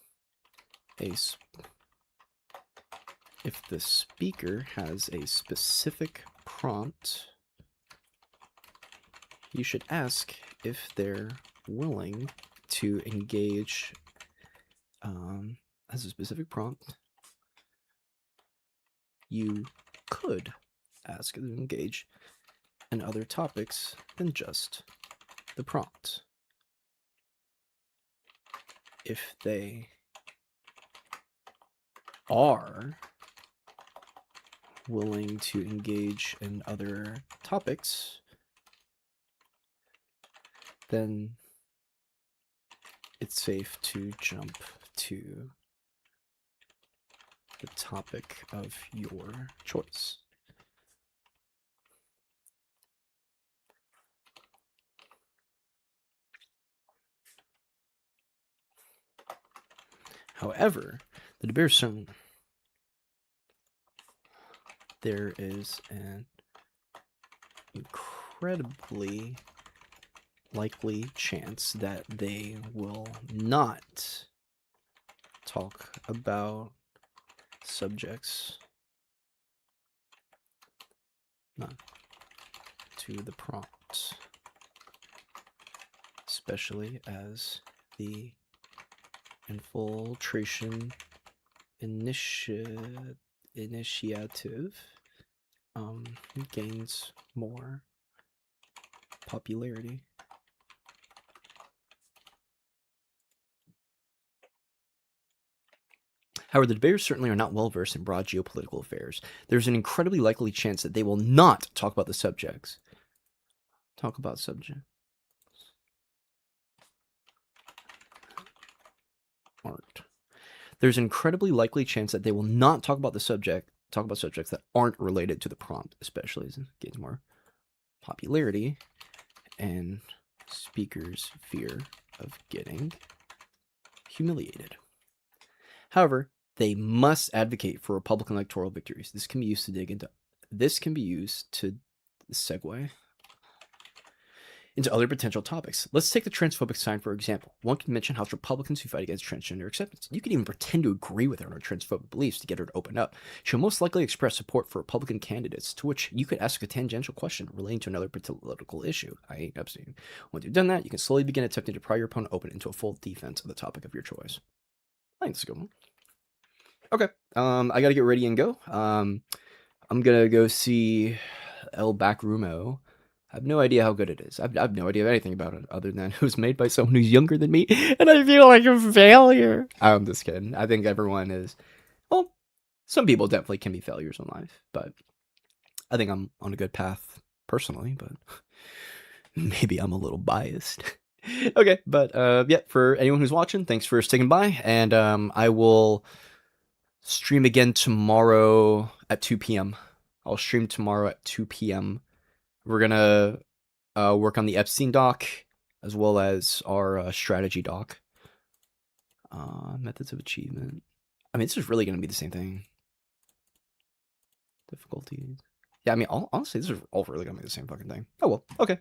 if the speaker has a specific prompt, you should ask if they're willing to engage as a specific prompt. You could ask them to engage in other topics than just the prompt. If they are willing to engage in other topics, then it's safe to jump to the topic of your choice. However, the debater there is an incredibly likely chance that they will not talk about subjects not to the prompt, especially as the infiltration initiative gains more popularity. However, the debaters certainly are not well versed in broad geopolitical affairs. There's an incredibly likely chance that they will not talk about the subjects. Talk about subjects. Aren't. There's an incredibly likely chance that they will not talk about the subject. Talk about subjects that aren't related to the prompt, especially as it gains more popularity and speakers fear of getting humiliated. However, they must advocate for Republican electoral victories. This can be used to segue into other potential topics. Let's take the transphobic sign, for example. One can mention how Republicans who fight against transgender acceptance, you can even pretend to agree with her on her transphobic beliefs to get her to open up. She'll most likely express support for Republican candidates, to which you could ask a tangential question relating to another political issue, i.e. Epstein. Once you've done that, you can slowly begin attempting to pry your opponent open into a full defense of the topic of your choice. I think that's a good one. Okay, I gotta get ready and go. I'm gonna go see El Backrumo. I have no idea how good it is. I have no idea anything about it other than it was made by someone who's younger than me, and I feel like a failure. I'm just kidding. I think everyone is. Well, some people definitely can be failures in life, but I think I'm on a good path personally, but maybe I'm a little biased. Okay, but yeah, for anyone who's watching, thanks for sticking by, and I will stream again tomorrow at 2 p.m. I'll stream tomorrow at 2 p.m. We're gonna work on the Epstein doc as well as our strategy doc. Methods of achievement. I mean, this is really gonna be the same thing. Difficulties. Yeah, I mean, honestly, this is all really gonna be the same fucking thing. Oh well, okay.